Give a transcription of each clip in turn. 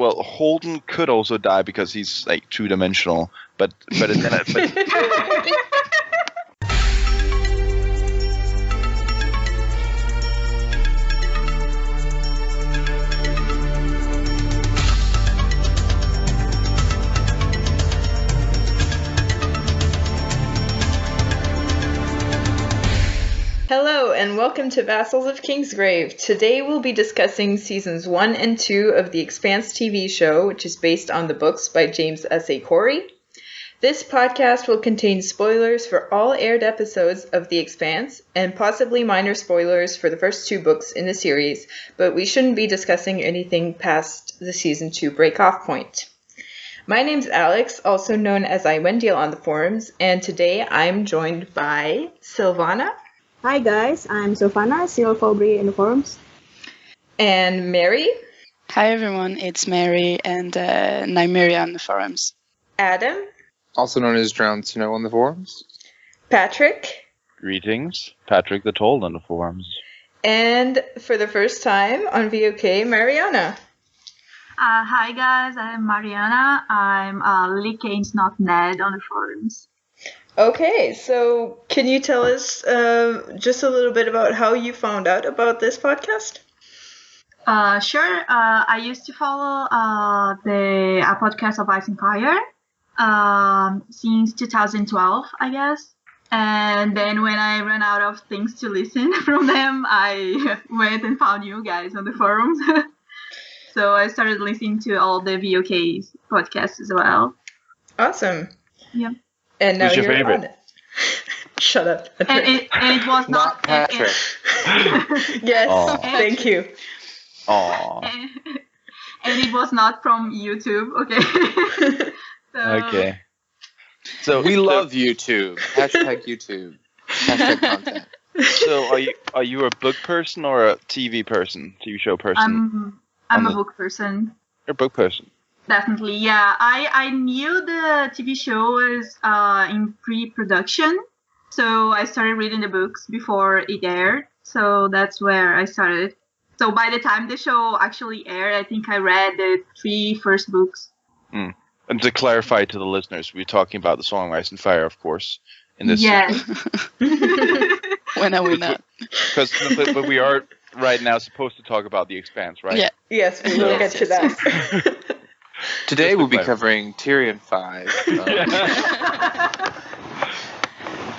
well, Holden could also die because he's like 2-dimensional, but Hello and welcome to Vassals of Kingsgrave. Today we'll be discussing seasons 1 and 2 of the Expanse TV show, which is based on the books by James S.A. Corey. This podcast will contain spoilers for all aired episodes of The Expanse and possibly minor spoilers for the first 2 books in the series, but we shouldn't be discussing anything past the season 2 break-off point. My name's Alix, also known as Aiwendil on the forums, and today I'm joined by Silvana. Hi guys, I'm Silvana, silvaubrey in the forums. And Mary. Hi everyone, it's Mary and Nymeria on the forums. Adam. Also known as drownedsnow on the forums. Patrick. Greetings, Patrick the Told on the forums. And for the first time on VOK, Mariana. Hi guys, I'm Mariana. I'm LillyKaneIsNotDead on the forums. Okay, so can you tell us just a little bit about how you found out about this podcast? Sure. I used to follow the podcast of Ice and Fire since 2012, I guess. And then when I ran out of things to listen from them, I went and found you guys on the forums. So I started listening to all the VOK podcasts as well. Awesome. Yeah. And now Who's your you're favorite? on it. Shut up. And it was not Patrick. Yes, Aww. thank you. Aww. And it was not from YouTube, okay? Okay. So We love YouTube. Hashtag YouTube. Hashtag content. So are you a book person or a TV person? TV show person? I'm a book person. You're a book person. Definitely, yeah. I knew the TV show was in pre-production, so I started reading the books before it aired. So that's where I started. So by the time the show actually aired, I think I read the 3 first books. And to clarify to the listeners, we're talking about the song Ice and Fire, of course. In this, Yes. When are we not? But we are right now supposed to talk about The Expanse, right? Yeah. Yes, we will get to that. Today we'll be covering Tyrion 5.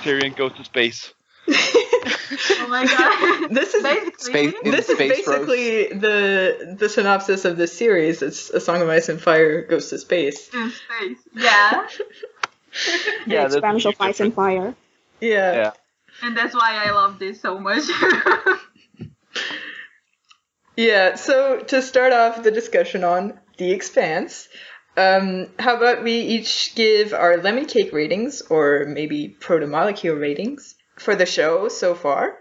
Tyrion goes to space. Oh my god. This is basically the synopsis of this series. It's A Song of Ice and Fire goes to space. In space. Yeah. Yeah, The Expanse of Ice and Fire. Yeah. And that's why I love this so much. Yeah, so to start off the discussion on The Expanse, how about we each give our lemon cake ratings, or maybe proto-molecule ratings, for the show so far?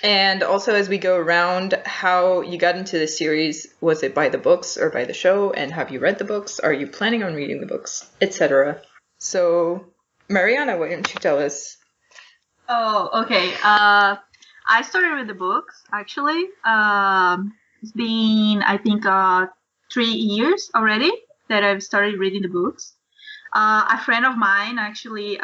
And also as we go around, how you got into the series. Was it by the books or by the show? And have you read the books? Are you planning on reading the books? Etc. So, Mariana, why don't you tell us? Oh, okay. I started with the books, actually. It's been, I think, 3 years already that I've started reading the books. A friend of mine actually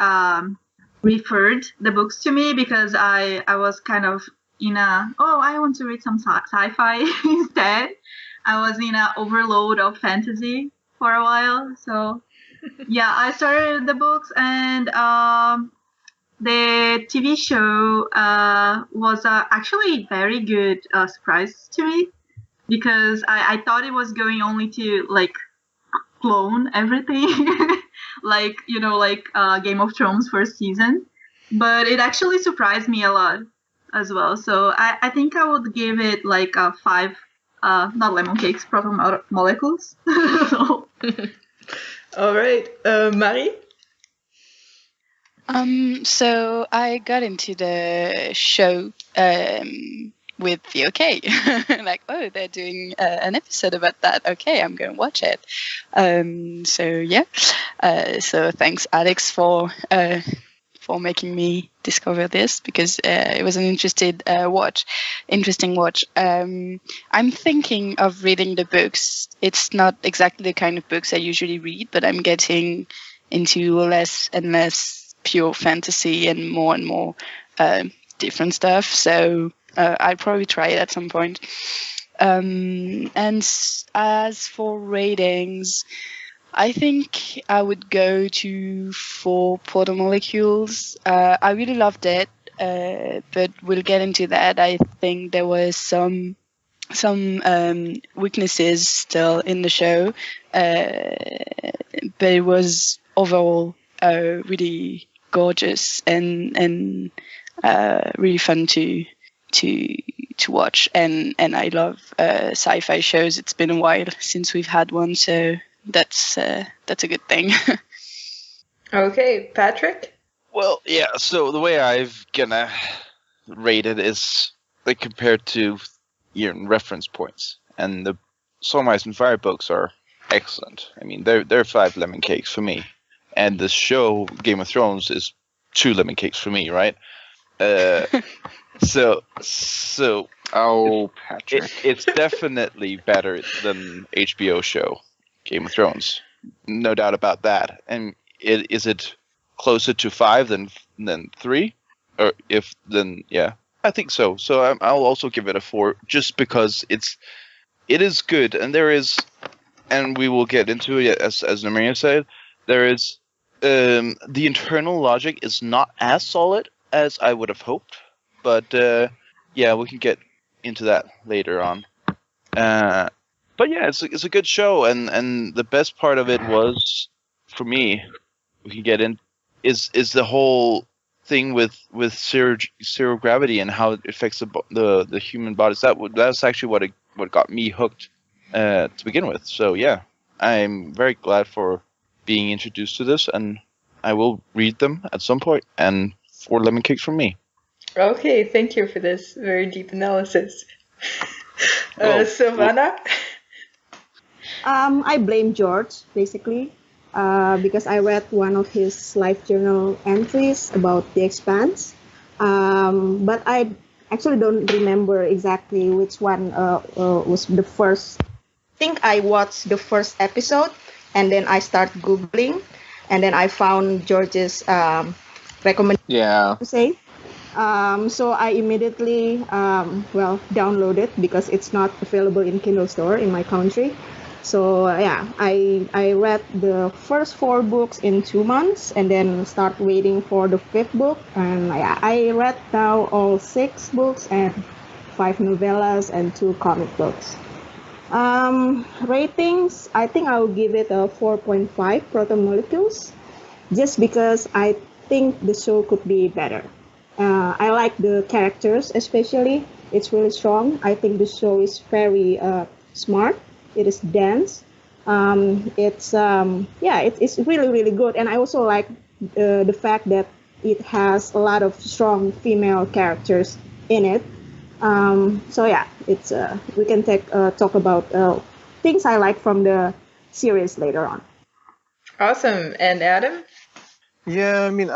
referred the books to me because I was kind of in I want to read some sci-fi instead. I was in an overload of fantasy for a while. So, yeah, I started the books, and the TV show was actually a very good surprise to me, because I thought it was going only to clone everything, like Game of Thrones first season, but it actually surprised me a lot as well. So I think I would give it a 5, not lemon cakes, proper molecules. All right, Marie? So I got into the show with VOK. They're doing an episode about that. Okay, I'm going to watch it. So thanks, Alix, for for making me discover this, because it was an interesting watch. I'm thinking of reading the books. It's not exactly the kind of books I usually read, but I'm getting into less and less pure fantasy and more different stuff. So I'll probably try it at some point. And as for ratings, I think I would go to 4 protomolecules. I really loved it, but we'll get into that. I think there was some weaknesses still in the show, but it was overall really gorgeous and really fun to watch. And I love sci-fi shows. It's been a while since we've had one, so that's a good thing. Okay, Patrick? Well, yeah, so the way I've gonna rate it is like compared to reference points. And the Song, Ice and Fire books are excellent. I mean, they're 5 lemon cakes for me. And the show, Game of Thrones, is 2 lemon cakes for me, right? So Oh, Patrick. it's definitely better than HBO show Game of Thrones, no doubt about that. And is it closer to 5 than 3, or yeah, I think so. So I'll also give it a 4, just because it is good, and we will get into it as Nymeria said. There is the internal logic is not as solid as I would have hoped, but yeah, we can get into that later on. But yeah, it's a good show, and the best part of it was, for me, we can get in, is the whole thing with zero gravity and how it affects the human bodies. That's actually what got me hooked to begin with. So yeah, I'm very glad for being introduced to this, and I will read them at some point. And 4 lemon cakes from me. Okay, thank you for this very deep analysis. Silvana? I blame George, basically, because I read one of his life journal entries about the Expanse, but I actually don't remember exactly which one was the first. I think I watched the first episode, and then I started Googling, and then I found George's recommendation. Yeah. To say. So I immediately, downloaded, because it's not available in Kindle store in my country. So yeah, I read the first 4 books in 2 months, and then start waiting for the 5th book. And I read now all 6 books and 5 novellas and 2 comic books. Ratings, I think I'll give it a 4.5 protomolecules, just because I think the show could be better. I like the characters, especially. It's really strong. I think the show is very smart. It is dense. It's really, really good. And I also like the fact that it has a lot of strong female characters in it. So yeah, it's we can talk about things I like from the series later on. Awesome. And Adam? Yeah, I mean,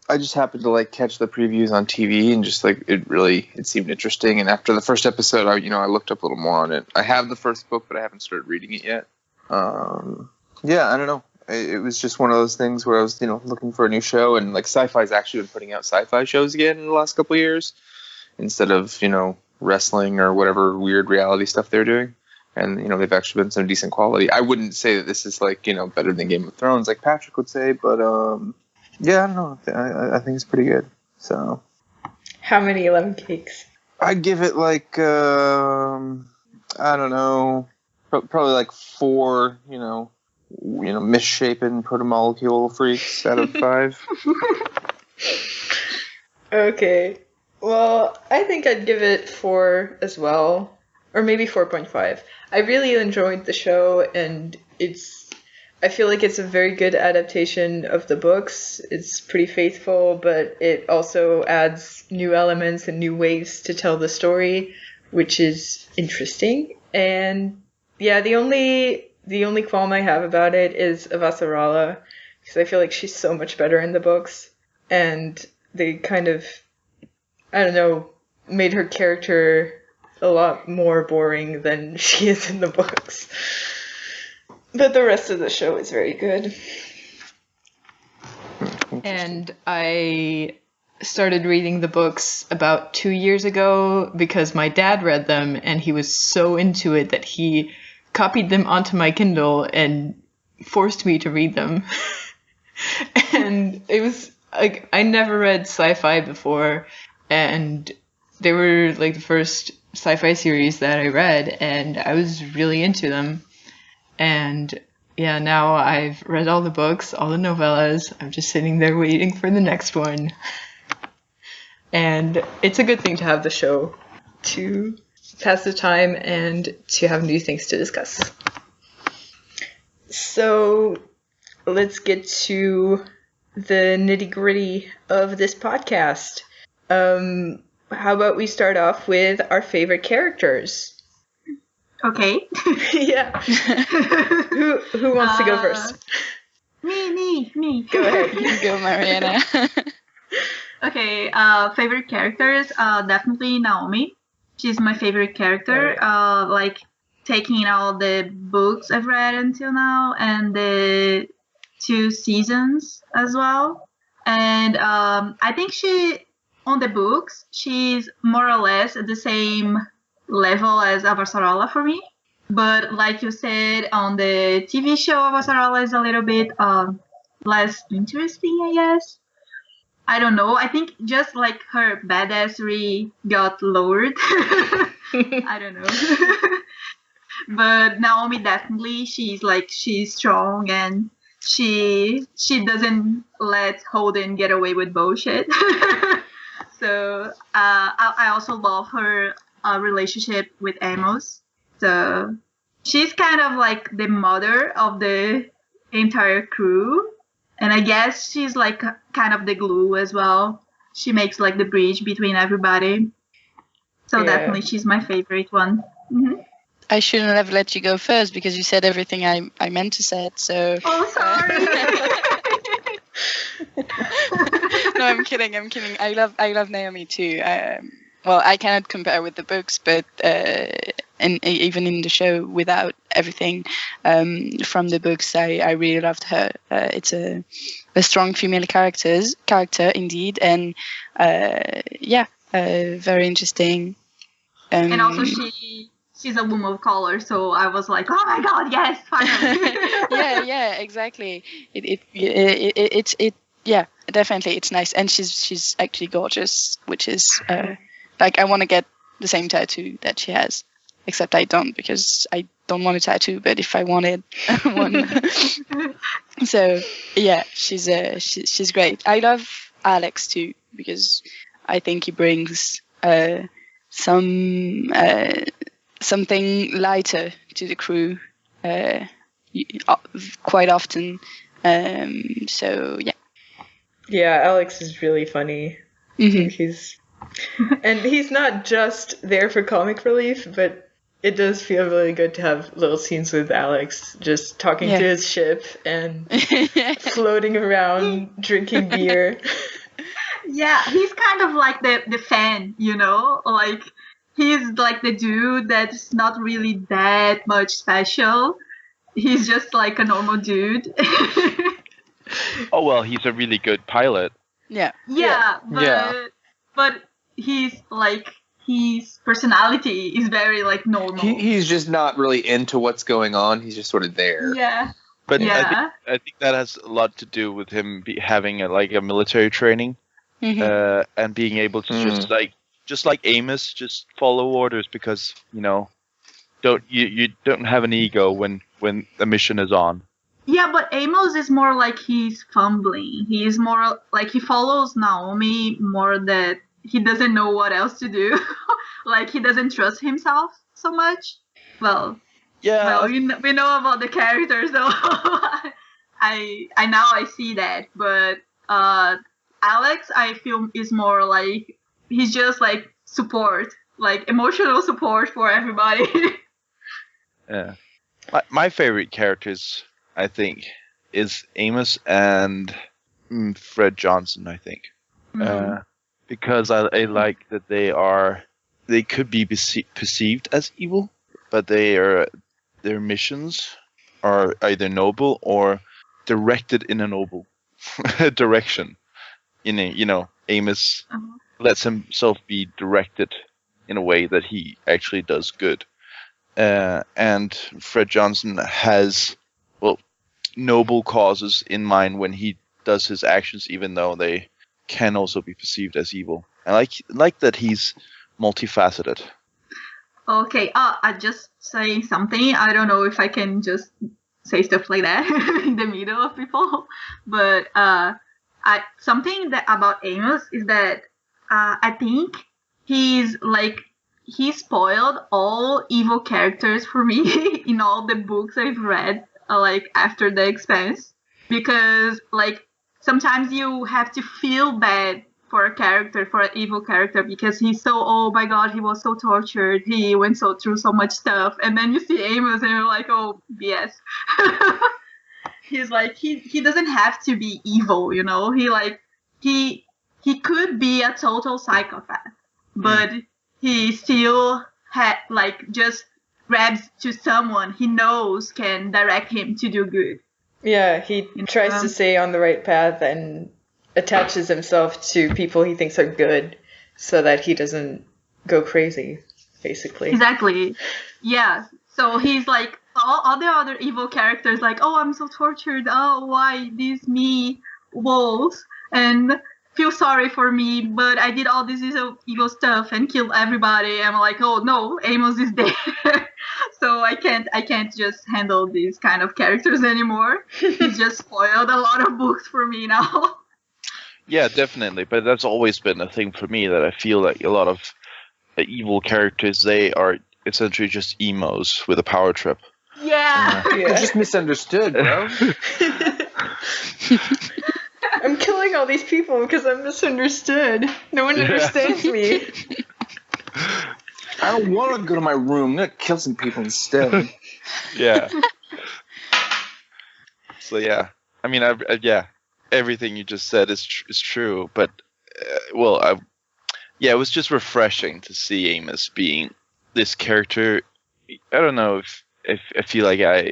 I just happened to catch the previews on TV, and just it seemed interesting. And after the first episode, I looked up a little more on it. I have the first book, but I haven't started reading it yet. Yeah, I don't know. It was just one of those things where I was looking for a new show, and Syfy's actually been putting out sci-fi shows again in the last couple of years, instead of wrestling or whatever weird reality stuff they're doing. And they've actually been some decent quality. I wouldn't say that this is better than Game of Thrones, like Patrick would say, but yeah, I don't know. I think it's pretty good. So, how many lemon cakes? I'd give it I don't know, probably 4. Misshapen protomolecule freaks out of 5. Okay. Well, I think I'd give it 4 as well, or maybe 4.5. I really enjoyed the show, and I feel like it's a very good adaptation of the books. It's pretty faithful, but it also adds new elements and new ways to tell the story, which is interesting. And yeah, the only qualm I have about it is Sarala, because I feel like she's so much better in the books. and they kind of, I don't know, made her character a lot more boring than she is in the books. But the rest of the show is very good. And I started reading the books about 2 years ago because my dad read them and he was so into it that he copied them onto my Kindle and forced me to read them. And it was like, I never read sci-fi before, and they were like the first sci-fi series that I read, and I was really into them. And yeah, now I've read all the books, all the novellas. I'm just sitting there waiting for the next one. And it's a good thing to have the show to pass the time and to have new things to discuss. So let's get to the nitty-gritty of this podcast. How about we start off with our favorite characters? Okay. Yeah. Who wants to go first? Me. Go ahead. You go, Mariana. Okay, favorite characters, definitely Naomi. She's my favorite character. Like, taking all the books I've read until now and the 2 seasons as well. And I think on the books, she's more or less at the same level as Sarala for me. But like you said, on the TV show, Sarala is a little bit less interesting, I guess. I don't know. I think just like her badassery got lowered. I don't know. But Naomi definitely, she's strong and she doesn't let Holden get away with bullshit. So I also love her relationship with Amos. So she's kind of like the mother of the entire crew. And I guess she's like kind of the glue as well. She makes like the bridge between everybody. So Yeah. definitely she's my favorite one. Mm-hmm. I shouldn't have let you go first because you said everything I meant to say. So. Oh, sorry. No, I'm kidding. I love Naomi too. Well, I cannot compare with the books, but even in the show, without everything from the books, I really loved her. It's a strong female character indeed, and very interesting. And also she's a woman of color, so I was like, oh my god, yes, finally. yeah, exactly. Yeah, definitely, it's nice, and she's actually gorgeous, which is like I want to get the same tattoo that she has, except I don't because I don't want a tattoo. But if I wanted one, so yeah, she's great. I love Alix too because I think he brings something lighter to the crew quite often. So yeah. Yeah, Alix is really funny. Mm-hmm. He's not just there for comic relief, but it does feel really good to have little scenes with Alix, just talking to his ship and floating around, drinking beer. Yeah, he's kind of like the fan, you know? Like, he's like the dude that's not really that much special. He's just like a normal dude. Oh, well, he's a really good pilot. Yeah. But he's like, his personality is very like normal. He's just not really into what's going on. He's just sort of there. Yeah. But I think that has a lot to do with him having a military training, and being able to just like Amos, just follow orders because you don't have an ego when the mission is on. Yeah, but Amos is more like he's fumbling. He is more like he follows Naomi more that he doesn't know what else to do. Like he doesn't trust himself so much. Well, we know about the characters though. I see that, but Alix I feel is more like he's just like support, like emotional support for everybody. Yeah, my favorite characters I think is Amos and Fred Johnson, I think. Because I like that they could be perceived as evil, but their missions are either noble or directed in a noble direction. Amos lets himself be directed in a way that he actually does good. And Fred Johnson has, noble causes in mind when he does his actions, even though they can also be perceived as evil. I like that he's multifaceted. Okay, I just saying something. I don't know if I can just say stuff like that in the middle of people, but something that about Amos is that I think he spoiled all evil characters for me in all the books I've read, after the Expanse, because sometimes you have to feel bad for an evil character, because he's so, oh my god, he was so tortured, he went through so much stuff, and then you see Amos and you're like, oh, BS. He's he doesn't have to be evil, he could be a total psychopath, but he still had just grabs to someone he knows can direct him to do good. Yeah, he tries to stay on the right path and attaches himself to people he thinks are good so that he doesn't go crazy, basically. Exactly. Yeah. So he's all the other evil characters, oh, I'm so tortured. Oh, why these me wolves? And feel sorry for me, but I did all this evil stuff and killed everybody. I'm like, oh no, Amos is dead. So I can't just handle these kind of characters anymore. He's just spoiled a lot of books for me now. Yeah, definitely. But that's always been a thing for me, that I feel like a lot of evil characters, they are essentially just emos with a power trip. Yeah. They're just misunderstood, bro. I'm killing all these people because I'm misunderstood. No one understands me. I don't want to go to my room. I'm going to kill some people instead. Yeah. So, yeah. I mean, everything you just said is true. But, it was just refreshing to see Amos being this character. I don't know if I feel like I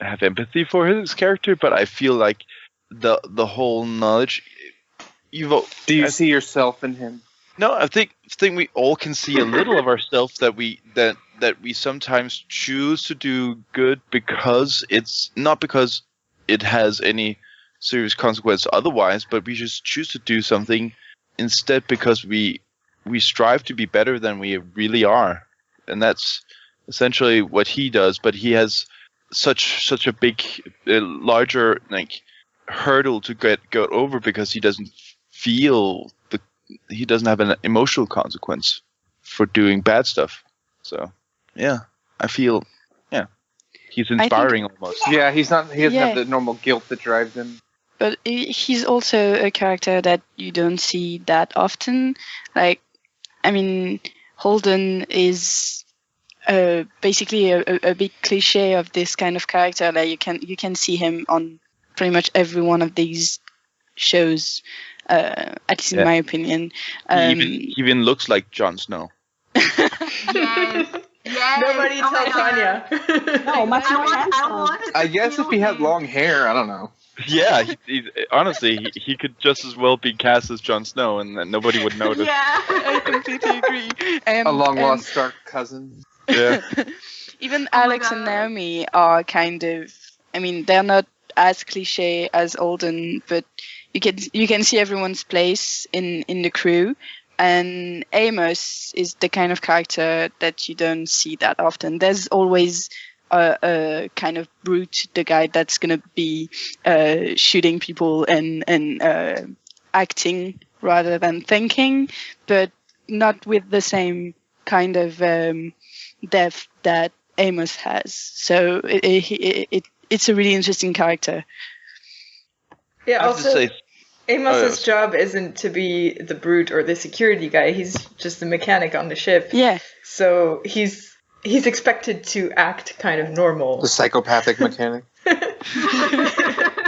have empathy for his character, but I feel like the whole knowledge. Do you see yourself in him? No, I think we all can see a little of ourselves that we sometimes choose to do good because it's not because it has any serious consequence otherwise, but we just choose to do something instead because we strive to be better than we really are, and that's essentially what he does. But he has such a big, larger hurdle to go over because he doesn't feel he doesn't have an emotional consequence for doing bad stuff. So yeah, I feel he's inspiring almost. Yeah, he doesn't have the normal guilt that drives him. But he's also a character that you don't see that often. Holden is basically a big cliche of this kind of character. You can see him on pretty much every one of these shows, at least in my opinion. He even looks like Jon Snow. Yes. Nobody tell Tanya. No, much more handsome. I guess if he had long hair, I don't know. Yeah, honestly, he could just as well be cast as Jon Snow, and then nobody would notice. Yeah, I completely agree. A long-lost Stark cousin. Yeah. Even Alix and Naomi are kind of, they're not as cliche as Alden, but you can see everyone's place in the crew. And Amos is the kind of character that you don't see that often. There's always a kind of brute, the guy that's gonna be shooting people and acting rather than thinking, but not with the same kind of depth that Amos has. So it's a really interesting character. Yeah, also, Amos's job isn't to be the brute or the security guy. He's just the mechanic on the ship. Yeah. So he's expected to act kind of normal. The psychopathic mechanic.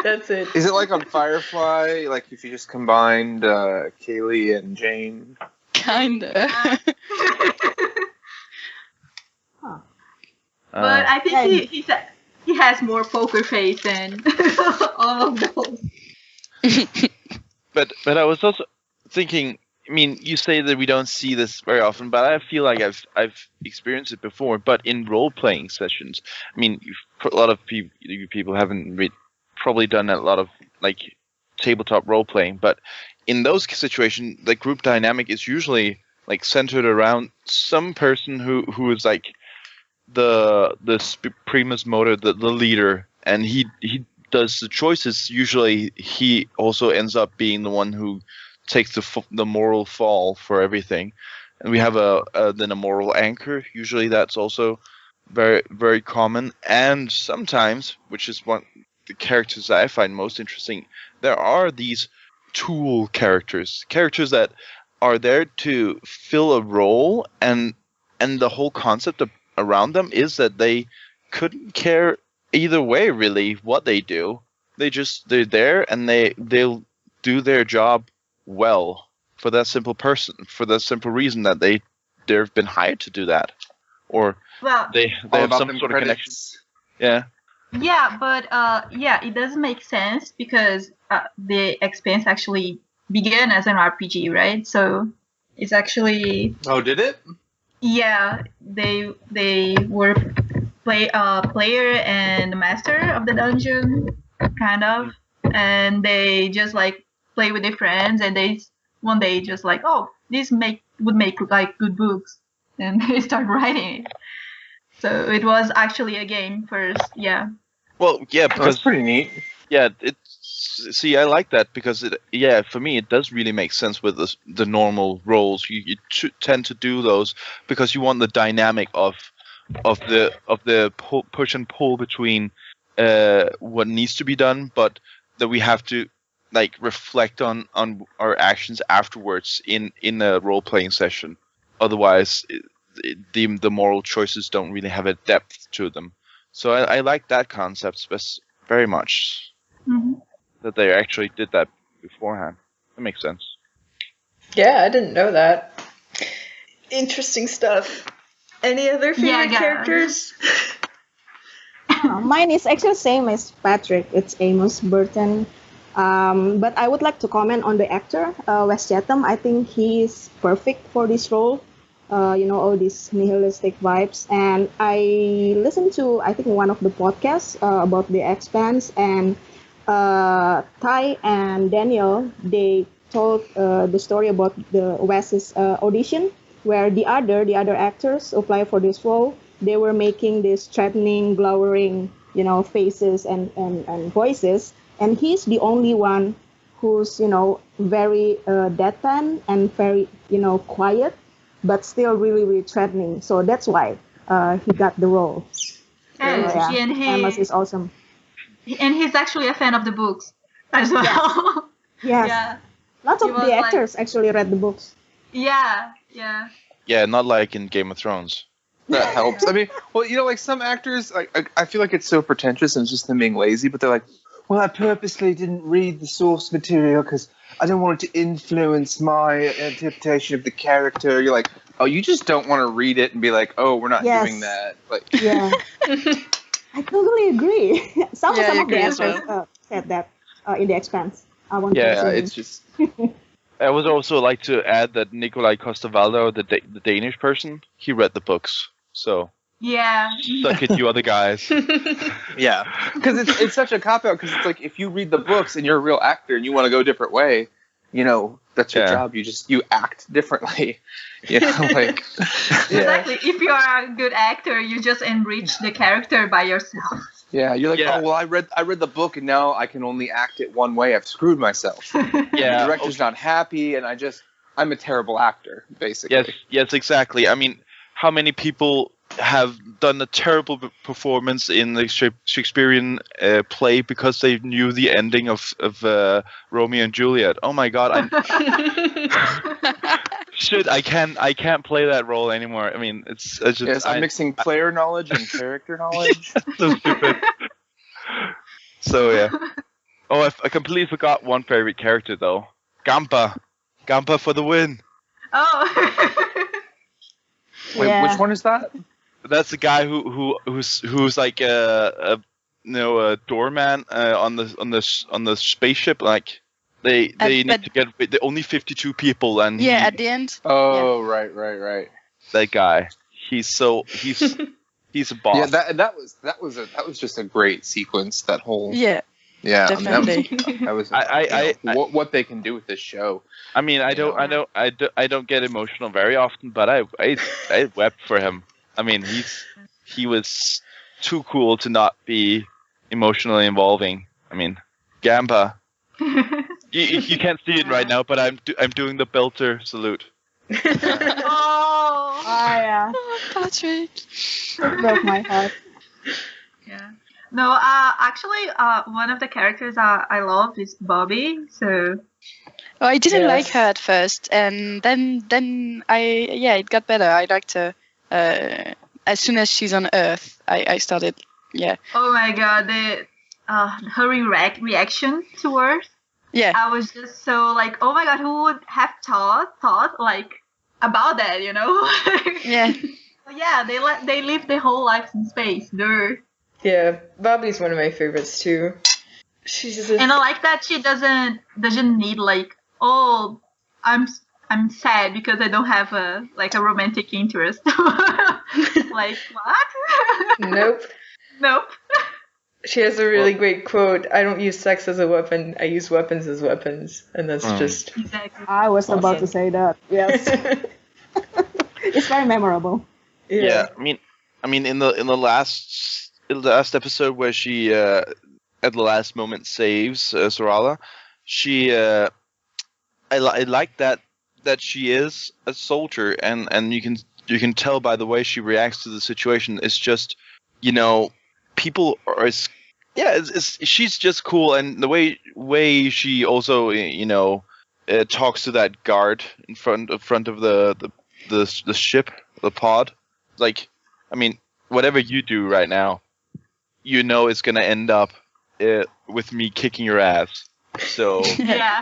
That's it. Is it like on Firefly? Like if you just combined Kaylee and Jane? Kinda. But I think he has more poker face than all of those. But I was also thinking. I mean, you say that we don't see this very often, but I feel like I've experienced it before. But in role playing sessions, I mean, a lot of people haven't probably done a lot of like tabletop role playing. But in those situations, the group dynamic is usually like centered around some person who is like the primus motor, the leader, and he does the choices. Usually, he also ends up being the one who takes the moral fall for everything, and we have then a moral anchor. Usually, that's also very very common. And sometimes, which is one the characters that I find most interesting, there are these tool characters that are there to fill a role, and the whole concept around them is that they couldn't care either way really what they do. They're there and they'll do their job well for that simple reason that they've been hired to do that, or they have some sort of connection. Yeah, but it doesn't make sense because the Expanse actually began as an RPG, right? So it's actually did it? Yeah, they were player and master of the dungeon, kind of, and they just like play with their friends, and they one day just like, oh, this would make like good books, and they start writing it. So it was actually a game first, yeah. Well, yeah, because that's pretty neat. Yeah, see, I like that because for me it does really make sense with the normal roles. You tend to do those because you want the dynamic of the push and pull between what needs to be done, but that we have to like reflect on our actions afterwards in a role playing session. Otherwise, the moral choices don't really have a depth to them. So I like that concept very much. Mm-hmm. That they actually did that beforehand. That makes sense. Yeah, I didn't know that. Interesting stuff. Any other favorite characters? Mine is actually same as Patrick. It's Amos Burton. But I would like to comment on the actor, Wes Chatham. I think he's perfect for this role. All these nihilistic vibes. And I listened to, I think, one of the podcasts about the Expanse, and Ty and Daniel, they told the story about the Wes's audition, where the other actors who apply for this role, they were making this threatening, glowering, faces and voices, and he's the only one who's very deadpan and very quiet, but still really really threatening. So that's why he got the role. And Amos is awesome. And he's actually a fan of the books as well. Yes. Yeah. Lots of the actors actually read the books. Yeah. Yeah, not like in Game of Thrones. That helps. I mean, well, like some actors, I feel like it's so pretentious and it's just them being lazy, but they're like, well, I purposely didn't read the source material because I don't want it to influence my interpretation of the character. You're like, oh, you just don't want to read it and be like, oh, we're not doing that. Like, yeah. I totally agree. Some of the actors said that in the Expanse. It's just. I would also like to add that Nikolaj Coster-Waldau, the Danish person, he read the books. So suck it, you other guys. Yeah, because it's such a cop out. Because it's like if you read the books and you're a real actor and you want to go a different way, that's your job. You act differently. Like exactly. If you are a good actor, you just enrich the character by yourself. Yeah, you're like, oh well, I read the book and now I can only act it one way. I've screwed myself. Yeah, the director's not happy, and I'm a terrible actor, basically. Yes, exactly. I mean, how many people have done a terrible performance in the Shakespearean play because they knew the ending of Romeo and Juliet? Oh my God! I can't play that role anymore. I mean, it's just. Yes, I'm mixing player knowledge and character knowledge. So stupid. So yeah. Oh, I completely forgot one favorite character though. Gampa. Gampa for the win. Oh. Wait, Yeah. which one is that? That's the guy who's like a doorman on the spaceship. Like they need to get only 52 people, and at the end. Oh, right. that guy. He's a boss. Yeah, that was just a great sequence. That whole Yeah, definitely. that was I what they can do with this show. I mean, I don't get emotional very often, but I wept for him. I mean, he was too cool to not be emotionally involving. I mean, Gampa. You can't see it right now, but I'm doing the belter salute. Oh. Yeah. Oh, Patrick. It broke my heart. Yeah. No, actually, one of the characters I love is Bobby. So. Oh, I didn't Yes. like her at first, and then it got better. I liked her. As soon as she's on Earth, I started. Yeah. Oh my God, her reaction to Earth. Yeah. I was just so like, oh my God, who would have thought like about that, you know? Yeah. Yeah, they live their whole lives in space. Yeah, Bobby's one of my favorites too. She's just And I like that she doesn't need like, oh, I'm sad because I don't have a romantic interest. Like what? Nope. Nope. She has a really great quote. I don't use sex as a weapon. I use weapons as weapons, and that's just. Exactly. I was about Awesome. to say that. Yes. It's very memorable. Yeah, I mean, in the last episode where she at the last moment saves Sarala, she I like that she is a soldier, and you can tell by the way she reacts to the situation. It's just, people are she's just cool, and the way she also talks to that guard in front of the ship, the pod. Like, I mean, whatever you do right now, it's gonna end up with me kicking your ass. So Yeah.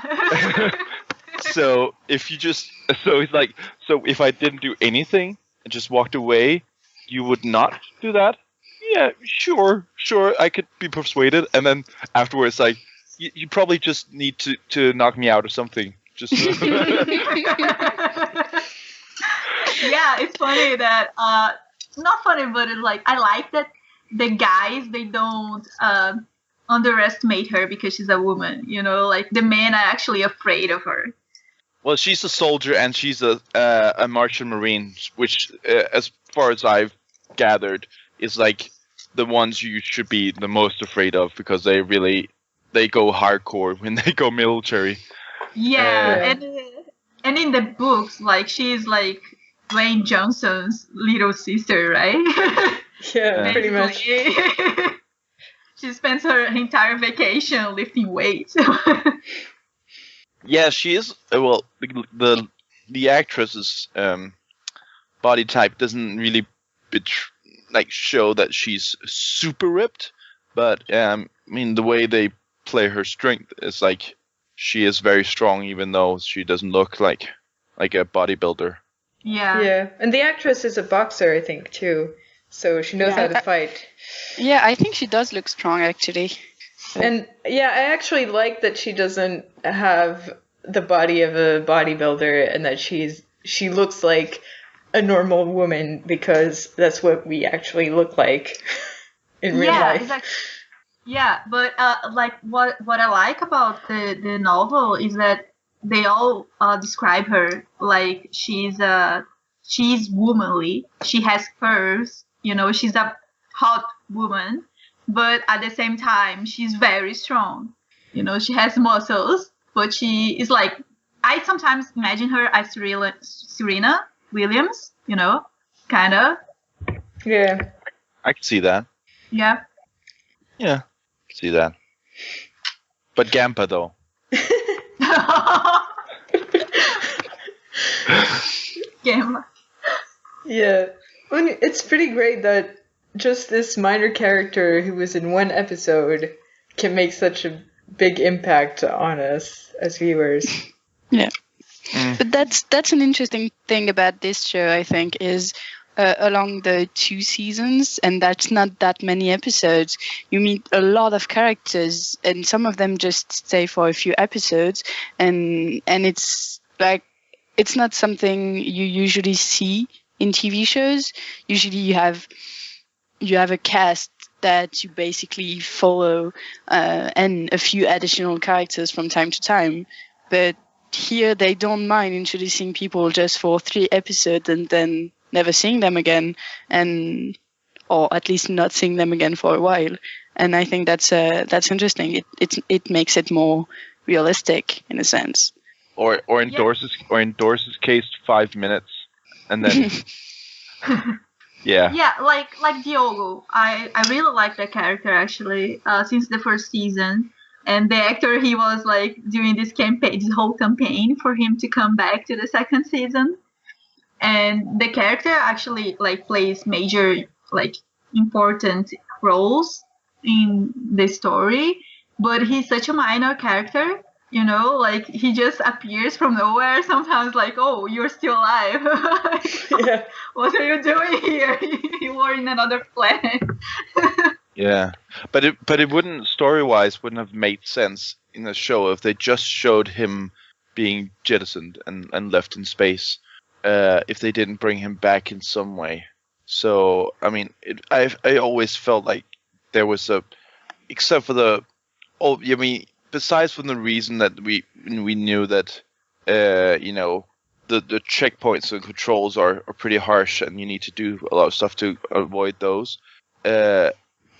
so if if I didn't do anything and just walked away, you would not do that? Yeah, sure, I could be persuaded, and then afterwards, like, you probably just need to knock me out or something. Just Yeah, it's funny that not funny, but it's like I like that the guys, they don't underestimate her because she's a woman. Like the men are actually afraid of her. well, she's a soldier and she's a Martian Marine, which, as far as I've gathered, is like the ones you should be the most afraid of, because they go hardcore when they go military. Yeah, and in the books, like she's like Dwayne Johnson's little sister, right? Yeah, pretty much. She spends her entire vacation lifting weights. Yeah, she is. Well, the actress's body type doesn't really show that she's super ripped, but I mean, the way they play her strength is like she is very strong, even though she doesn't look like a bodybuilder. Yeah. Yeah, and the actress is a boxer, I think, too. So she knows how to fight. Yeah, I think she does look strong, actually. And yeah, I actually like that she doesn't have the body of a bodybuilder, and that she looks like a normal woman, because that's what we actually look like in real life. Exactly. Yeah, but like what I like about the novel is that they all describe her like she's womanly. She has curves, she's a hot woman, but at the same time she's very strong. She has muscles, but she is like, I sometimes imagine her as Serena Williams, kind of. Yeah. I can see that. Yeah. Yeah, I can see that. But Gampa, though. Game. Yeah. Well, it's pretty great that just this minor character who was in one episode can make such a big impact on us as viewers. Yeah. But that's an interesting thing about this show, I think, is along the 2 seasons, and that's not that many episodes, you meet a lot of characters, and some of them just stay for a few episodes, and it's like, it's not something you usually see in TV shows. Usually you have a cast that you basically follow, and a few additional characters from time to time, but here they don't mind introducing people just for 3 episodes and then never seeing them again, or at least not seeing them again for a while. And I think that's interesting. It makes it more realistic in a sense. Or endorses case 5 minutes, and then yeah. Yeah, like Diogo. I really like that character actually, since the first season. And the actor, he was like doing this whole campaign for him to come back to the second season. And the character actually like plays major, like important roles in the story. But he's such a minor character, you know, like he just appears from nowhere. Sometimes like, oh, you're still alive. Yeah. What are you doing here? You were in another planet. Yeah, but it wouldn't, story-wise, wouldn't have made sense in the show if they just showed him being jettisoned and left in space, if they didn't bring him back in some way. So I mean, I always felt like there was except for besides from the reason that we knew that you know, the checkpoints and controls are pretty harsh and you need to do a lot of stuff to avoid those.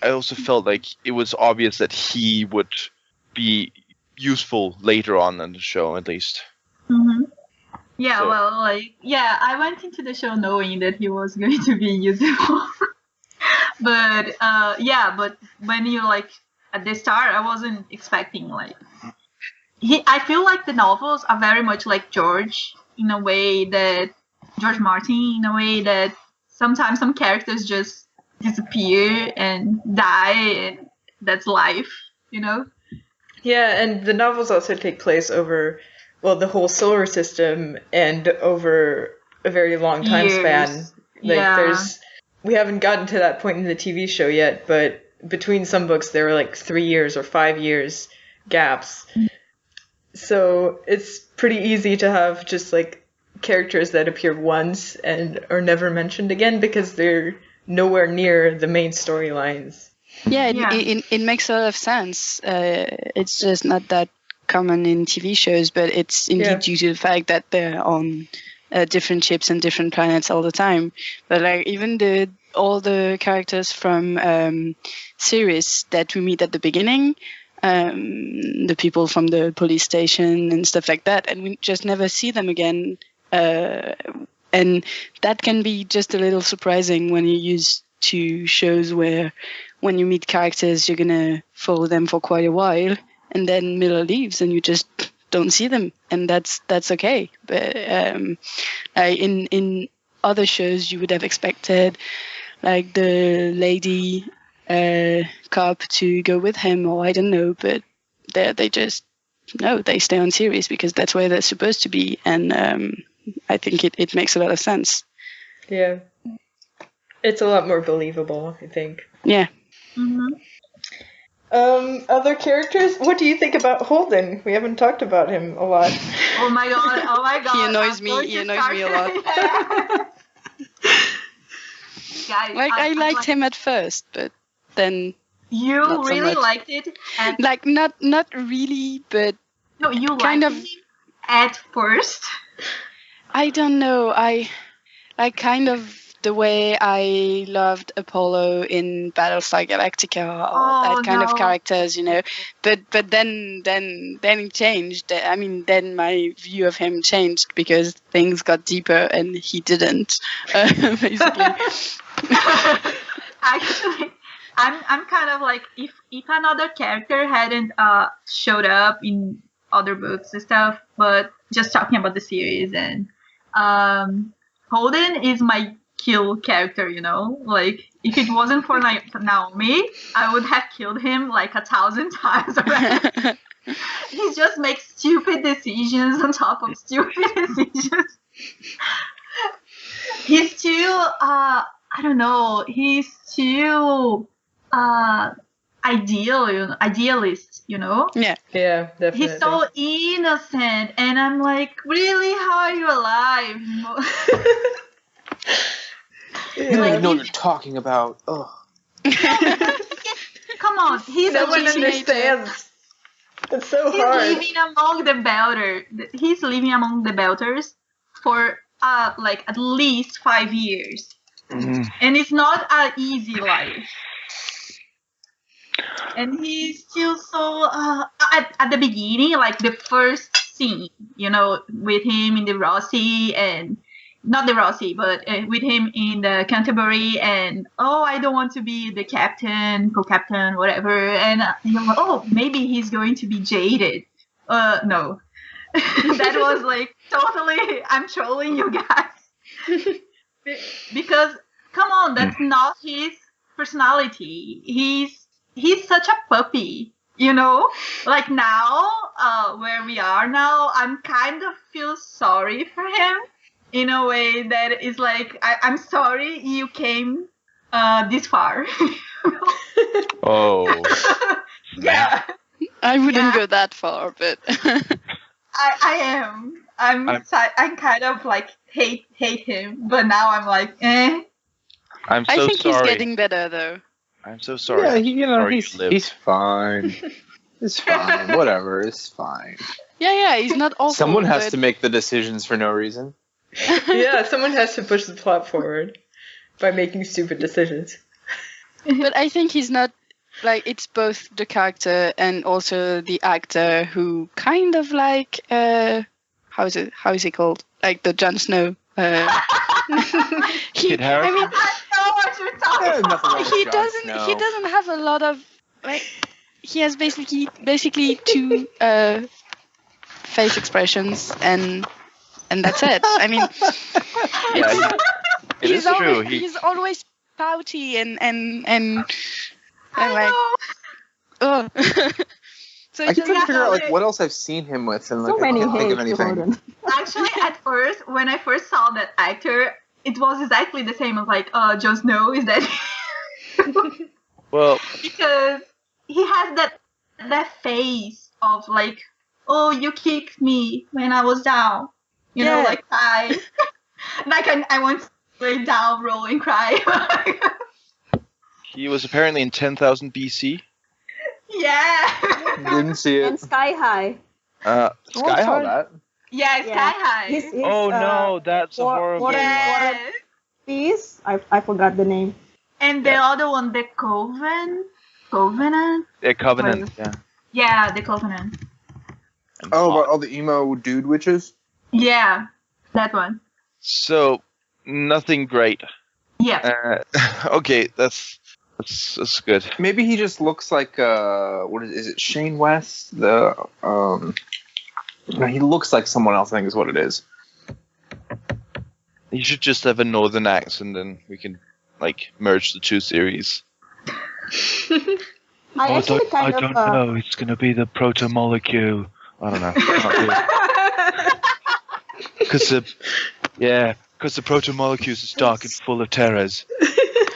I also felt like it was obvious that he would be useful later on in the show, at least. Mm-hmm. Yeah, So- well, like, yeah, I went into the show knowing that he was going to be useful. But, but when you, like, at the start, I wasn't expecting, like... I feel like the novels are very much like George Martin, in a way that sometimes some characters just disappear and die, and that's life, you know? Yeah, and the novels also take place over, well, the whole solar system and over a very long time Years. span. Like, Yeah. we haven't gotten to that point in the TV show yet, but between some books there were like 3 years or 5 years gaps. So it's pretty easy to have just like characters that appear once and are never mentioned again because they're nowhere near the main storylines. Yeah, Yeah. It makes a lot of sense. It's just not that common in TV shows, but it's indeed due to the fact that they're on different ships and different planets all the time. But like even all the characters from series that we meet at the beginning, the people from the police station and stuff like that, and we just never see them again. And that can be just a little surprising when you're used to shows where when you meet characters, you're going to follow them for quite a while, and then Miller leaves and you just don't see them. And that's okay. But in other shows, you would have expected like the lady cop to go with him, or I don't know, but they just, no, they stay on series because that's where they're supposed to be. And I think it makes a lot of sense. Yeah. It's a lot more believable, I think. Yeah. Mm-hmm. Other characters? What do you think about Holden? We haven't talked about him a lot. Oh my god. He annoys me. He annoys me a lot. Guys, Like I liked him at first, but then You not so really much. liked it? like not really, but No, you kind liked of- him at first? I don't know. I like kind of the way I loved Apollo in Battlestar Galactica, or Oh, that kind of no. characters, you know. But then it changed. I mean, then my view of him changed because things got deeper and he didn't. Basically. Actually, I'm kind of like, if another character hadn't showed up in other books and stuff, but just talking about the series, and Holden is my kill character, you know? Like, if it wasn't for Naomi, I would have killed him like 1,000 times already. He just makes stupid decisions on top of stupid decisions. He's too, I don't know, he's too idealist, you know? Yeah. Yeah, definitely. He's so innocent, and I'm like, really? How are you alive? You don't Yeah. even know what you're talking about. Ugh. Come on, he's No one living, understands. It's so he's hard. living among the Belters. He's living among the Belters for like at least 5 years, and it's not an easy life. And he's still so at the beginning, like the first scene, you know, with him in the Rossi, and not the Rossi, but with him in the Canterbury, and I don't want to be the captain, co-captain, whatever. And you're like, oh, maybe he's going to be jaded. No, that was like totally. I'm trolling you guys because come on, that's not his personality. He's such a puppy, you know? Like now, where we are now, I'm kind of feel sorry for him in a way that is like, I'm sorry you came this far. Oh. Yeah, I wouldn't go that far, but I am. I'm kind of like hate him, but now I'm like, eh. I'm so I think sorry. he's getting better though. I'm so sorry. Yeah, you know, Sorry he's you lived. he's fine. It's fine. Whatever. It's fine. Yeah, he's not awful. Someone has but- to make the decisions for no reason. Yeah, someone has to push the plot forward by making stupid decisions. But I think he's not like it's both the character and also the actor who kind of like how is it called? Like the Jon Snow. Kid Harington? I mean, I know what you're talking Yeah, about. nothing wrong with he Jon doesn't Snow. have a lot of like he has basically two face expressions and that's it. I mean, Yeah, it is true. He's always pouty and I like know. oh. So I it's keep trying to figure out like like- what else I've seen him with, and like So I many can't think of hates to anything. Holden. Actually, at first, when I first saw that actor, it was exactly the same as like, Jon Snow, is that? Well, Because he has that face of like, oh, you kicked me when I was down, you know, Yeah. like cry. Like I want to lay down, roll, and cry. he was apparently in 10,000 BC. Yeah. Didn't see And it. Sky High. Sky I saw High? that. Yeah, Sky High. His, Oh no, that's a for- horrible for- one. Yes. piece. I forgot the name. And the other one, the Covenant? Yeah, Covenant, yeah. Yeah, the Covenant. And Oh, Pod. about all the emo dude witches. Yeah, that one. So, nothing great. Yeah. Okay, that's good. Maybe he just looks like what is it? Shane West? No, he looks like someone else. I think is what it is. You should just have a northern accent, and we can like merge the two series. I actually kind of know. It's gonna be the proto-molecule. I don't know. Because the proto-molecules is dark and full of terrors.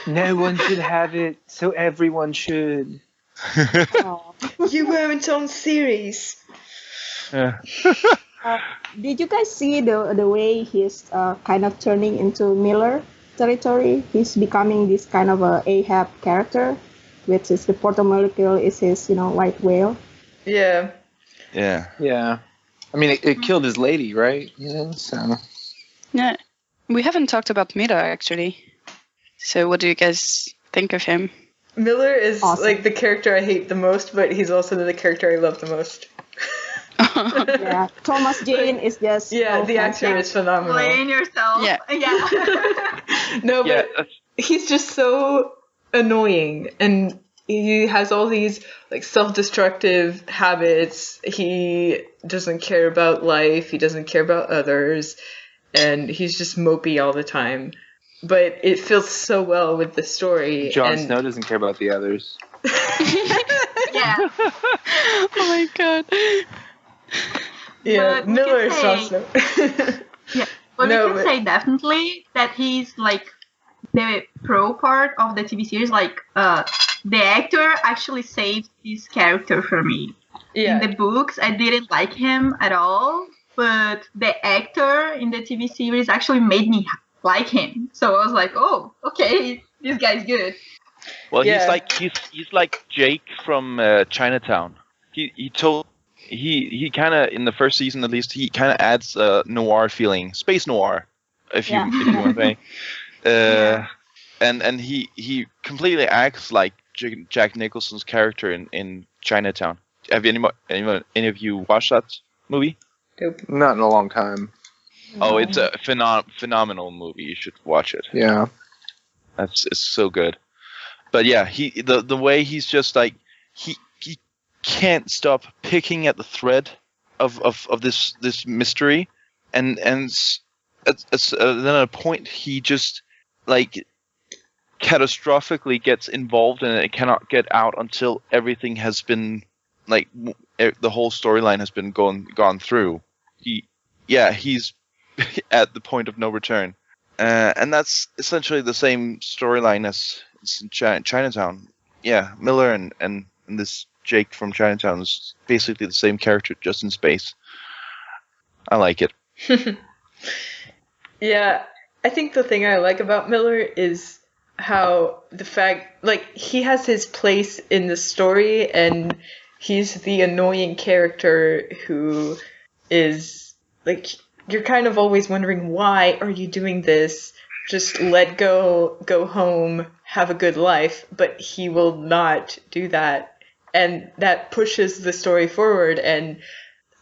No one should have it, so everyone should. You weren't on series. Yeah. Did you guys see the way he's kind of turning into Miller territory? He's becoming this kind of a Ahab character, which is the proto-molecule is his white whale. Yeah. Yeah. Yeah. I mean, it killed his lady, right? Yeah. So. yeah. We haven't talked about Mira actually. So what do you guys think of him? Miller is Awesome. like the character I hate the most, but he's also the character I love the most. Yeah, Thomas Jane is just Yeah, so the actor fantastic. is phenomenal. Playing yourself. Yeah. Yeah. No, Yeah. but he's just so annoying, and he has all these like self-destructive habits. He doesn't care about life. He doesn't care about others, and he's just mopey all the time. but it feels so well with the story. Jon Snow doesn't care about the others. Yeah. Oh my god. Yeah, But we Miller can is Jon say- Snow. Yeah, but No, we can but- say definitely that he's like the pro part of the TV series. Like, the actor actually saved his character for me. Yeah. In the books, I didn't like him at all, but the actor in the TV series actually made me like him. So I was like, oh, okay, this guy's good. Well, Yeah. he's like Jake from Chinatown. He kind of, in the first season at least, he kind of adds a noir feeling, space noir, if you want to say. Yeah. And he completely acts like Jack Nicholson's character in Chinatown. Have any of you watched that movie? Nope. Not in a long time. Oh, it's a phenomenal movie. You should watch it. Yeah. It's so good. But yeah, the way he's just like he can't stop picking at the thread of this mystery, and then at a point he just like catastrophically gets involved and it cannot get out until everything has been like the whole storyline has been gone through. He's at the point of no return, and that's essentially the same storyline as in Chinatown. Yeah, Miller and this Jake from Chinatown is basically the same character, just in space. I like it. Yeah, I think the thing I like about Miller is how the fact, like, he has his place in the story, and he's the annoying character who is, like, you're kind of always wondering, why are you doing this? Just let go home, have a good life. But he will not do that. And that pushes the story forward. And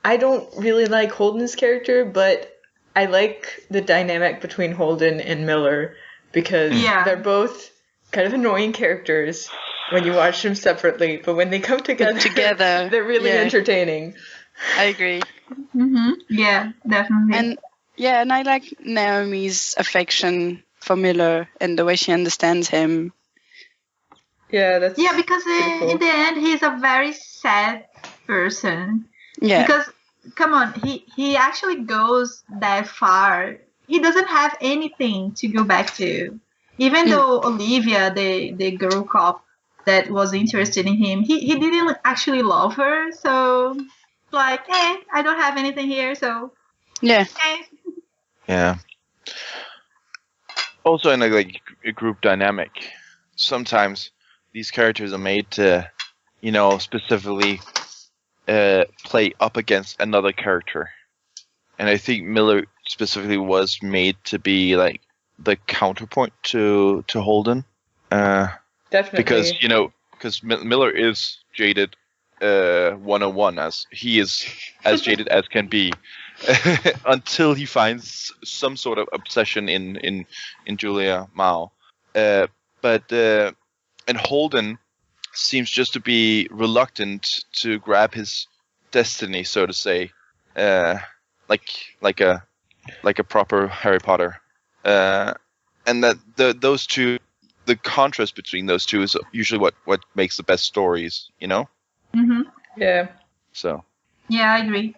I don't really like Holden's character, but I like the dynamic between Holden and Miller, because Yeah. they're both kind of annoying characters when you watch them separately, but when they come together, they're really entertaining. I agree. Mm-hmm. Yeah, definitely. And I like Naomi's affection for Miller and the way she understands him. Yeah, that's because pretty cool. in the end, he's a very sad person. Yeah. Because, come on, he actually goes that far. He doesn't have anything to go back to. Even though Olivia, the girl cop that was interested in him, he didn't actually love her. So, like, hey, I don't have anything here, so... Yeah. Okay. Yeah. Also, in a group dynamic, sometimes these characters are made to, specifically play up against another character, and I think Miller specifically was made to be like the counterpoint to Holden. Definitely. Because Miller is jaded 101, as he is as jaded as can be. Until he finds some sort of obsession in Julia Mao, but Holden seems just to be reluctant to grab his destiny, so to say, like a proper Harry Potter, and that those two, the contrast between those two is usually what makes the best stories, Mm-hmm. Yeah. So. Yeah, I agree.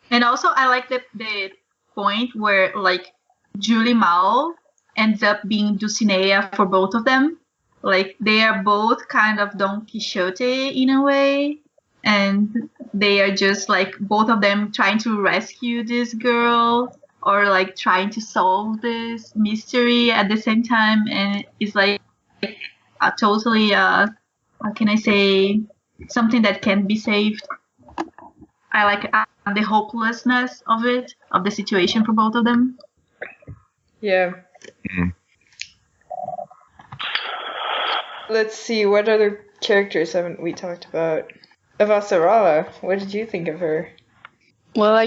And also, I like the point where, like, Julie Mao ends up being Dulcinea for both of them. Like, they are both kind of Don Quixote in a way. And they are just, like, both of them trying to rescue this girl or, like, trying to solve this mystery at the same time. And it's, like, a totally, how can I say, something that can be saved. I like the hopelessness of the situation for both of them. Yeah. Mm-hmm. Let's see, what other characters haven't we talked about? Sarala, what did you think of her? Well,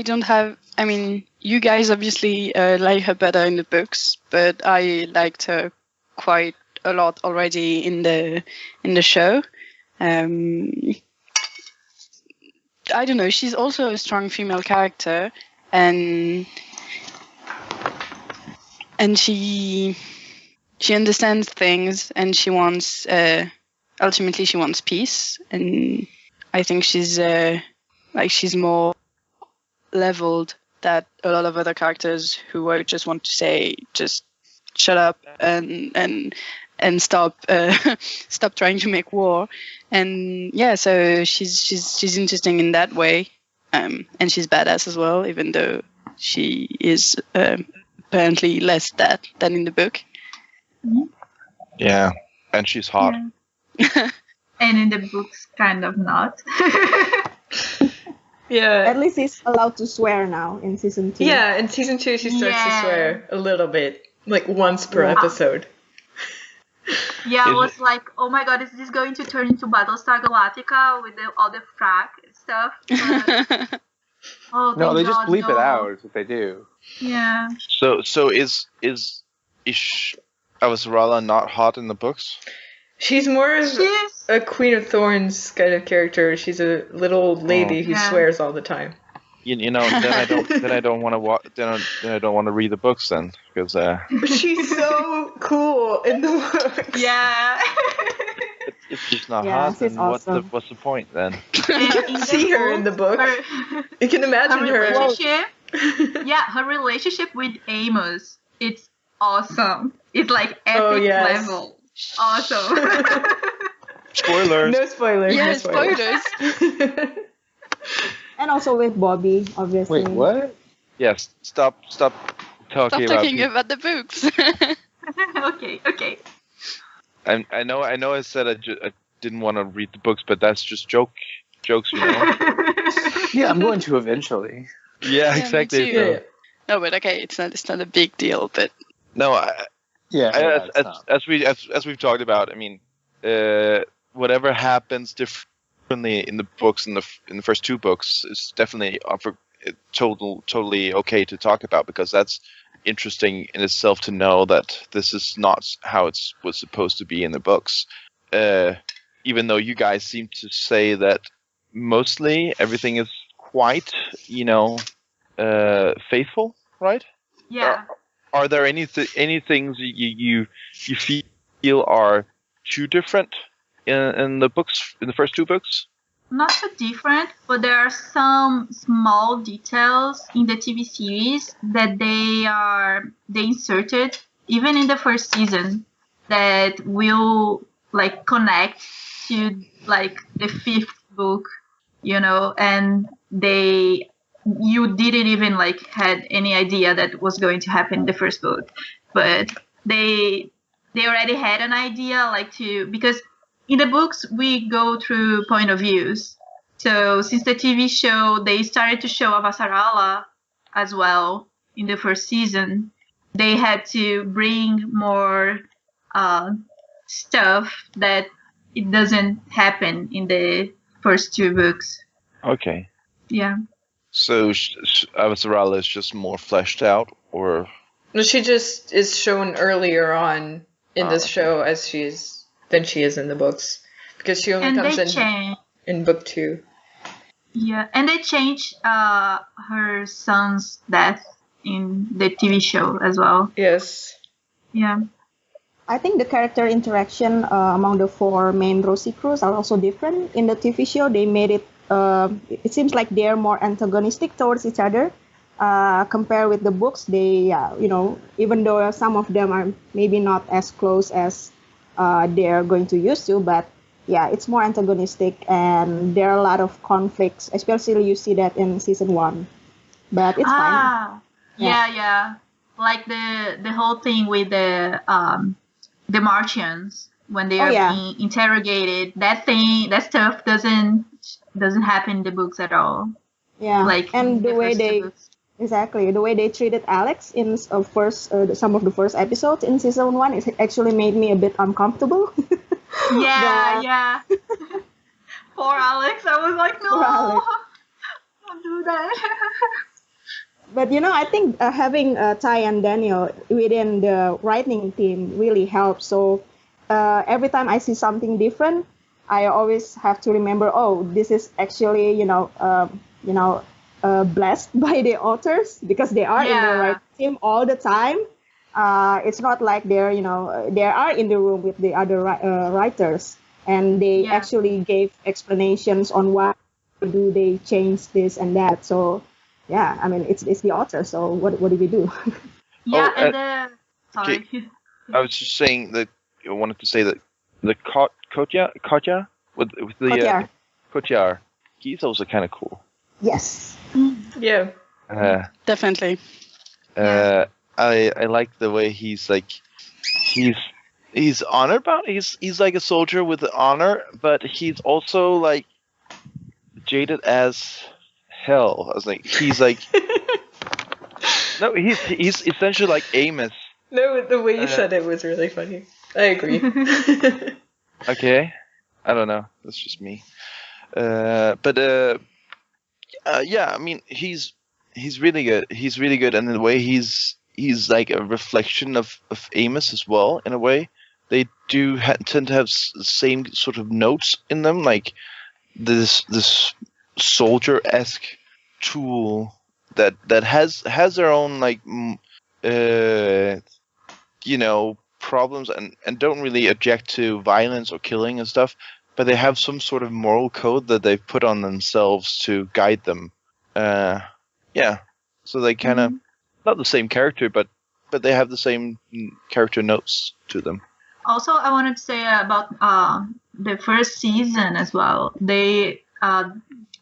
you guys obviously like her better in the books, but I liked her quite a lot already in the show. I don't know, she's also a strong female character, and she she understands things, and she wants ultimately she wants peace. And I think she's more leveled than a lot of other characters who just want to say just shut up and stop stop trying to make war. And yeah, so she's interesting in that way, and she's badass as well, even though she is apparently less that than in the book. Yeah, and she's hot. Yeah. And in the books, kind of not. Yeah. At least he's allowed to swear now in season 2. Yeah, in season 2 she starts to Yeah. swear a little bit, like once per episode. Yeah, I Is was like, oh my god, is this going to turn into Battlestar Galactica with all the frack and stuff? But, oh, No, thank they just God, bleep it no. out if they do. Yeah. So is Sarala not hot in the books? She's more of She's a Queen of Thorns kind of character. She's a little old lady who Yeah. swears all the time. You know, then I don't want to then I don't want to read the books then, because But she's so cool in the books. yeah. if she's not Yeah, hot, she's then awesome. what's the point then? And See her in the book. You can imagine Her her. relationship, yeah, her relationship with Amos, it's awesome. It's like epic Oh, yes. level. Awesome. Spoilers. No spoilers. Yeah, no spoilers. And also with Bobby, obviously. Wait, what? Yes. Stop Stop talking talking about. about the books. Okay. I know. I said I didn't want to read the books, but that's just jokes, you know. Yeah, I'm going to eventually. Yeah, me exactly. too. Yeah. No, but okay, it's not a big deal. But No, Yeah, it's not. as we've talked about, I mean, whatever happens differently in the books in the first 2 books is definitely totally okay to talk about, because that's interesting in itself to know that this is not how it was supposed to be in the books. Even though you guys seem to say that mostly everything is quite, faithful, right? Yeah. Are there any things you feel are too different in the books, in the first 2 books? Not so different, but there are some small details in the TV series that they inserted even in the first season that will like connect to like the 5th book, and you didn't even like had any idea that was going to happen in the first book, but they already had an idea because in the books we go through point of views. So since the TV show, they started to show Sarala as well in the first season. They had to bring more stuff that it doesn't happen in the first 2 books. Okay. Yeah. So Sarala is just more fleshed out, or No, she just is shown earlier on in this show than she is in the books, because she only And comes they in changed. in book 2. Yeah, and they changed her son's death in the TV show as well. Yes. Yeah. I think the character interaction among the 4 main Rosie crews are also different. In the TV show, they made it, it seems like they're more antagonistic towards each other. Compared with the books, they, even though some of them are maybe not as close as they're going to used to, but yeah, it's more antagonistic, and there are a lot of conflicts, especially you see that in season 1. But it's fine. Yeah. Like the whole thing with the Martians when they are being interrogated. That stuff doesn't happen in the books at all. Yeah, Like and the way the way they treated Alix in some of the first episodes in season 1, it actually made me a bit uncomfortable. Yeah. Poor Alix. I was like, no, Poor Alix. don't do that. But I think having Ty and Daniel within the writing team really helps. So every time I see something different, I always have to remember, this is actually blessed by the authors, because they are in the right team all the time. It's not like they're, they are in the room with the other writers, and they actually gave explanations on why do they change this and that. So, yeah, I mean, it's the author. So what do we do? Yeah, and sorry. Okay. I was just saying that I wanted to say that the Kotya with the Kotyar, he's also kind of cool. Yes. Yeah. Definitely. I like the way he's like he's honor bound. He's like a soldier with honor, but he's also like jaded as hell. I was like, he's like no, he's essentially like Amos. No, the way you said it was really funny. I agree. Okay, I don't know. That's just me. But yeah, I meto he's really good. He's really good, and in the way he's like a reflection of Amos as well. In a way, they do tend to have the same sort of notes in them, like this soldier-esque tool that has their own like problems and don't really object to violence or killing and stuff, but they have some sort of moral code that they've put on themselves to guide them. Yeah, so they kind of not the same character, but they have the same character notes to them. Also, I wanted to say about the first season as well. They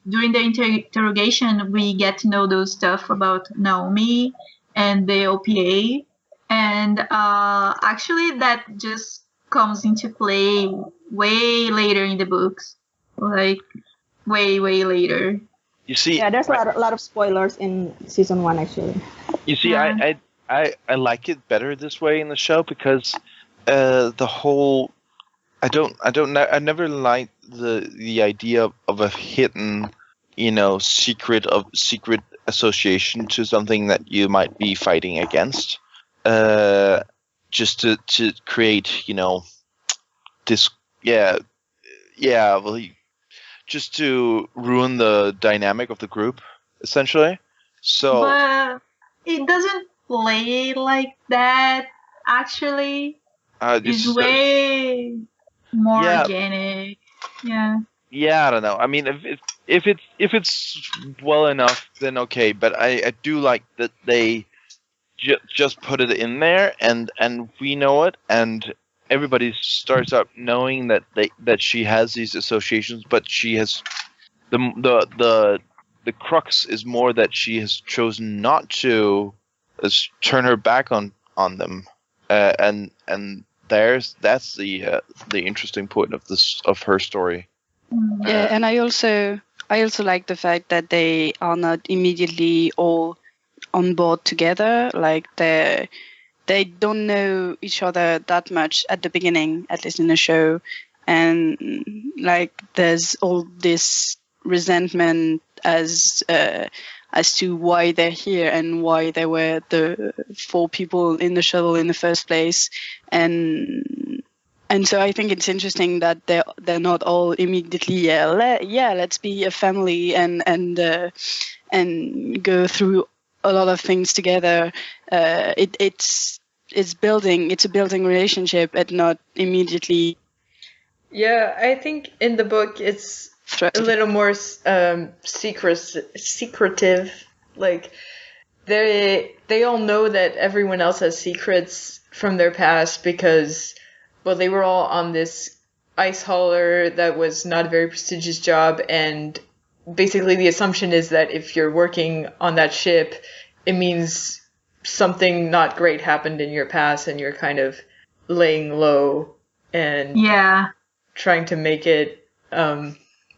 during the interrogation, we get to know those stuff about Naomi and the OPA, and actually that just comes into play way later in the books, like way later. You see, yeah, there's a lot of spoilers in season 1 actually. You see, I like it better this way in the show because the whole I never liked the idea of a hidden, secret association to something that you might be fighting against. Just to create, this, just to ruin the dynamic of the group, essentially. So, but it doesn't play like that. Actually, it's way more organic. Yeah. Yeah, I don't know. I mean, if it's well enough, then okay. But I do like that they just put it in there, and we know it, and everybody starts up knowing that she has these associations, but she has the crux is more that she has chosen not to turn her back on them, and that's the interesting point of her story. Yeah, and I also like the fact that they are not immediately all on board together. Like they don't know each other that much at the beginning, at least in the show, and like there's all this resentment as to why they're here and why there were the 4 people in the shuttle in the first place, and so I think it's interesting that they're not all immediately let's be a family and go through a lot of things together. It's a building relationship and not immediately. Yeah, I think in the book it's a little more secretive. Like they all know that everyone else has secrets from their past because, well, they were all on this ice hauler that was not a very prestigious job, and basically the assumption is that if you're working on that ship, it means something not great happened in your past and you're kind of laying low and trying to make it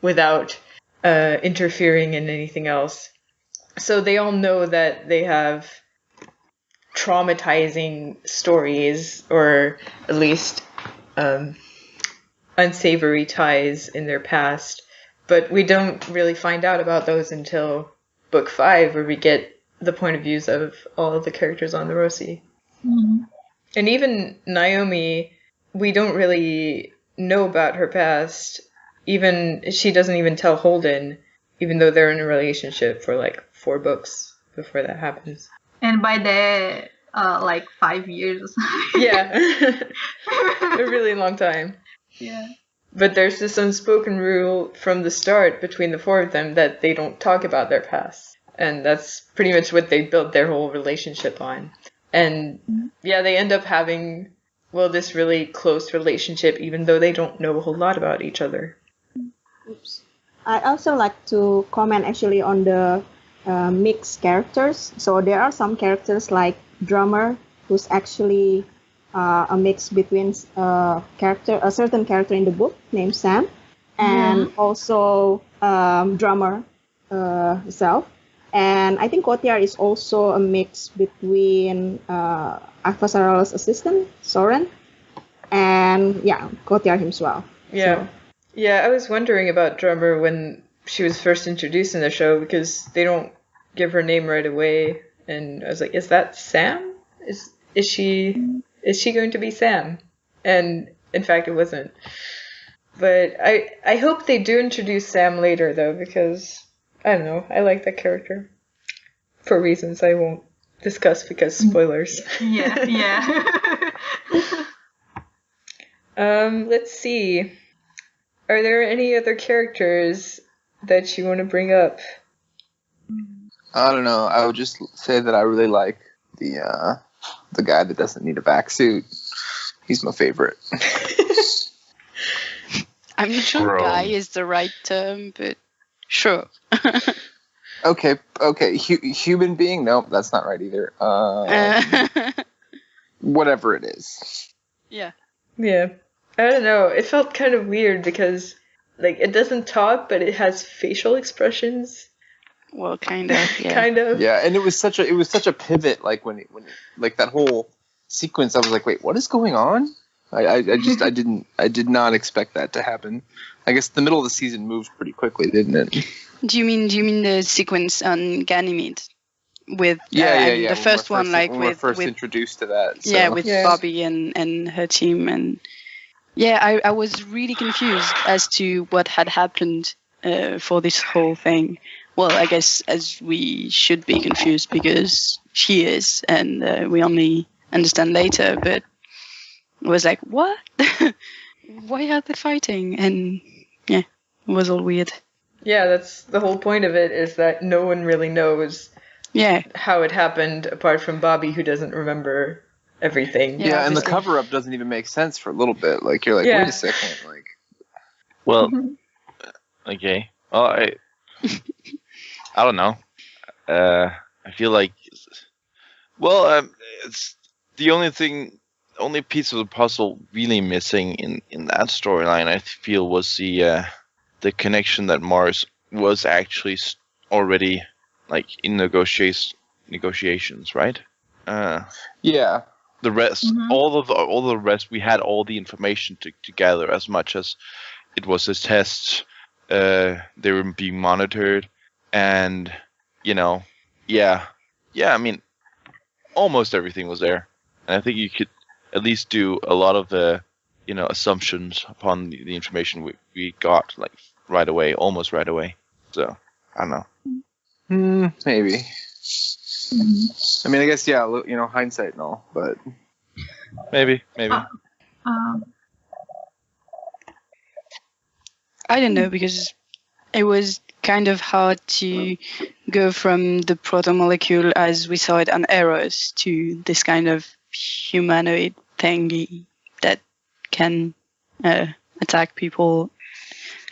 without interfering in anything else. So they all know that they have traumatizing stories, or at least unsavory ties in their past. But we don't really find out about those until book 5, where we get the point of views of all of the characters on the Roci. Mm-hmm. And even Naomi, we don't really know about her past. Even she doesn't even tell Holden, even though they're in a relationship for like 4 books before that happens. And by like 5 years or something. Yeah. A really long time. Yeah. But there's this unspoken rule from the start between the four of them that they don't talk about their past. And that's pretty much what they built their whole relationship on. And yeah, they end up having, well, this really close relationship, even though they don't know a whole lot about each other. Oops. I also like to comment actually on the mixed characters. So there are some characters like Drummer, who's actually a mix between a certain character in the book named Sam, and also Drummer herself. And I think Kotyar is also a mix between Sarala's assistant, Soren, and yeah, Kotyar himself. Yeah. So, Yeah, I was wondering about Drummer when she was first introduced in the show because they don't give her name right away, and I was like, "Is that Sam? Is she going to be Sam?" And in fact, it wasn't. But I hope they do introduce Sam later though, because I don't know, I like that character for reasons I won't discuss because spoilers. Yeah, yeah. Let's see. Are there any other characters that you want to bring up? I don't know. I would just say that I really like the guy that doesn't need a back suit. He's my favorite. I'm not sure Bro. guy is the right term, but sure. Okay. Human being? No, that's not right either. Whatever it is. Yeah. Yeah. I don't know. It felt kind of weird because, like, it doesn't talk, but it has facial expressions. Well, kind of. Yeah. Kind of. Yeah, and it was such a pivot. Like when like that whole sequence, I was like, wait, what is going on? I did not expect that to happen. I guess the middle of the season moved pretty quickly, didn't it? Do you mean the sequence on Ganymede with Yeah. the When first we're one, like when we're with first introduced to that. So. yeah, with Yeah. Bobby and her team, and yeah, I was really confused as to what had happened for this whole thing. Well, I guess as we should be confused because she is, and we only understand later. But it was like, what? Why are they fighting? And yeah, it was all weird. Yeah, that's the whole point of it, is that no one really knows Yeah, how it happened apart from Bobby, who doesn't remember everything. Yeah, and the obviously. cover-up doesn't even make sense for a little bit. Like you're like, Yeah. wait a second, like. Well, okay. Well, I don't know. I feel like, well, it's the only piece of the puzzle really missing in that storyline. I feel was the connection that Mars was actually already like in negotiations, right? Yeah. The rest, Mhm. all the rest, we had all the information to gather as much as it was a test. They were being monitored, and yeah. I mean, almost everything was there, and I think you could at least do a lot of the assumptions upon the information we got like right away, almost right away. So I don't know. Maybe. I mean, I guess yeah. Hindsight and all, but Maybe. I don't know, because it was kind of hard to go from the proto-molecule as we saw it on Eros to this kind of humanoid thingy that can attack people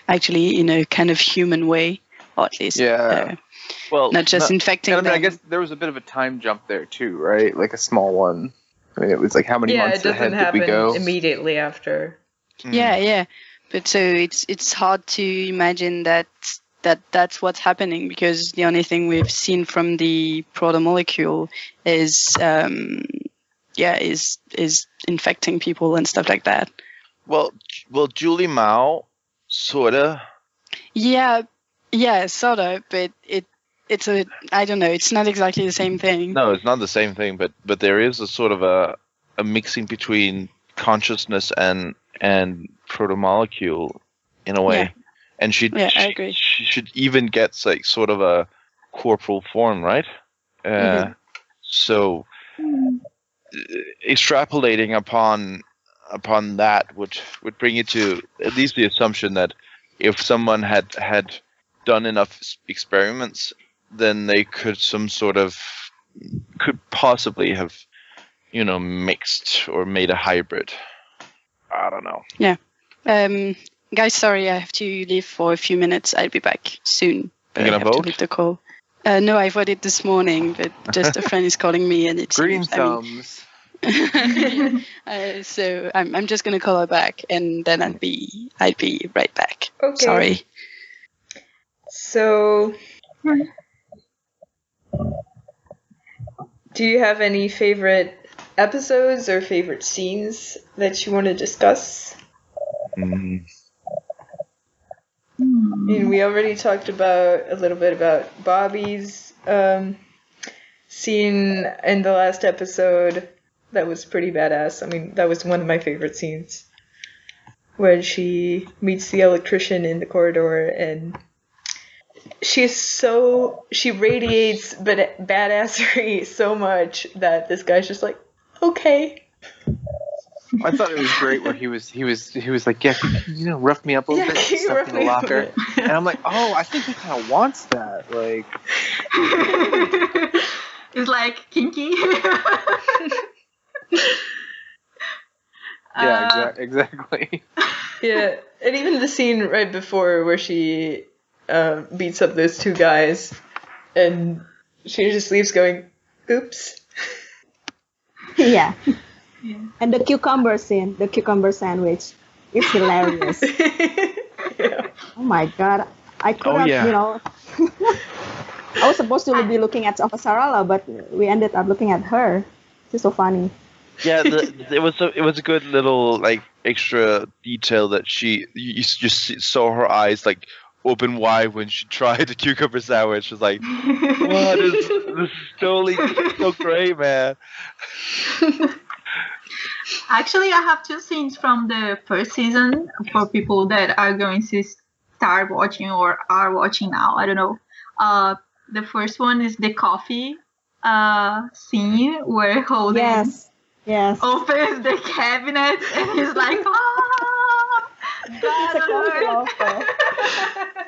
actually in a kind of human way, or at least Well, not just infecting and I mean, I them. guess there was a bit of a time jump there too, right? Like a small one. I mean, it was like how many Yeah, it months doesn't ahead did happen we go? immediately after. Yeah. But so it's hard to imagine that's what's happening, because the only thing we've seen from the proto-molecule is infecting people and stuff like that. Well, Julie Mao sorta. Yeah, sorta, but it's I don't know, it's not exactly the same thing. No, it's not the same thing, but there is a sort of a mixing between consciousness and protomolecule in a way. Yeah. And I agree. she should even get like sort of a corporal form, right? Mhm. So extrapolating upon that would bring you to at least the assumption that if someone had done enough experiments, then they could possibly have, mixed or made a hybrid. I don't know. Yeah. Guys, sorry, I have to leave for a few minutes. I'll be back soon. But You gonna I have vote? to leave the call. No, I voted this morning, but just a friend is calling me, and it's Green thumbs. so I'm just gonna call her back, and then I'll be right back. Okay. Sorry. So, do you have any favorite episodes or favorite scenes that you want to discuss? I mean, we already talked a little bit about Bobby's scene in the last episode. That was pretty badass. I mean, that was one of my favorite scenes. When she meets the electrician in the corridor, and she radiates badassery so much that this guy's just like, okay. I thought it was great where he was like, yeah, rough me up a little bit, stuff in the locker, and I'm like, oh, I think he kind of wants that, like. It's like kinky. Yeah, exactly. Yeah, and even the scene right before where she beats up those two guys, and she just leaves going, oops. Yeah. And the cucumber scene, the cucumber sandwich, is hilarious. Yeah. Oh my god. I could have, I was supposed to be looking at Sarala, but we ended up looking at her. She's so funny. Yeah, it was a good little like extra detail that you just saw her eyes like open wide when she tried the cucumber sandwich. It's like, what is this? Is totally so great, man. Actually, I have two scenes from the first season for people that are going to start watching or are watching now. I don't know. The first one is the coffee scene where Holden opens the cabinet and he's like, ah,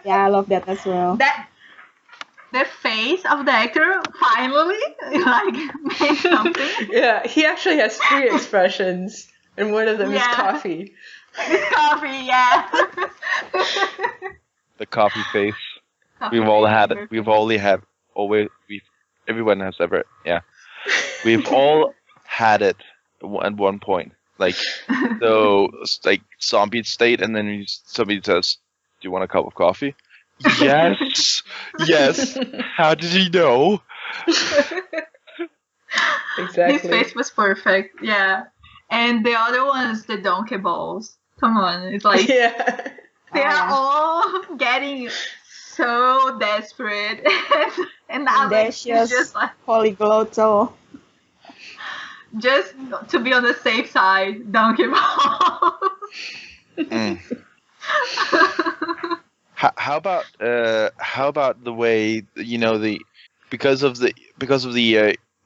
yeah, I love that as well. The face of the actor finally made something. Yeah, he actually has 3 expressions, and one of them is coffee. It's coffee, yeah. The coffee face. We've all had it. Everyone has ever, yeah. We've all had it at one point. Like, so, like, zombie state, and then somebody says, do you want a cup of coffee? Yes. Yes. How did he know? Exactly. His face was perfect, yeah. And the other one is the donkey balls. Come on, it's like they are all getting so desperate, and Alix is just like polyglottal. Just to be on the safe side, donkey balls. How about the way because of the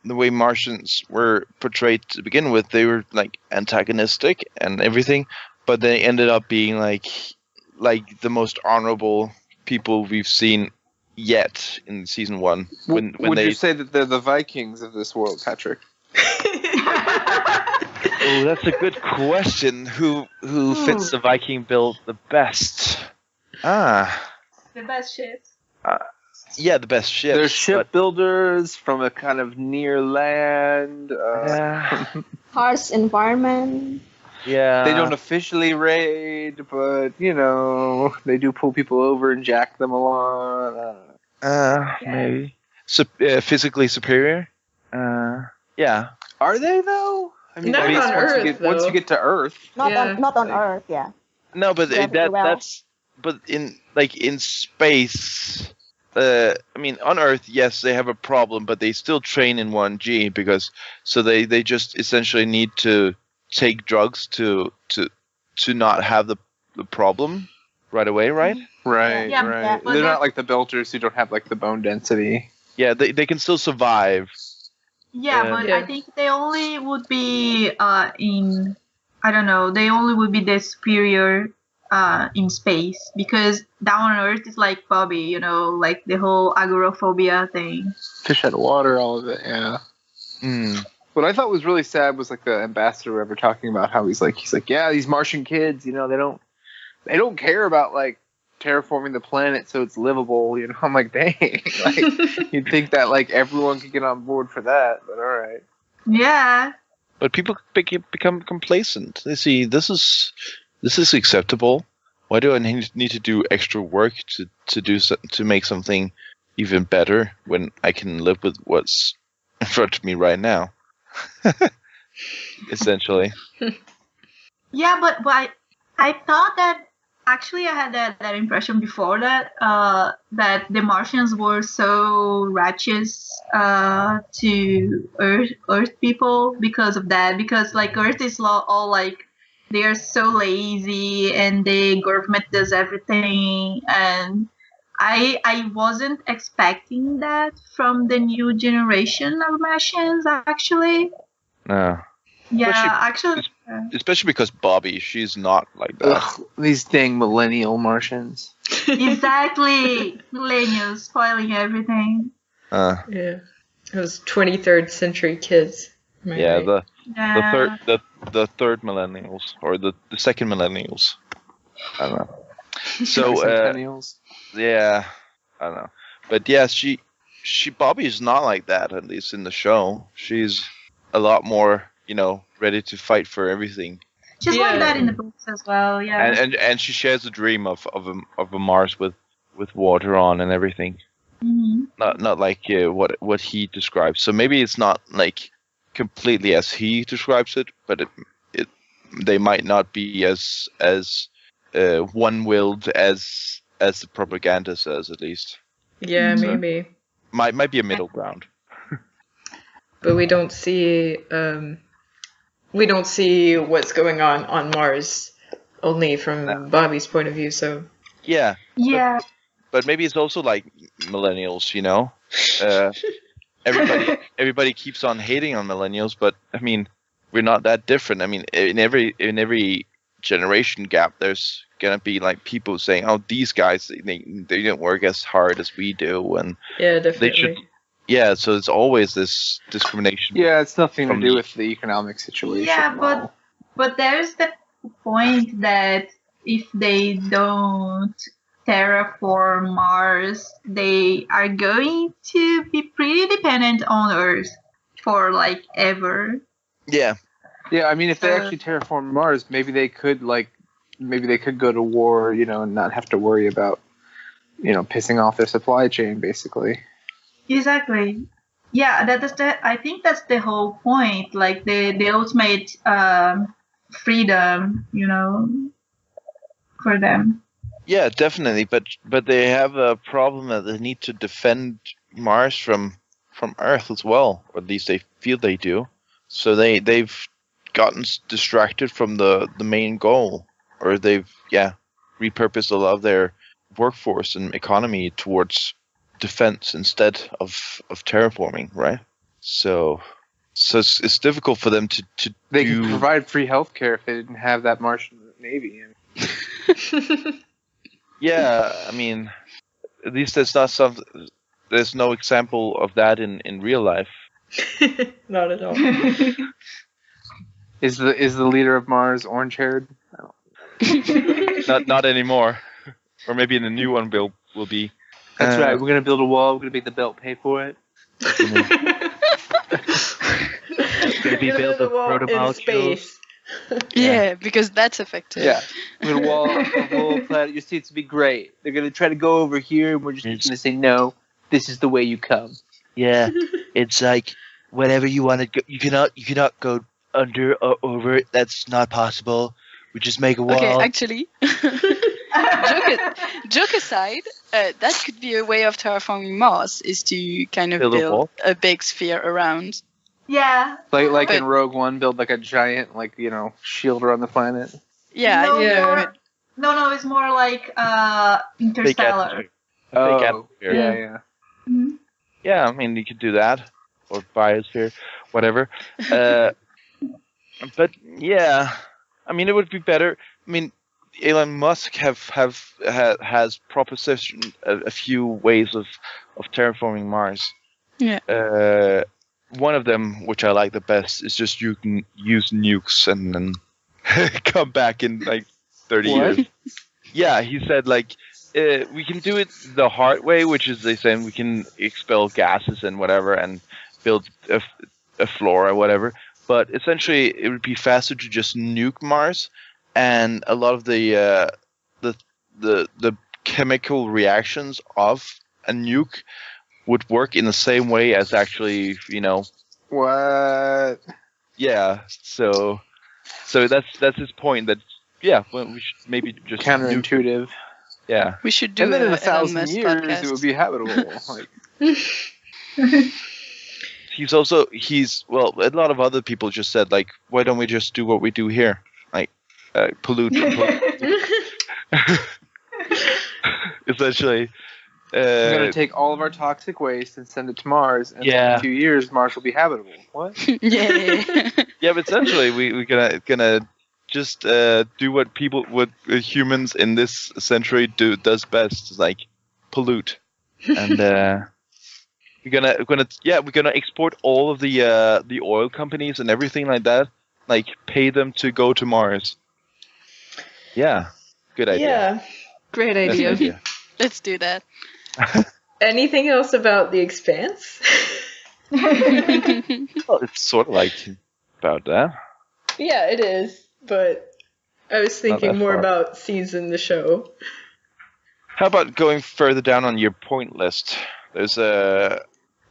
way Martians were portrayed to begin with, they were like antagonistic and everything, but they ended up being like the most honorable people we've seen yet in season 1. When would you say that they're the Vikings of this world, Patrick? Oh, that's a good question. Who fits the Viking build the best? The best ships. Yeah, the best ships. They're shipbuilders from a kind of near land. Harsh environment. Yeah. They don't officially raid, but, they do pull people over and jack them along. Maybe. Physically superior? Yeah. Are they, though? I mean, Not on Earth, once you get to Earth. Not on Earth, yeah. No, but that's... But in space... I mean, on Earth, yes, they have a problem, but they still train in 1G they just essentially need to take drugs to not have the problem right away, right? Right, Yeah, right. yeah. They're not like the Belters who don't have like the bone density. Yeah, they can still survive. Yeah, but Yeah. I think they only would be in, I don't know, they only would be the superior in space, because down on Earth is like Bobby, you know, like the whole agoraphobia thing. Fish out of water, all of it. Yeah. What I thought was really sad was like the ambassador ever talking about how he's like, yeah, these Martian kids, you know, they don't care about like terraforming the planet so it's livable, you know. I'm like, dang, like you'd think that like everyone could get on board for that, but all right. Yeah. But people become complacent. They see this is acceptable. Why do I need to do extra work to make something even better when I can live with what's in front of me right now? Essentially. Yeah, but I thought that actually I had that impression before that that the Martians were so righteous to Earth people because of that, because like Earth is all like they are so lazy and the government does everything, and I wasn't expecting that from the new generation of Martians actually. No. Yeah, actually. Especially because Bobby, she's not like that. Ugh, these dang millennial Martians. Exactly. Millennials spoiling everything. Yeah. Those 23rd century kids. Am I Yeah, right? the third millennials or the second millennials. I don't know. So Centennials. yeah, I don't know. But yeah, Bobby is not like that, at least in the show. She's a lot more, you know, ready to fight for everything. Just like that in the books as well, yeah. And she shares the dream of a Mars with water on and everything. Mm-hmm. Not like what he describes. So maybe it's not like completely as he describes it, but they might not be as one-willed as the propaganda says, at least. Yeah, So maybe. might be a middle ground. But we don't see what's going on Mars, only from Bobby's point of view. So Yeah. Yeah. But maybe it's also like millennials, you know. Everybody keeps on hating on millennials, but I mean, we're not that different. I mean, in every generation gap, there's gonna be like people saying, "Oh, these guys they don't work as hard as we do," and yeah, definitely. they should. Yeah, so it's always this discrimination. Yeah, it's nothing to From do the- with the economic situation. Yeah, no. but there's the point that if they don't terraform Mars, they are going to be pretty dependent on Earth for like ever. Yeah. Yeah, I mean, if they actually terraform Mars, maybe they could go to war, you know, and not have to worry about, you know, pissing off their supply chain, basically. Exactly. Yeah, I think that's the whole point. Like the ultimate freedom, you know, for them. Yeah, definitely. But they have a problem that they need to defend Mars from Earth as well, or at least they feel they do. So they've gotten distracted from the main goal, or they've repurposed a lot of their workforce and economy towards defense instead of terraforming, right? So it's difficult for them to They could provide free healthcare if they didn't have that Martian Navy. Yeah, I mean, at least there's no example of that in real life. Not at all. Is the leader of Mars orange-haired? Not anymore. Or maybe in the new one will be. That's right. We're gonna build a wall. We're gonna make the belt pay for it. It's gonna be built of proto-molecules. Yeah, because that's effective. Yeah, we're gonna wall the whole planet. Your seats will be great. They're gonna try to go over here, and we're just gonna say no. This is the way you come. Yeah, it's like whenever you want to go, you cannot go under or over it. That's not possible. We just make a wall. Okay, actually, joke aside, that could be a way of terraforming Mars, is to kind of build a big sphere around. Yeah. Like in Rogue One, build like a giant, like, you know, shield around the planet. Yeah. No, it's more like Interstellar. Oh, yeah. Mm-hmm. Yeah, I mean, you could do that. or biosphere, whatever. But yeah, I mean, it would be better. I mean, Elon Musk has propositioned a few ways of terraforming Mars. Yeah. One of them, which I like the best, is just you can use nukes and then come back in like 30 years. Yeah, he said like we can do it the hard way, which is they say we can expel gases and whatever and build a floor or whatever. But essentially, it would be faster to just nuke Mars, and a lot of the chemical reactions of a nuke would work in the same way as actually, What? Yeah. So that's his point. That well, we should maybe just Counterintuitive. Yeah. We should do And then in a 1,000 Elon Musk years, podcast. it would be habitable. Like, He's a lot of other people just said like, why don't we just do what we do here, like pollute. Essentially. we're gonna take all of our toxic waste and send it to Mars, and in 2 years, Mars will be habitable. What? Yeah. Yeah, but essentially, we're gonna just do what humans in this century does best, like pollute, and we're gonna export all of the oil companies and everything like that, like pay them to go to Mars. Yeah, good idea. Yeah, great That's a idea. good idea. Let's do that. Anything else about the Expanse? Well, it's sort of like about that. Yeah, it is, but I was thinking that more far. about scenes in the show. How about going further down on your point list? There's are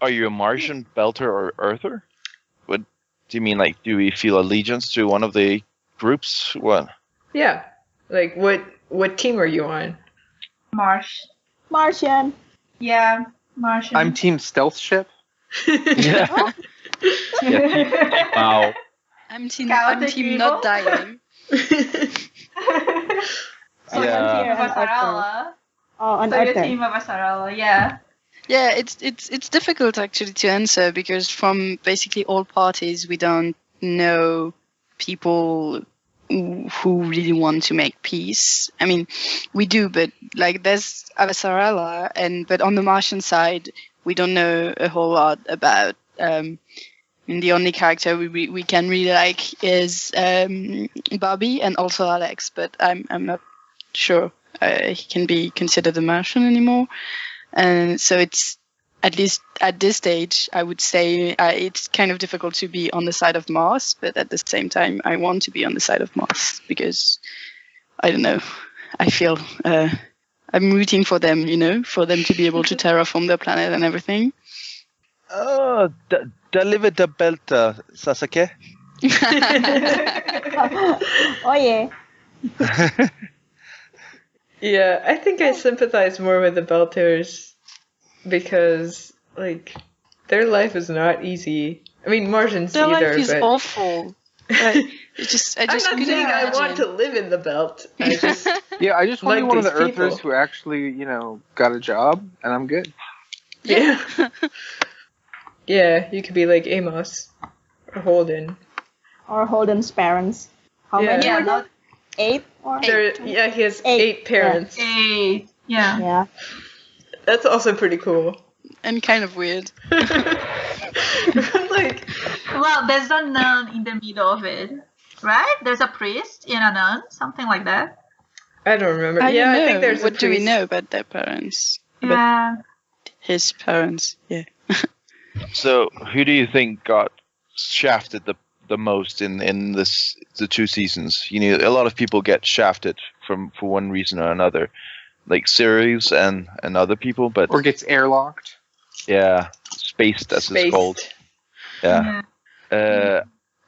you a Martian, Belter, or Earther? What do you mean? Like, do we feel allegiance to one of the groups? What? Yeah, like what team are you on? Martian. Yeah, Martian. I'm Team Stealth Ship. Yeah. Wow. I'm team Chaotic evil. not dying. So Yeah. I'm here Team of on Earth. Sarala. Oh, on So you're Earth. team of Sarala, yeah. Yeah, it's difficult actually to answer because from basically all parties we don't know people who really want to make peace. I mean, we do, but like there's Sarala, but on the Martian side we don't know a whole lot about. And the only character we can really like is Bobby and also Alix, but I'm not sure he can be considered a Martian anymore. And so it's, at least at this stage, I would say it's kind of difficult to be on the side of Mars, but at the same time, I want to be on the side of Mars because, I don't know, I feel I'm rooting for them, for them to be able to terraform their planet and everything. Oh, deliver the belter, Sasuke. Oh yeah. Yeah, I think I sympathize more with the Belters because, like, their life is not easy. I mean, Martians Their either, life is but awful. I just I'm not couldn't saying I imagine. want to live in the Belt. I just Yeah, I just want to be Like one of the these people. Earthers who actually, got a job, and I'm good. yeah. Yeah, you could be like Amos or Holden. Or Holden's parents. How Yeah. many Yeah, were there? 8 or Yeah, he has 8, 8 parents. Hey, yeah. Yeah. That's also pretty cool. And kind of weird. Like, Well, there's a nun in the middle of it, right? There's a priest and a nun, something like that. I don't remember. I yeah, don't know. I think there's What a do we priest. know about their parents? Yeah. His parents, yeah. So, who do you think got shafted the most in the 2 seasons? A lot of people get shafted for one reason or another, like Sirius and other people, but Or gets airlocked. yeah, spaced as it's called. Yeah.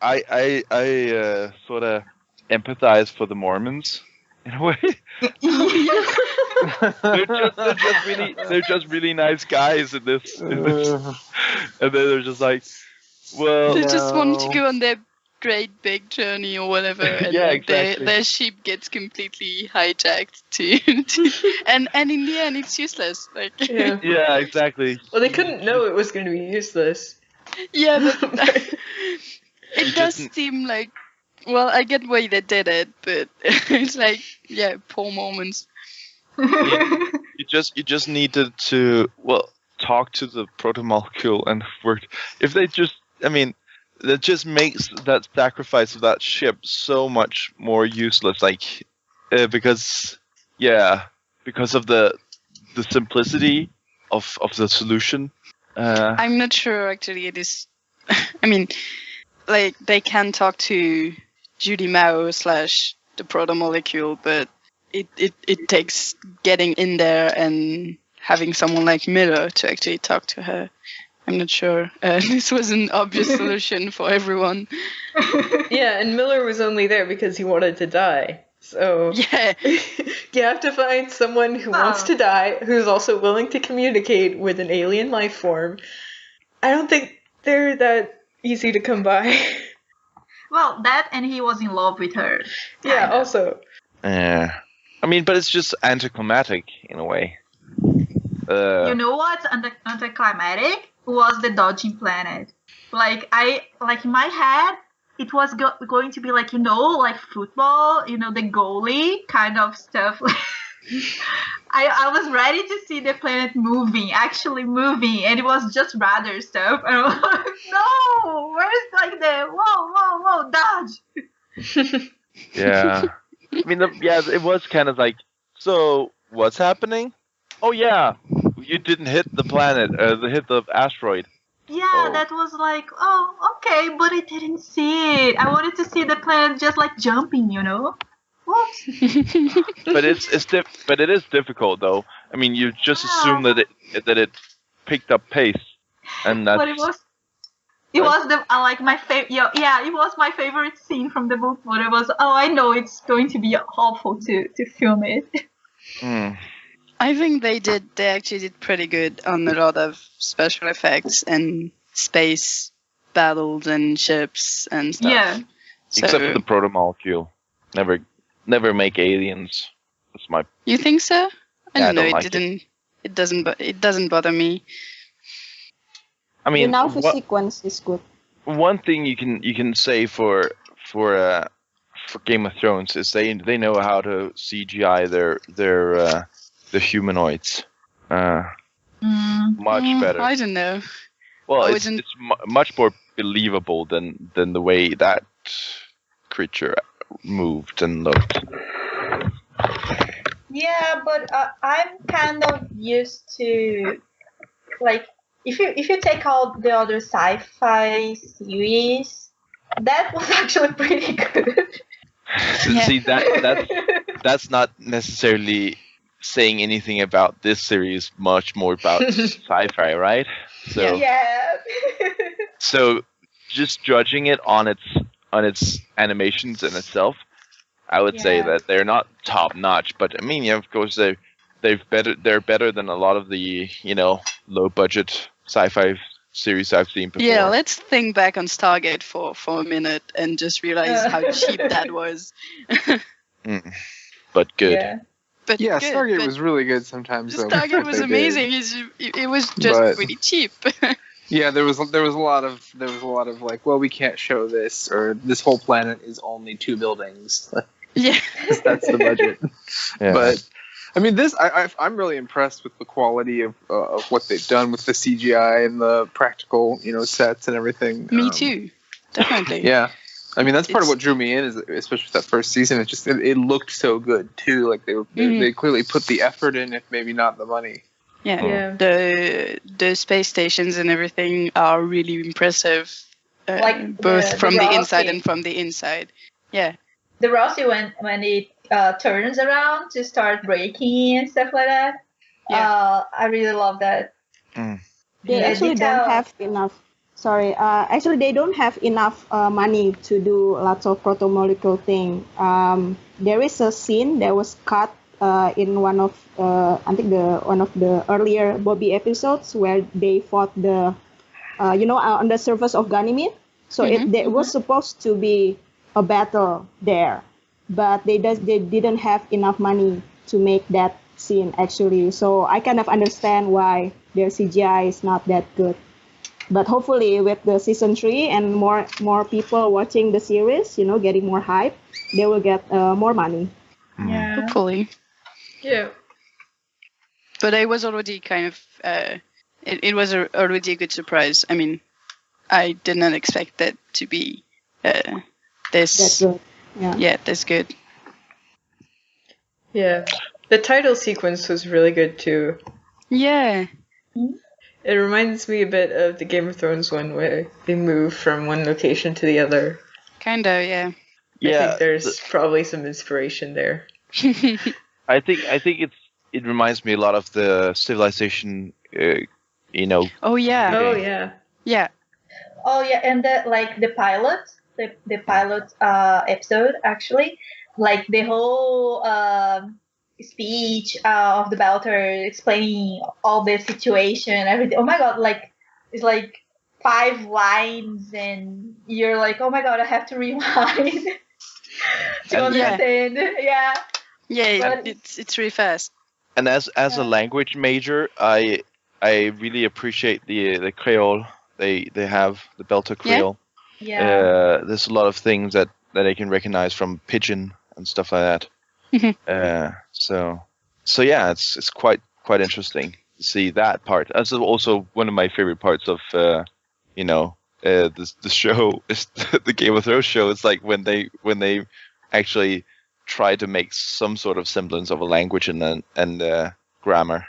I sort of empathize for the Mormons in a way. they're just really nice guys in this. And then they're just like, well, They just want to no. go on their great big journey or whatever, and Yeah, then exactly. their ship gets completely hijacked and in the end it's useless. Like Yeah. yeah, exactly. Well, they couldn't know it was going to be useless. Yeah, but You it does just- seem like. Well, I get why they did it, but it's like, yeah, poor moments. You just needed to talk to the protomolecule and work. If they just, I mean, that just makes that sacrifice of that ship so much more useless. Like, because of the simplicity of the solution. I'm not sure actually it is. I mean, like they can talk to Judy Mao / the protomolecule, but it takes getting in there and having someone like Miller to actually talk to her. I'm not sure. This was an obvious solution for everyone. Yeah, and Miller was only there because he wanted to die. So Yeah. you have to find someone who wants to die, who's also willing to communicate with an alien life form. I don't think they're that easy to come by. Well, that and he was in love with her. Yeah, kinda. also. Yeah. I mean, but it's just anticlimactic in a way. You know what's anticlimactic? Was the dodging planet. Like in my head, it was going to be like, like football, the goalie kind of stuff. I was ready to see the planet actually moving, and it was just radar stuff. And I was like, no, where's like the whoa, dodge? Yeah. I mean, it was kind of like, so what's happening? Oh yeah, you didn't hit the planet, hit the asteroid. Yeah, Oh. that was like, oh, okay, but I didn't see it. I wanted to see the planet just like jumping, Whoops. But it is difficult though. I mean, you just assume that it picked up pace, and that's. But it was my favorite. Yeah, it was my favorite scene from the book. But it was, I know it's going to be awful to film it. Mm. I think they actually did pretty good on a lot of special effects and space battles and ships and stuff. Yeah. So, Except for the protomolecule. Never make aliens. That's my. you think so? I Yeah, don't know. I don't It like didn't. It doesn't. It doesn't bother me. I mean, the Naufi sequence is good. one thing you can say for Game of Thrones is they know how to CGI their humanoids much better. I don't know. Well, I it's wouldn't- much more believable than the way that creature moved and looked. Yeah, but I'm kind of used to, like, if you take out the other sci-fi series, that was actually pretty good. Yeah. See that's not necessarily saying anything about this series. Much more about sci-fi, right? So Yeah. so just judging it on its animations in itself, I would say Yeah. that they're not top notch. But I mean, yeah, of course they're better than a lot of the low budget sci-fi series I've seen before. Yeah, let's think back on Stargate for a minute and just realize how cheap that was. But good. Yeah. But Yeah, good, Stargate but was really good sometimes. Though, Stargate what was they did. amazing. It was just But- really cheap. Yeah, there was a lot of like, well, we can't show this, or this whole planet is only 2 buildings. Yeah. That's the budget. Yeah. But I mean, I'm really impressed with the quality of what they've done with the CGI and the practical, sets and everything. Me too. Definitely. Yeah, I mean that's part of It's- what drew me in, is especially with that first season. It looked so good too. Like they clearly put the effort in, if maybe not the money. Yeah. Yeah. The space stations and everything are really impressive. Like both the from the rocket. inside and from the inside. Yeah. The Rossi when it turns around to start breaking and stuff like that. Yeah. I really love that. They Yeah, actually detail. don't have enough. Sorry, actually they don't have enough money to do lots of proto-molecule thing. There is a scene that was cut in one of one of the earlier Bobby episodes where they fought on the surface of Ganymede. So there was supposed to be a battle there, but they didn't have enough money to make that scene actually. So I kind of understand why their CGI is not that good. But hopefully, with the season 3 and more people watching the series, getting more hype, they will get more money. Yeah. Hopefully. Yeah. But I was already kind of. It was already a good surprise. I mean, I did not expect that to be this. That's good. Yeah. Yeah, that's good. Yeah. The title sequence was really good too. Yeah. It reminds me a bit of the Game of Thrones one where they move from one location to the other. Kinda, yeah. I think there's probably some inspiration there. I think it reminds me a lot of the Civilization. Oh yeah. Oh yeah. Yeah. Oh yeah, and the pilot, the pilot episode actually, like the whole speech of the Belter explaining all the situation, everything. Oh my god, like it's like 5 lines, and you're like, oh my god, I have to rewind to understand. Yeah. Yeah, But- it's really fast. And as a language major, I really appreciate the Creole they have, the Belter Creole. Yeah. There's a lot of things that I can recognize from Pidgin and stuff like that. So yeah, it's quite interesting to see that part. That's also one of my favorite parts of the show is the Game of Thrones show. It's like when they actually try to make some sort of semblance of a language and grammar.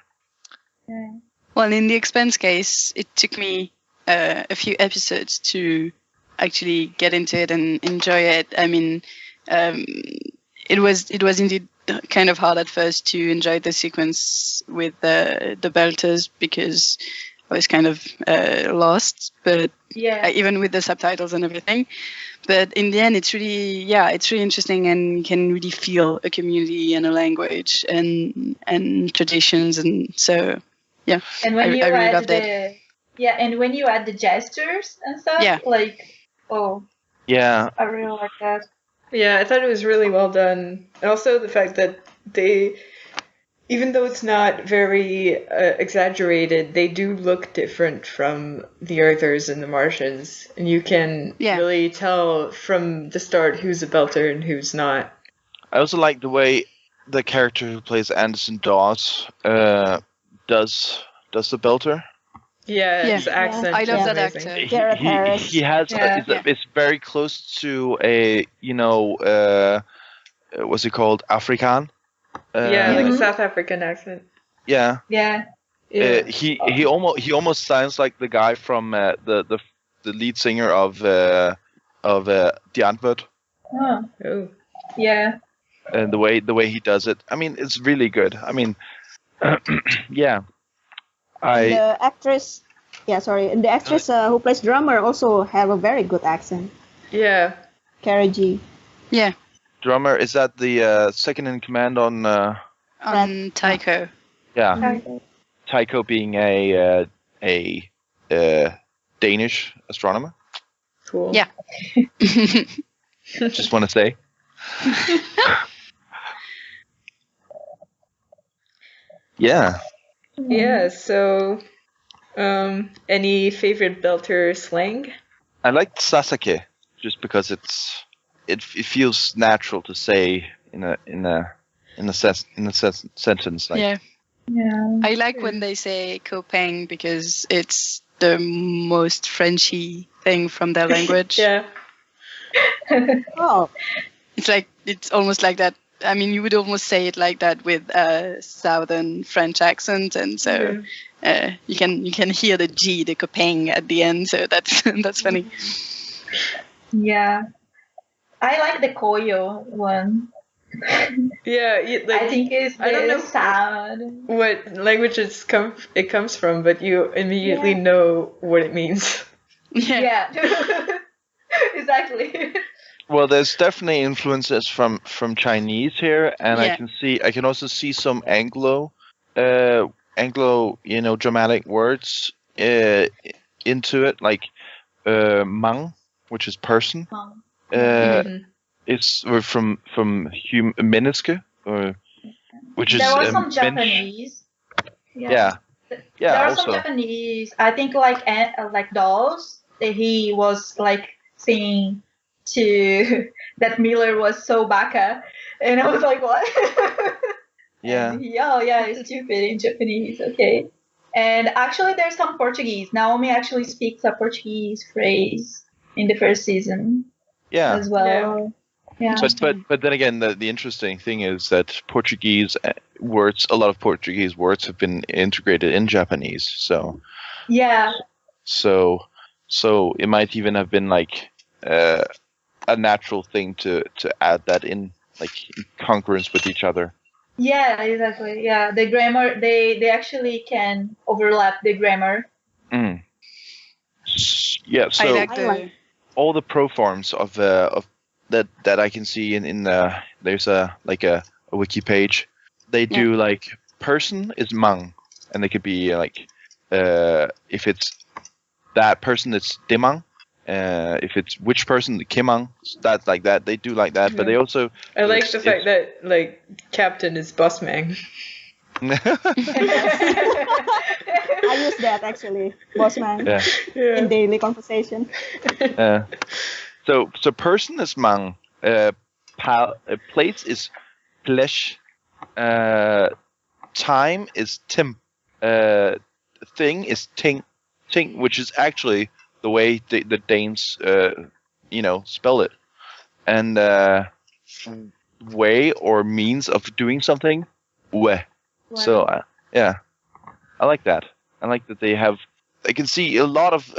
Yeah. Well, in the Expanse case, it took me a few episodes to actually get into it and enjoy it. I mean, it was indeed kind of hard at first to enjoy the sequence with the Belters because I was kind of lost, but even with the subtitles and everything. But in the end, it's really interesting, and you can really feel a community and a language and traditions, and so yeah. And when I you really add loved it. and when you add the gestures and stuff, like, oh, Yeah. I really like that. Yeah, I thought it was really well done. And also the fact that they, even though it's not very exaggerated, they do look different from the Earthers and the Martians. And you can really tell from the start who's a Belter and who's not. I also like the way the character who plays Anderson Dawes does the Belter. Yeah, his accent. I love that amazing. actor. He has it's very close to a what's it called, Afrikaan. Like a South African accent. Yeah. Yeah. He almost sounds like the guy from the lead singer of The Antwoord. Oh. Yeah. And the way he does it, I mean, it's really good. I mean, yeah. The actress, and the actress who plays drummer also have a very good accent. Yeah. Kara G. Yeah. Drummer, is that the second in command on Tycho? Yeah. Tycho being a Danish astronomer. Cool. Yeah. Just want to say. Yeah. Yeah, so any favorite Belter slang? I like Sasake just because it feels natural to say in a sentence. Like, Yeah. I like when they say Kopeng because it's the most Frenchy thing from their language. Yeah. Oh. It's almost like that. I mean, you would almost say it like that with a southern French accent, and so you can hear the G, the Kopeng at the end. So that's funny. Yeah. I like the Koyo one. Yeah, I think it's I don't know the sound. what language it comes from, but you immediately know what it means. Yeah. Exactly. well, there's definitely influences from Chinese here, and Yeah. I can also see some Anglo, dramatic words into it, like mang, which is person. It's from menneske, which is there was some mensch. Japanese. Yeah, Yeah, There are some also. Japanese, I think, like dolls that he was like saying to that Miller was so baka, and I was like, what? Yeah. And it's stupid in Japanese. Okay. And actually, there's some Portuguese. Naomi actually speaks a Portuguese phrase in the first season Yeah. as well. Yeah. But then again, the interesting thing is that Portuguese words, a lot of Portuguese words have been integrated in Japanese. So Yeah. so it might even have been like a natural thing to add that in, like in congruence with each other. Yeah, exactly. Yeah, the grammar, they actually can overlap the grammar. Mm. Yeah. I So like the. all the proforms of that I can see in there's a wiki page. They do like person is mang, and they could be like if it's that person it's demang. If it's which person kimang, that's like that. They do like that, but they also. I like the fact that like captain is bossman. I use that actually, bossman, Yeah. in daily conversation. So person is mang. Place is flesh. Time is tim. Thing is ting, which is actually the way the Danes spell it. And way or means of doing something, we. So yeah, I like that. I like that they have. I can see a lot of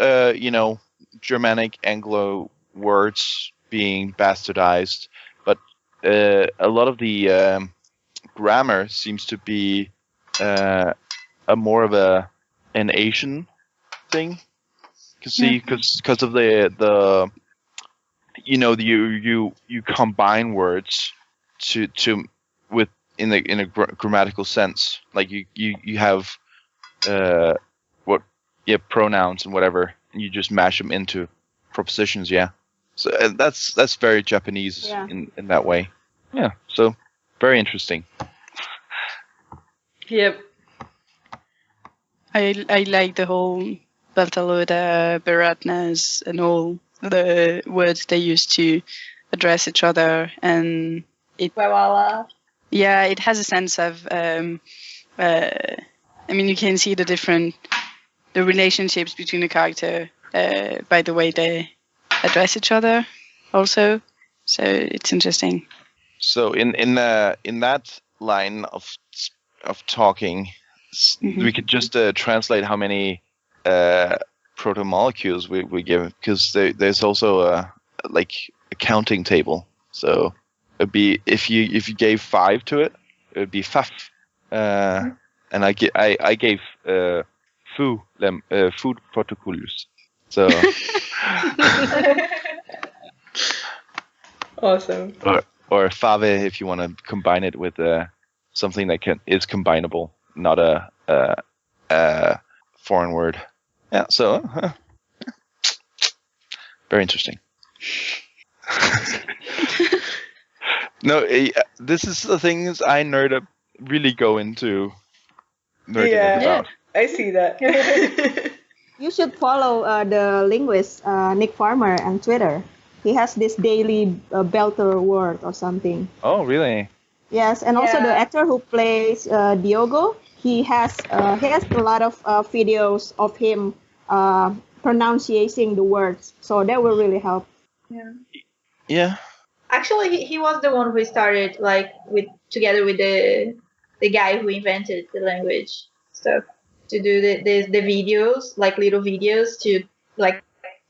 Germanic Anglo words being bastardized, but a lot of the grammar seems to be a more of an Asian thing. Because of the you combine words to with in a grammatical sense, like you have pronouns and whatever, and you just mash them into propositions. Yeah, so that's very Japanese in that way. Yeah, so very interesting. Yep. I like the whole Baltaloda, Beratnas, and all the words they use to address each other, and Wawala. Yeah, it has a sense of. I mean, you can see the relationships between the character by the way they address each other, also. So it's interesting. So in that line of talking, we could just translate how many proto-molecules we give, because there's also a counting table. So it'd be if you gave 5 to it, it would be faf. And I gave food protocols. So Awesome. or fave if you want to combine it with something that is combinable, not a foreign word. Yeah, so very interesting. No, this is the things I really go into nerding about. I see that. You should follow the linguist Nick Farmer on Twitter. He has this daily belter word or something. Oh, really? Yes, and also the actor who plays Diogo, he has a lot of videos of him pronouncing the words, so that will really help. Yeah. Actually, he was the one who started together with the guy who invented the language stuff to do the videos, like little videos to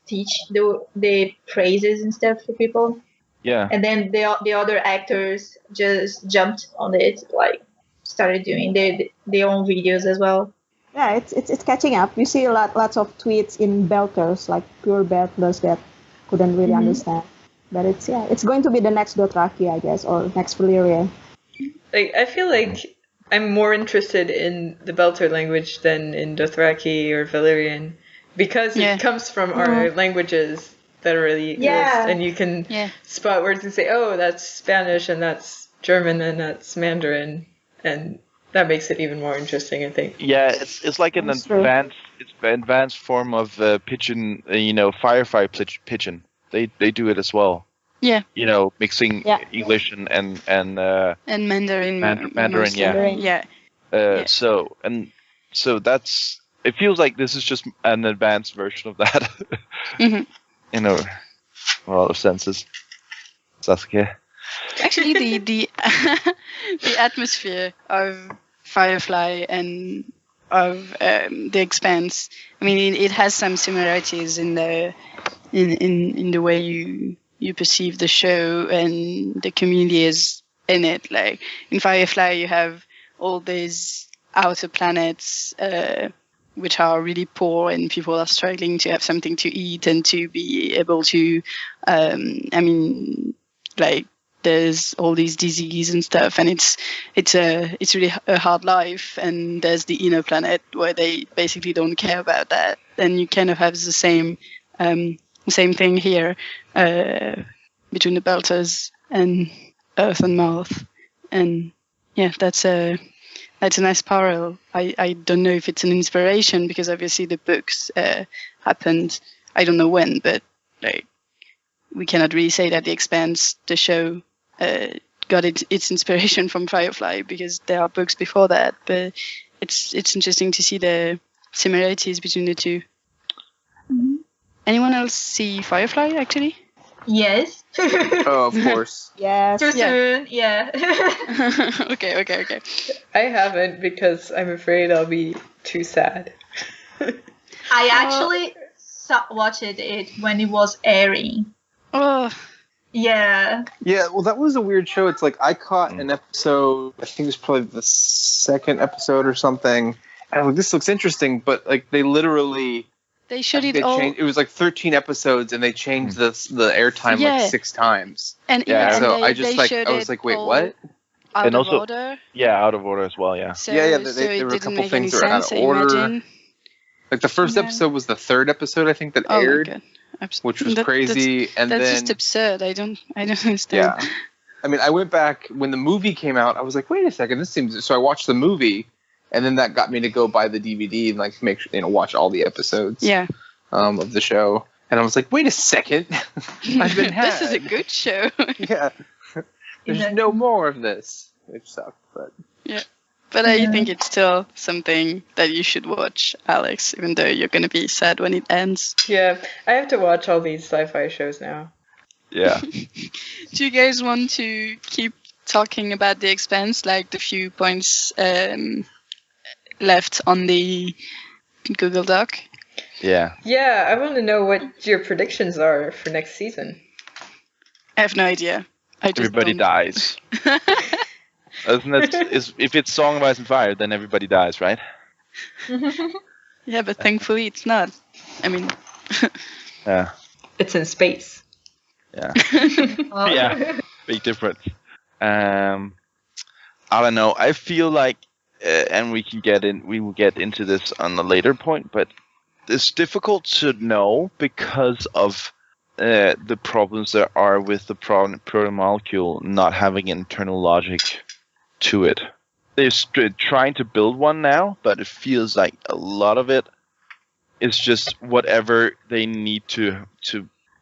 teach the phrases and stuff for people. Yeah. And then the other actors just jumped on it, started doing their own videos as well. Yeah, it's catching up. You see lots of tweets in belters, like pure belters that couldn't really understand. But it's going to be the next Dothraki, I guess, or next Valyria. I feel like I'm more interested in the Belter language than in Dothraki or Valyrian, because it comes from our languages that already exist, and you can spot words and say, oh, that's Spanish, and that's German, and that's Mandarin, and That makes it even more interesting, I think. Yeah, it's like an That's true. advanced form of pigeon, Firefly pigeon. They do it as well. Yeah. Mixing Yeah. English and And Mandarin. Mandarin, mostly. yeah. Mandarin. Yeah. So that's. It feels like this is just an advanced version of that. hmm In a lot of senses. Sasuke. Actually, the the atmosphere of Firefly and of the Expanse. I mean, it has some similarities in the way you perceive the show and the community is in it. Like in Firefly, you have all these outer planets. Which are really poor and people are struggling to have something to eat and to be able to, there's all these disease and stuff, and it's really a hard life. And there's the inner planet where they basically don't care about that. And you kind of have the same thing here between the Belters and Earth and Mouth, and yeah, that's a nice parallel. I don't know if it's an inspiration because obviously the books happened. I don't know when, but like we cannot really say that the Expanse, the show, got its inspiration from Firefly because there are books before that. But it's interesting to see the similarities between the two. Mhm. Anyone else see Firefly actually? Yes. Oh, of course. Yes. Too soon. Yeah. Okay. I haven't because I'm afraid I'll be too sad. I actually watched it when it was airing. Oh, Yeah. Yeah, well, that was a weird show. It's like I caught an episode. I think it was probably the second episode or something. And I'm like, this looks interesting, but like they literally they showed I think it all. changed. It was like 13 episodes, and they changed the airtime Yeah. like 6 times. And Yeah, and So they, I just they showed I was it like, wait, all what? Out And of also- order. Yeah, out of order as well. Yeah. So, Yeah, so there it were a didn't couple make any things that were out sense. of I order. imagine. Like the first Yeah. episode was the 3rd episode, I think, that Oh aired, my god, which was That- crazy. And That's then just absurd. I don't understand. yeah, I mean, I went back when the movie came out. I was like, wait a second, this seems. So I watched the movie, and then that got me to go buy the DVD and like make sure watch all the episodes. Yeah. Of the show, and I was like, wait a second, I've been had. This is a good show. Yeah, there's Exactly. no more of this, which sucked, but But I Yeah. think it's still something that you should watch, Alex, even though you're going to be sad when it ends. Yeah, I have to watch all these sci-fi shows now. Yeah. Do you guys want to keep talking about The Expanse, like the few points left on the Google Doc? Yeah. Yeah, I want to know what your predictions are for next season. I have no idea. I just Everybody don't. dies. Isn't it? If it's Song of Ice and Fire, then everybody dies, right? Yeah, but thankfully it's not. I mean, Yeah. It's in space. Yeah. Oh. Yeah. Big difference. I don't know. I feel like, and we will get into this on a later point, but it's difficult to know because of the problems there are with the proto-molecule not having internal logic to it. They're trying to build one now, but it feels like a lot of it is just whatever they need to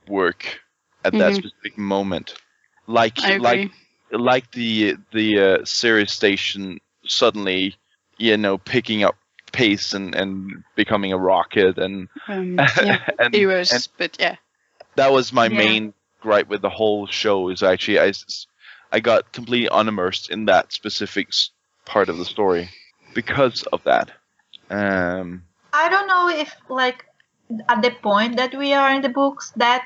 work at that specific moment. Like I agree. like the Sirius station suddenly, picking up pace and becoming a rocket and yeah, and, it was, and but yeah. that was my Yeah. main gripe with the whole show. Is actually I got completely unimmersed in that specific part of the story because of that. I don't know if like at the point that we are in the books that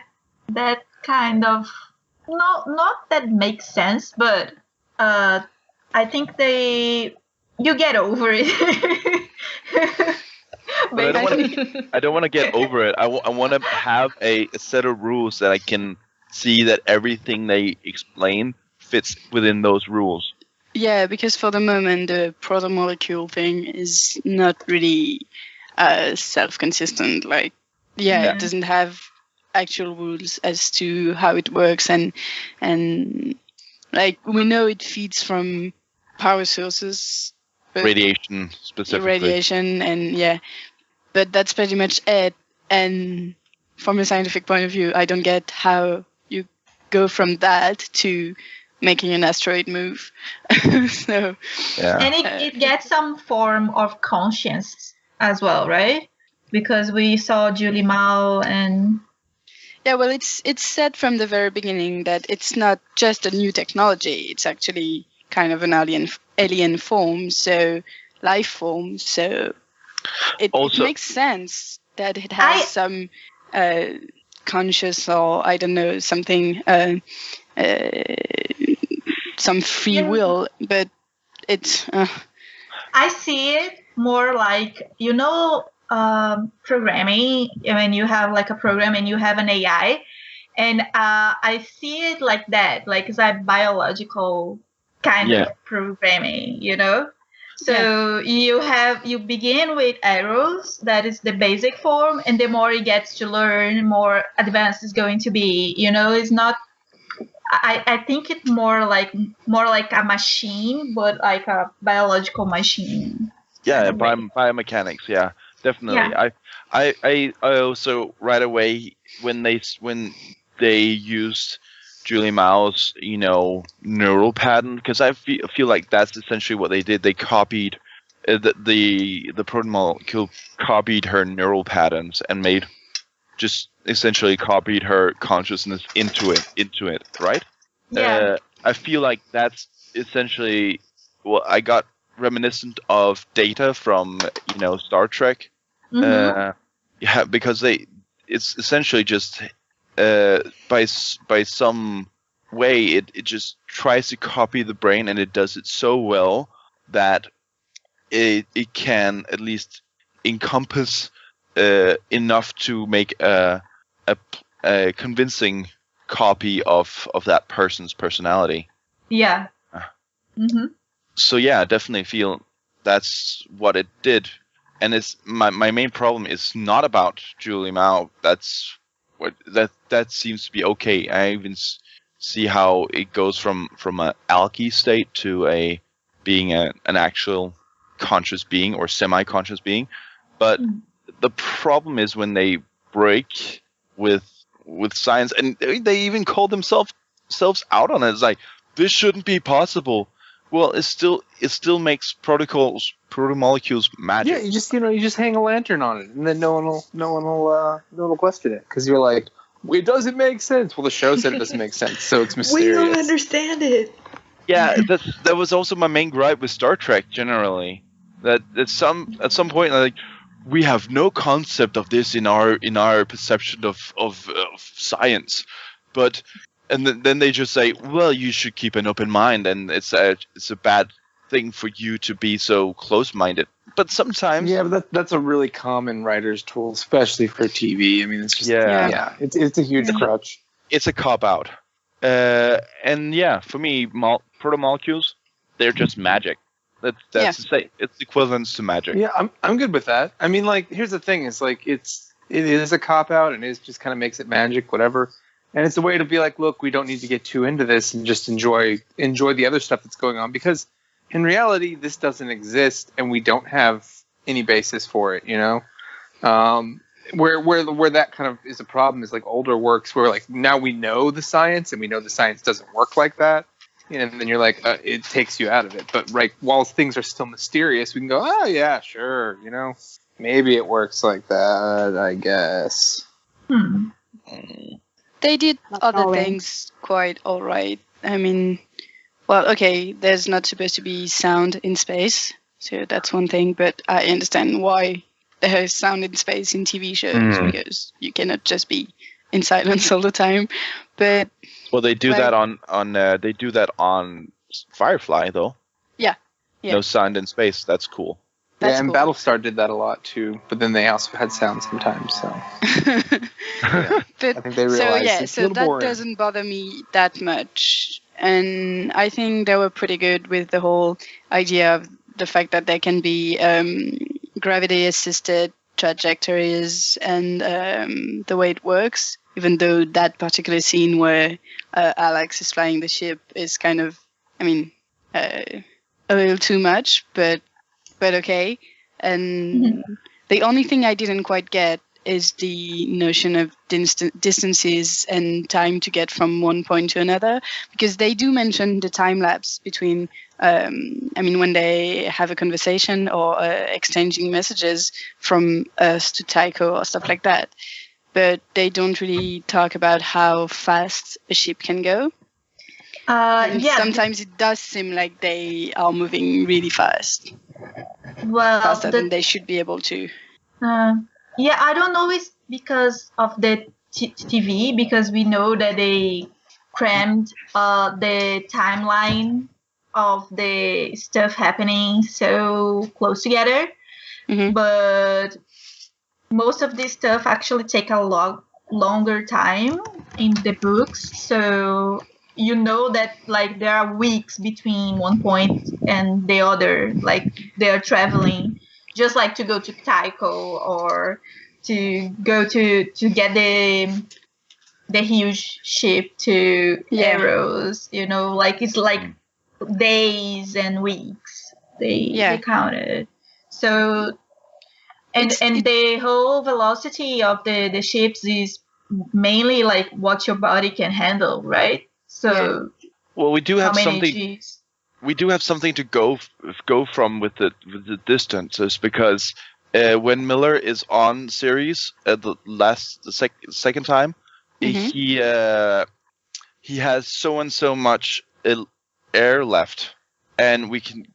kind of not that makes sense, but I think you get over it. But I don't want to get over it. I want to have a set of rules that I can see that everything they explain fits within those rules. Yeah, because for the moment the proto-molecule thing is not really self-consistent. Like, Yeah. it doesn't have actual rules as to how it works, and like we know it feeds from power sources, But Radiation specifically. radiation and yeah, but that's pretty much it. And from a scientific point of view, I don't get how you go from that to making an asteroid move. So Yeah. And it gets some form of conscience as well, right? Because we saw Julie Mao and yeah, well, it's said from the very beginning that it's not just a new technology. It's actually kind of an alien form, so life form. So it makes sense that it has some conscious, or I don't know, something, some free will, but it's. I see it more like, programming, when you have like a program and you have an AI, and I see it like that, like it's a biological kind of programming, So you begin with arrows, that is the basic form, and the more it gets to learn, more advanced it's going to be. It's not. I think it's more like a machine, but like a biological machine. Yeah, biomechanics. Yeah, definitely. Yeah. I also right away when they used Julie Mao's neural pattern, because I feel like that's essentially what they did. They copied the proton molecule copied her neural patterns and essentially copied her consciousness into it, right? Yeah. I feel like that's essentially I got reminiscent of Data from Star Trek. Mm-hmm. Yeah, because it's essentially just by some way it just tries to copy the brain, and it does it so well that it can at least encompass enough to make a convincing copy of that person's personality. Yeah. Mm-hmm. So yeah, I definitely feel that's what it did. And it's my main problem is not about Julie Mao. That's what that seems to be okay. I even see how it goes from an alky state to being an actual conscious being or semi-conscious being. But the problem is when they break with science, and they even call themselves out on it. It's like, this shouldn't be possible. Well, it still makes protomolecules magic. Yeah, you just hang a lantern on it, and then no one will question it, because you're like, it doesn't make sense. Well, the show said it doesn't make sense, so it's mysterious. We don't understand it. Yeah, that was also my main gripe with Star Trek generally. That at some point, like, we have no concept of this in our perception of science, but. And then they just say, well, you should keep an open mind, and it's a bad thing for you to be so close-minded. But sometimes... Yeah, but that's a really common writer's tool, especially for TV. I mean, it's just... Yeah. It's a huge crutch. It's a cop-out. And yeah, for me, protomolecules, they're just magic. That's to say, it's equivalent to magic. Yeah, I'm good with that. I mean, like, here's the thing. It's like, it is a cop-out, and it just kind of makes it magic, whatever. And it's a way to be like, look, we don't need to get too into this and just enjoy the other stuff that's going on, because in reality, this doesn't exist and we don't have any basis for it, Where that kind of is a problem is like older works where like now we know the science and we know the science doesn't work like that. And then you're like, it takes you out of it. But right, while things are still mysterious, we can go, oh yeah, sure, maybe it works like that, I guess. They did other things quite all right. I mean, well, okay, there's not supposed to be sound in space, so that's one thing, but I understand why there is sound in space in TV shows, because you cannot just be in silence all the time. But well, they do that on Firefly, though. Yeah. No sound in space. That's cool. That's and cool. Battlestar did that a lot too, but then they also had sound sometimes. So but, I think they realized so that boring. Doesn't bother me that much, and I think they were pretty good with the whole idea of the fact that there can be gravity-assisted trajectories and the way it works. Even though that particular scene where Alix is flying the ship is kind of, a little too much, but but okay. And the only thing I didn't quite get is the notion of distances and time to get from one point to another, because they do mention the time lapse between, when they have a conversation or exchanging messages from Earth to Tycho or stuff like that. But they don't really talk about how fast a ship can go. Sometimes it does seem like they are moving really fast. Well, faster than they should be able to. I don't know it's because of the TV, because we know that they crammed the timeline of the stuff happening so close together. Mm-hmm. But most of this stuff actually take a lot longer time in the books, so you know that like there are weeks between one point and the other, like they're traveling just like to go to Tycho or to go to get the huge ship to Eros, like it's like days and weeks they counted. So and the whole velocity of the ships is mainly like what your body can handle, right? So well, we do have something. Gs? We do have something to go from with the distances, because when Miller is on series the second time, he has so and so much air left, and we can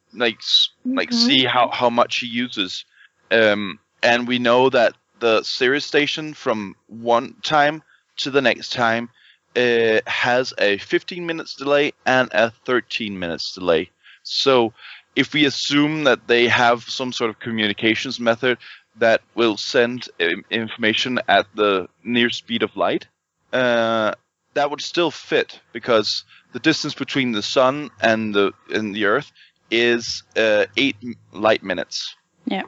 see how much he uses, and we know that the series station from one time to the next time has a 15 minutes delay and a 13 minutes delay. So if we assume that they have some sort of communications method that will send information at the near speed of light, that would still fit, because the distance between the sun and the Earth is 8 light minutes. Yeah.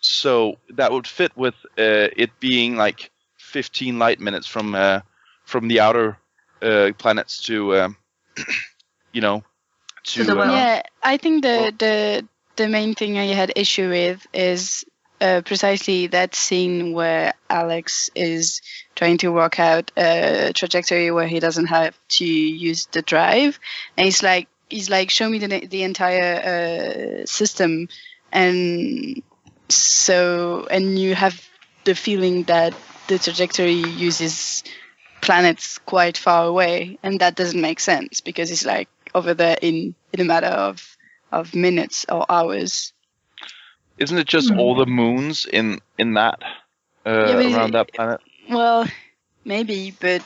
So that would fit with it being like 15 light minutes from the outer planets to to the world. Yeah, I think the main thing I had issue with is precisely that scene where Alix is trying to work out a trajectory where he doesn't have to use the drive, and he's like, show me the entire system, and you have the feeling that the trajectory uses planets quite far away, and that doesn't make sense because it's like over there in a matter of minutes or hours. Isn't it just all the moons in that around that planet? Well, maybe, but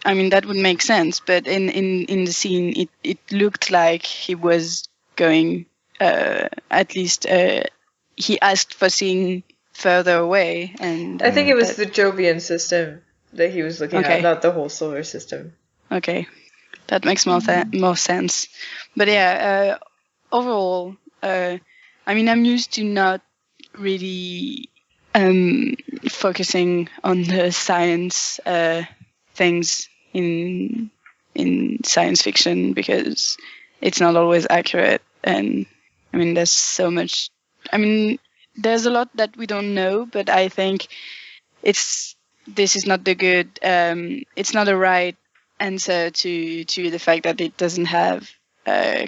that would make sense. But in the scene, it looked like he was going. At least he asked for seeing further away, and I think it was the Jovian system that he was looking at, not the whole solar system. Okay, that makes more sense. But yeah, overall, I'm used to not really focusing on the science things in science fiction, because it's not always accurate, and there's so much. There's a lot that we don't know, but I think this is not the good. It's not a right answer to the fact that it doesn't have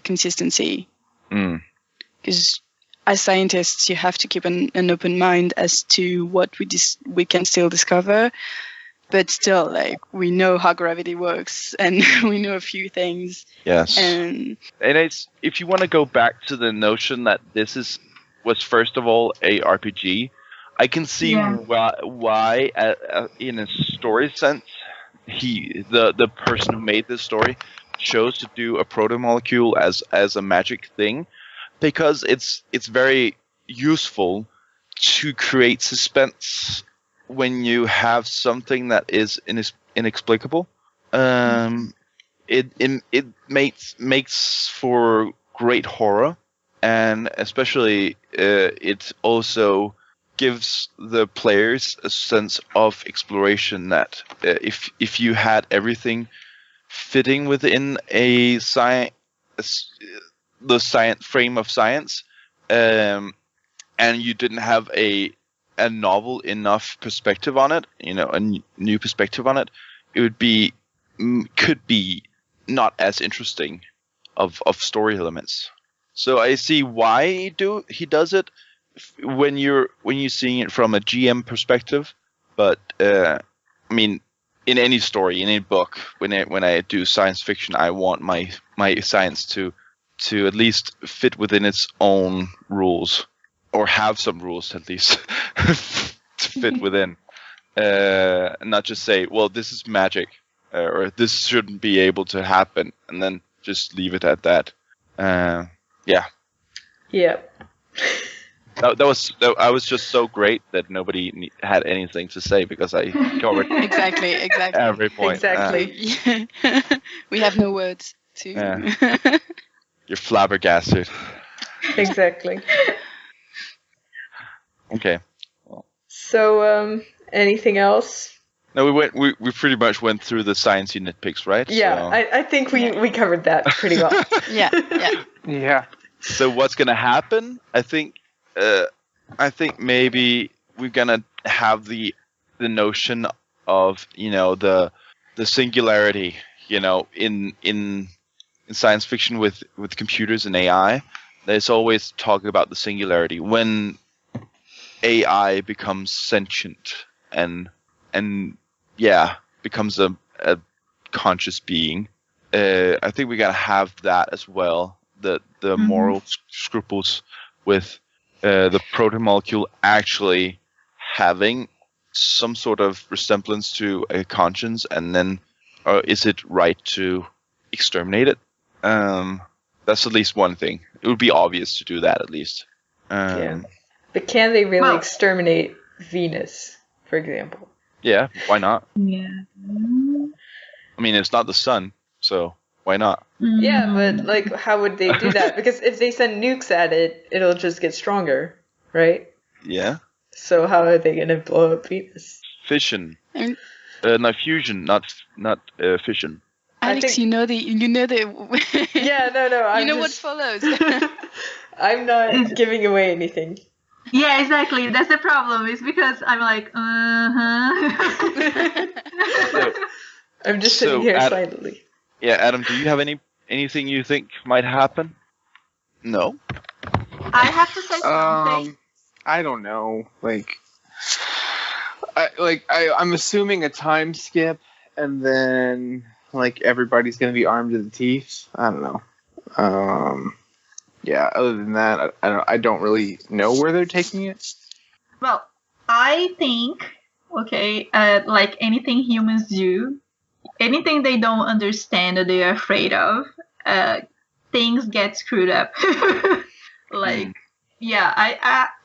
consistency. Because as scientists, you have to keep an open mind as to what we can still discover. But still, we know how gravity works, and we know a few things. Yes. And it's, if you want to go back to the notion that this was first of all a RPG, I can see why in a story sense, the person who made this story chose to do a proto-molecule as a magic thing, because it's very useful to create suspense when you have something that is inexplicable. It makes for great horror, and especially it also gives the players a sense of exploration that if you had everything fitting within the science frame of science, and you didn't have a novel enough perspective on it, new perspective on it, it would be could be not as interesting of story elements. So I see why he does it when you're seeing it from a GM perspective, but I mean, in any story, in any book, when I do science fiction, I want my science to at least fit within its own rules, or have some rules at least to fit within, not just say, well, this is magic, or this shouldn't be able to happen, and then just leave it at that. Yeah. I was just so great that nobody had anything to say, because I covered exactly every point. Exactly. We have no words to. You're flabbergasted. Exactly. Okay. So, anything else? No, we pretty much went through the sciencey nitpicks, right? Yeah, So. I think we covered that pretty well. Yeah. So what's gonna happen? I think maybe we're gonna have the notion of the singularity. In science fiction with computers and AI, there's always talk about the singularity when AI becomes sentient and becomes a conscious being. I think we gotta have that as well. The moral scruples with the protomolecule actually having some sort of resemblance to a conscience, and then is it right to exterminate it? That's at least one thing. It would be obvious to do that, at least. But can they really exterminate Venus, for example? Yeah, why not? Yeah. I mean, it's not the sun, so why not? Yeah, but how would they do that? Because if they send nukes at it, it'll just get stronger, right? Yeah. So how are they gonna blow up Venus? Fission. No, fusion, not fission. Alex, you know the. Yeah, no. What follows. I'm not giving away anything. Yeah, exactly. That's the problem. It's because I'm like, I'm just sitting here silently. Yeah, Adam, do you have anything you think might happen? No. I have to say something. I don't know. I'm assuming a time skip, and then everybody's gonna be armed to the teeth. I don't know. Yeah. Other than that, I don't really know where they're taking it. Well, I think like anything humans do, anything they don't understand or they're afraid of, things get screwed up. Yeah,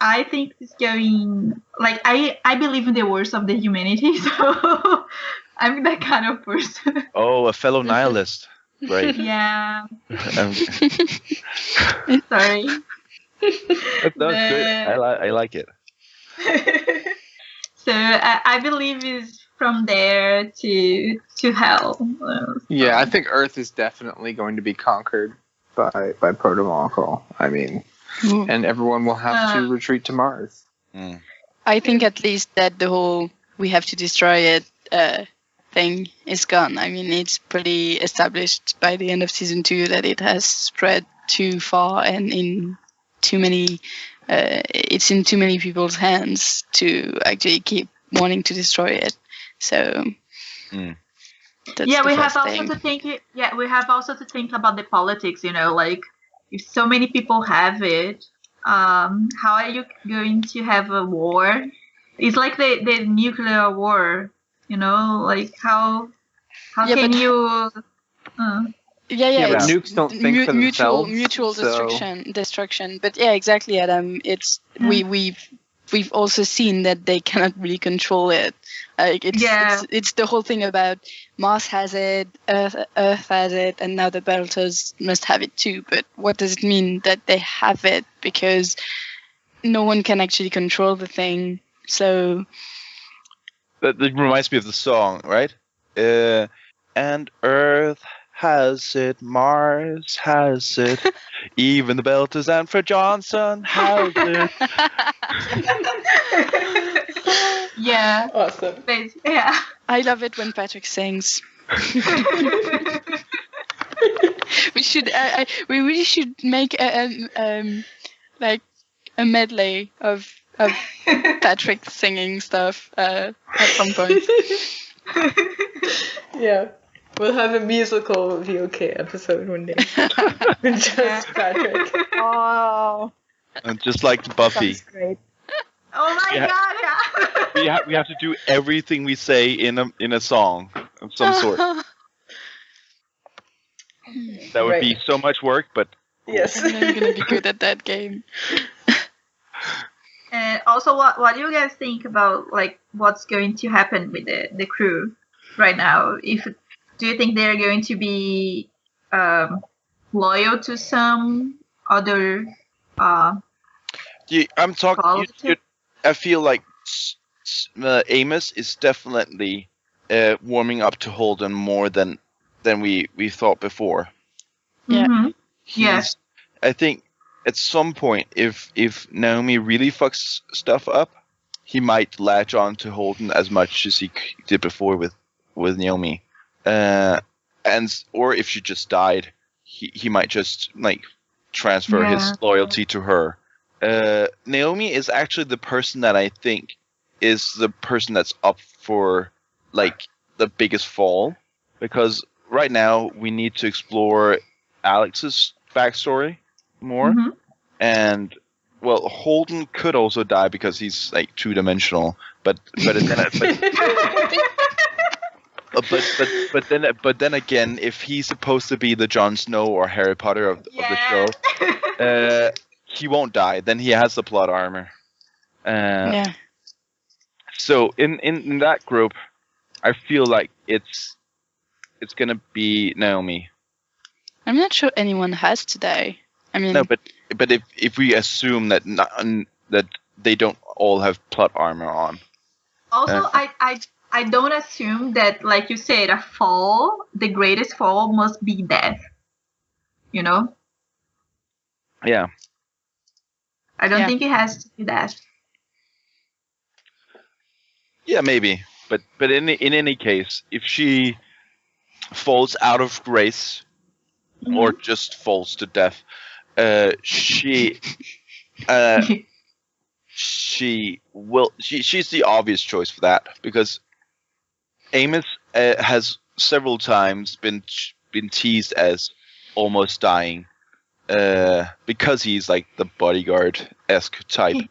I think it's going I believe in the worst of the humanity, so I'm that kind of person. Oh, a fellow nihilist. Right. Yeah. That's Sorry. good. I like it. So I believe it's from there to hell. Yeah, I think Earth is definitely going to be conquered by protomolecule. I mean, and everyone will have to retreat to Mars. I think at least that the whole we have to destroy it thing is gone. I mean, it's pretty established by the end of season 2 that it has spread too far and in too many. It's in too many people's hands to actually keep wanting to destroy it. So. That's we have also thing. to think. Yeah, we have also to think about the politics. If so many people have it, how are you going to have a war? It's like the nuclear war. How can you? Yeah, but nukes don't think for themselves. Mutual destruction. But yeah, exactly, Adam. It's we've also seen that they cannot really control it. It's the whole thing about Mars has it, Earth has it, and now the Belters must have it too. But what does it mean that they have it? Because no one can actually control the thing. So that reminds me of the song, right? And Earth has it. Mars has it. Even the Belters and Fred Johnson has it. Yeah. Awesome. Yeah. I love it when Patrick sings. We should. We really should make like a medley of Patrick singing stuff at some point. Yeah. We'll have a musical VOK episode one day. Just Patrick. Oh, And just like Buffy, sounds great. Oh my Yeah. god, yeah. we have to do everything we say in a song of some sort. That would be so much work, but Yes. I'm not gonna be good at that game. And also, what do you guys think about like what's going to happen with the crew right now? Do you think they're going to be loyal to some other? I'm talking. Quality? I feel like Amos is definitely warming up to Holden more than we thought before. Yeah. Mhm. Yeah. I think at some point, if Naomi really fucks stuff up, he might latch on to Holden as much as he did before with Naomi, or if she just died, he might just like transfer his loyalty to her. Naomi is actually the person that I think is the person that's up for like the biggest fall, because right now we need to explore Alix's backstory more. Mhm. And well, Holden could also die because he's like 2-dimensional, but then again, if he's supposed to be the Jon Snow or Harry Potter of the show, he won't die. Then he has the plot armor. Yeah. So in that group, I feel like it's gonna be Naomi. I'm not sure anyone has today. I mean, No, but if we assume that that they don't all have plot armor on. Also, I don't assume that, like you said, the greatest fall must be death. You know? Yeah. I don't Yeah. think it has to be that. Yeah, maybe. But in any case, if she falls out of grace or just falls to death, she's the obvious choice for that, because Amos has several times been teased as almost dying, because he's like the bodyguard-esque type.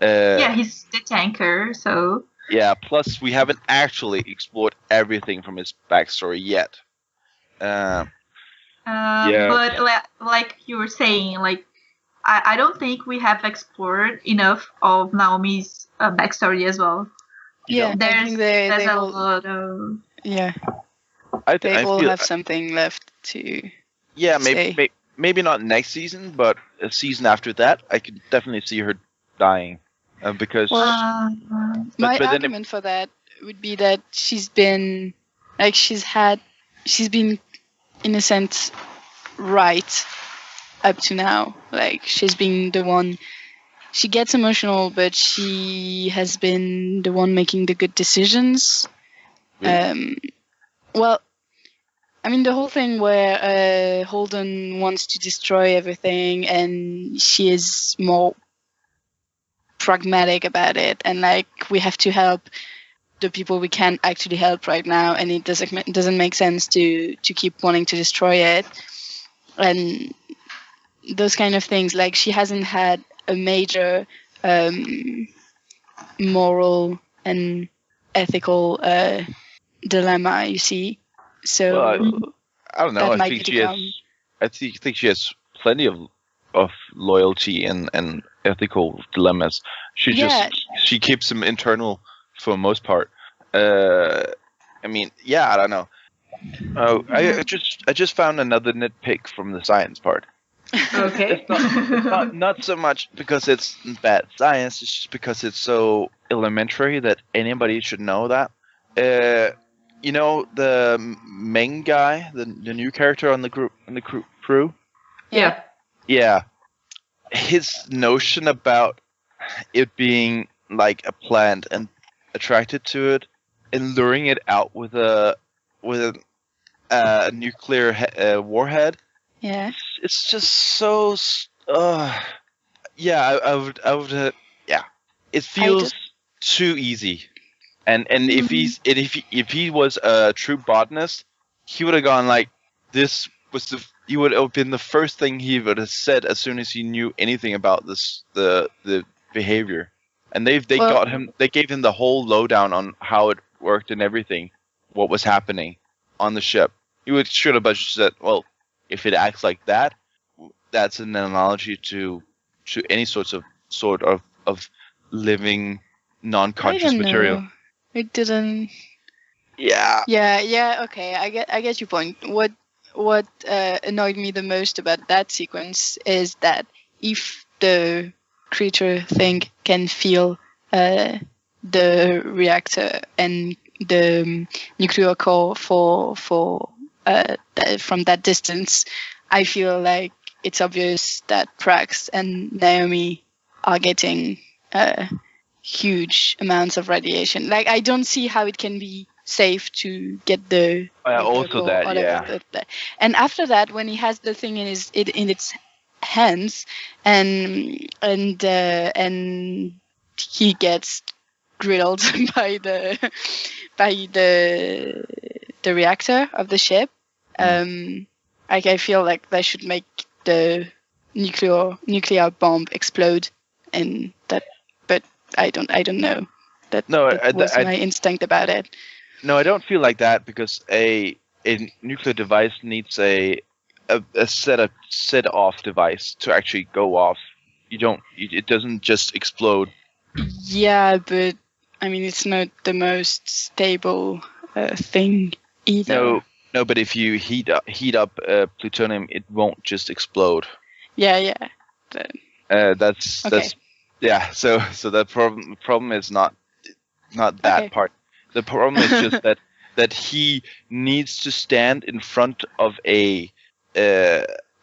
Yeah, he's the tanker, so. Yeah, plus we haven't actually explored everything from his backstory yet. Yeah. But like you were saying, like I don't think we have explored enough of Naomi's backstory as well. yeah, I think There's they a all, lot of. yeah, I they all feel, have something left to. yeah, say. maybe not next season, but a season after that, I could definitely see her dying, because Well, My but then argument for that would be that she's been in a sense right up to now. Like, she's been the one. She gets emotional, but she has been the one making the good decisions. Well, I mean, the whole thing where Holden wants to destroy everything, and she is more pragmatic about it, and like, we have to help the people we can actually help right now, and it doesn't make sense to keep wanting to destroy it, and those kind of things. Like, she hasn't had a major moral and ethical dilemma, you see. So well, I don't know. that I might think be she to has. come. I think she has plenty of loyalty and ethical dilemmas. She keeps them internal for the most part. I mean, yeah, I don't know. I just found another nitpick from the science part. Okay. Not so much because it's bad science. It's just because it's so elementary that anybody should know that. you know the main guy, the new character on the crew. Yeah. Yeah, his notion about it being like a plant and attracted to it and luring it out with a nuclear warhead. Yeah. It's just so. Yeah, I would. Yeah, it feels too easy. And if he was a true botanist, he would have gone like this was he would have been the first thing he would have said as soon as he knew anything about the behavior. And they got him. They gave him the whole lowdown on how it worked and everything, what was happening on the ship. He should have just said, well, if it acts like that, that's an analogy to any sort of living non-conscious material. It didn't. Yeah. Yeah. Okay, I get your point. What annoyed me the most about that sequence is that if the creature thing can feel the reactor and the nuclear core from that distance, I feel like it's obvious that Prax and Naomi are getting huge amounts of radiation. Like, I don't see how it can be safe to get the also that, yeah. And after that, when he has the thing in its hands, and he gets grilled by the reactor of the ship. I feel like they should make the nuclear bomb explode, and that. But I don't know. That was my instinct about it. No, I don't feel like that because a nuclear device needs a set off device to actually go off. It doesn't just explode. Yeah, but I mean it's not the most stable thing either. No, but if you heat up plutonium, it won't just explode. Yeah. That's yeah. So the problem is not that part. The problem is just that he needs to stand in front of a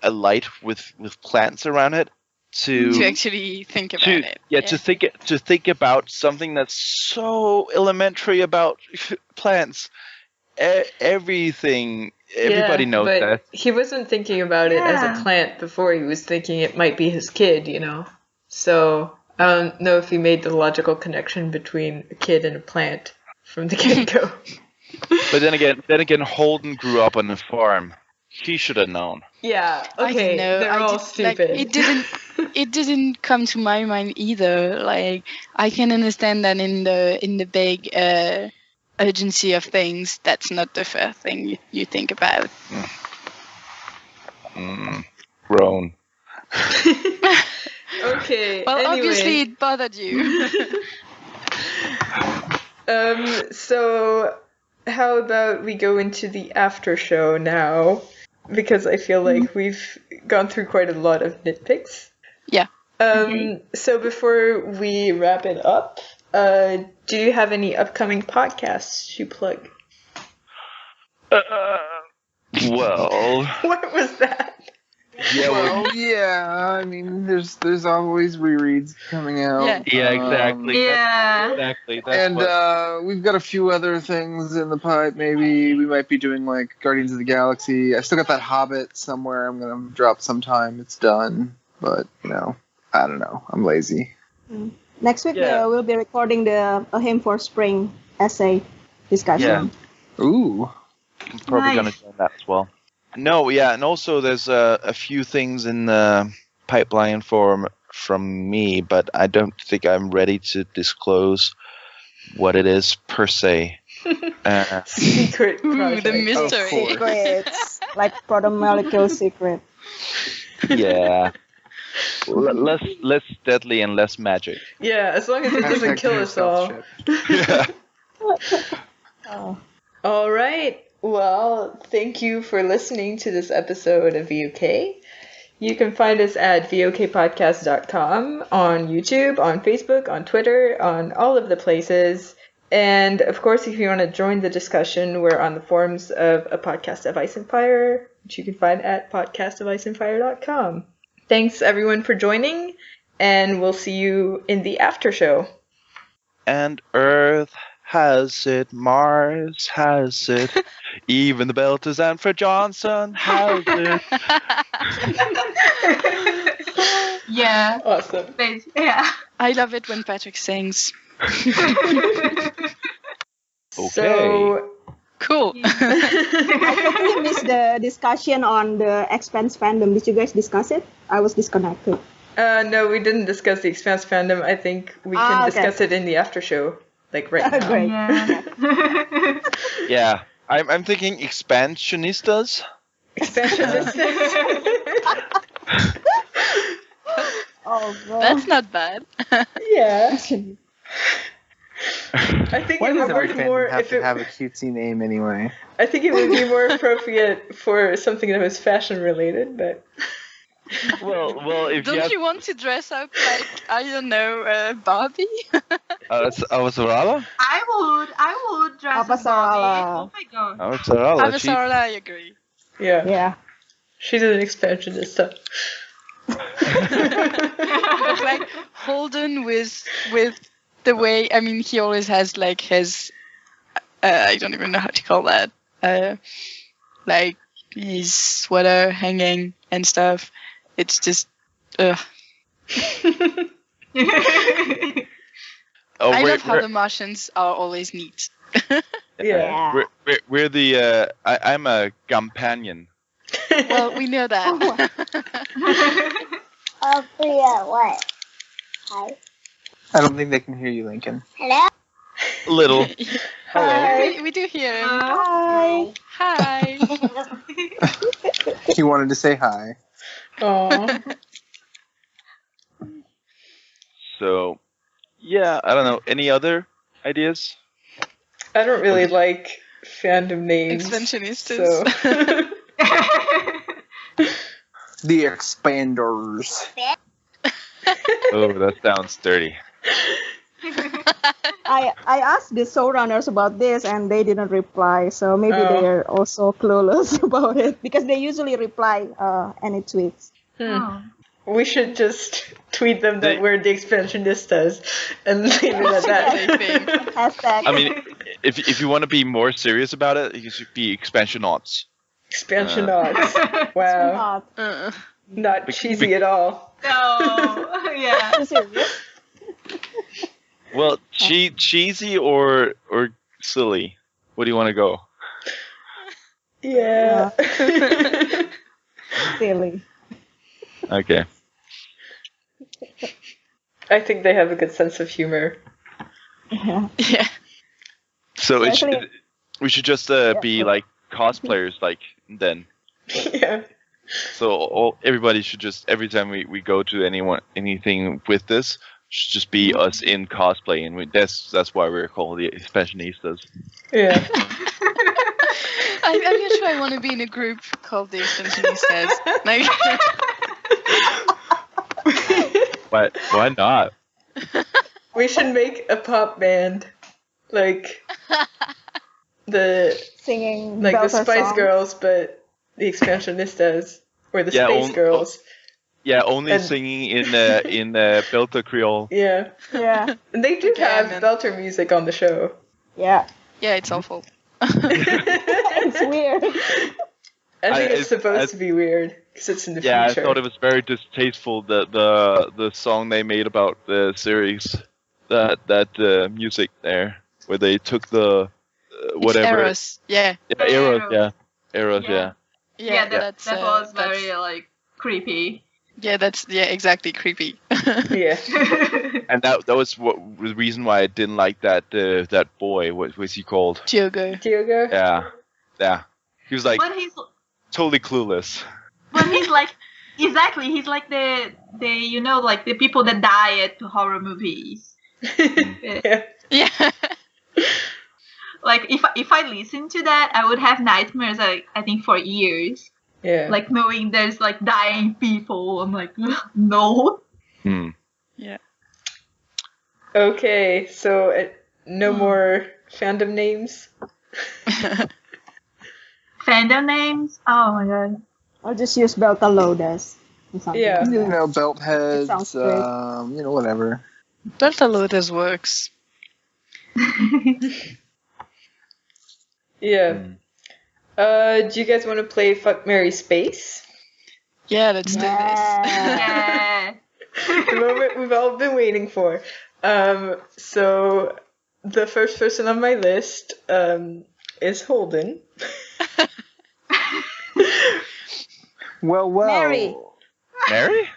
light with plants around it to actually think about it. Yeah, to think about something that's so elementary about plants. Everybody knows but that. He wasn't thinking about it as a plant before. He was thinking it might be his kid, you know. So I don't know if he made the logical connection between a kid and a plant from the get-go. But then again, Holden grew up on a farm. He should have known. Yeah. Okay. They're all stupid. Like, it didn't come to my mind either. Like, I can understand that in the big urgency of things, that's not the first thing you think about. Grown. Okay. Well, anyway. Obviously it bothered you. So how about we go into the after show now? Because I feel like we've gone through quite a lot of nitpicks. Yeah. So before we wrap it up, do you have any upcoming podcasts to plug? Well. What was that? Yeah, I mean, there's always rereads coming out. Yeah, exactly. Yeah. Exactly. And we've got a few other things in the pipe. Maybe we might be doing like Guardians of the Galaxy. I still got that Hobbit somewhere. I'm gonna drop sometime. It's done, but I don't know. I'm lazy. Next week we'll be recording the A Hymn for Spring essay discussion. Yeah. Ooh. I'm probably gonna do that as well. No, yeah, and also there's a few things in the pipeline from me, but I don't think I'm ready to disclose what it is per se. Secret project. The mystery. Secrets, like proto-molecule secret. Yeah. Less deadly and less magic. Yeah, as long as it doesn't kill us all. Oh. All right. Well, thank you for listening to this episode of VOK. You can find us at vokpodcast.com, on YouTube, on Facebook, on Twitter, on all of the places. And of course, if you want to join the discussion, we're on the forums of A Podcast of Ice and Fire, which you can find at podcastoficeandfire.com. Thanks everyone for joining, and we'll see you in the after show. And Earth has it, Mars has it, even the Belters and Fred Johnson has it. Yeah. Awesome. Yeah. I love it when Patrick sings. So Cool. I totally missed the discussion on the Expanse fandom. Did you guys discuss it? I was disconnected. no, we didn't discuss the Expanse fandom. I think we can discuss it in the after show, like right now. Great. Yeah. Yeah, I'm thinking Expansionistas. Expansionistas. Oh, God. That's not bad. Yeah. I think Why it does would every work fandom more have if to it. have a cutesy name anyway? I think it would be more appropriate for something that was fashion related, but Well, if Don't you want to dress up like, I don't know, Barbie? Sarala? I would dress as Barbie. Sarala. Oh my god. Sarala. Sarala, I agree. yeah, Yeah. she's an expansionista. But like Holden with the way, I mean, he always has like his, I don't even know how to call that, like his sweater hanging and stuff. It's just, ugh. Oh, I love how the Martians are always neat. Yeah. We're the I'm a companion. Well, we know that. Oh, Priya, what? Hi. I don't think they can hear you, Lincoln. Hello? A little. Hi. we do hear him. Hi. Hi. He wanted to say hi. Aw. So, yeah, I don't know. Any other ideas? I don't really like fandom names. Expansionistas. So. The Expanders. Oh, that sounds dirty. I asked the showrunners about this and they didn't reply, so maybe Oh. they are also clueless about it because they usually reply any tweets. Oh. We should just tweet them that They- we're the expansionistas and leave it at that. I think. Hashtag. I mean, if you want to be more serious about it, you should be Expansionauts. Expansionauts. Wow. Not. Not cheesy at all. No. Yeah. Are you serious? Well, cheesy or silly? What do you want to go? Yeah. Silly. Okay. I think they have a good sense of humor. Yeah. Yeah. So Actually- we should just be like cosplayers, like then. Yeah. So everybody should just every time we go to anything with this should just be us in cosplay, and that's why we're called the Expansionistas. Yeah. I'm not sure I want to be in a group called the Expansionistas. Like, Why not? We should make a pop band. Like the Singing like the Belter Spice songs. Girls, but the Expansionistas. Or the Yeah, Space Girls. Yeah, only And- singing in Belter Creole. Yeah. Yeah. And they do Yeah, have man. Belter music on the show. Yeah. yeah, it's awful. It's weird. I think it's I- supposed to be weird because it's in the Yeah, future. I thought it was very distasteful the song they made about the series, that music there where they took the whatever. It's Eros. Yeah. Yeah, Eros. Yeah, Eros. Yeah. Yeah. Yeah, that's, that was that's- very like creepy. Yeah, that's exactly creepy. Yeah. And that was the reason why I didn't like that boy. What was he called? Diogo. Diogo? Yeah. He was like But he's totally clueless. like exactly he's like the like the people that die at horror movies. Yeah. Yeah. Like if I listened to that, I would have nightmares. I think for years, Yeah. like knowing there's like dying people. I'm like, no. Hmm. Okay, so No more fandom names. Fandom names? Oh my god. I'll just use Beltalodas. Or something Yeah. like You that. know, belt It heads, sounds great. whatever. Beltalodas works. Yeah. Do you guys want to play Fuck, Marry, Space? Yeah, let's do this. Yeah. The moment we've all been waiting for. So the first person on my list is Holden. Well. Mary. Mary? He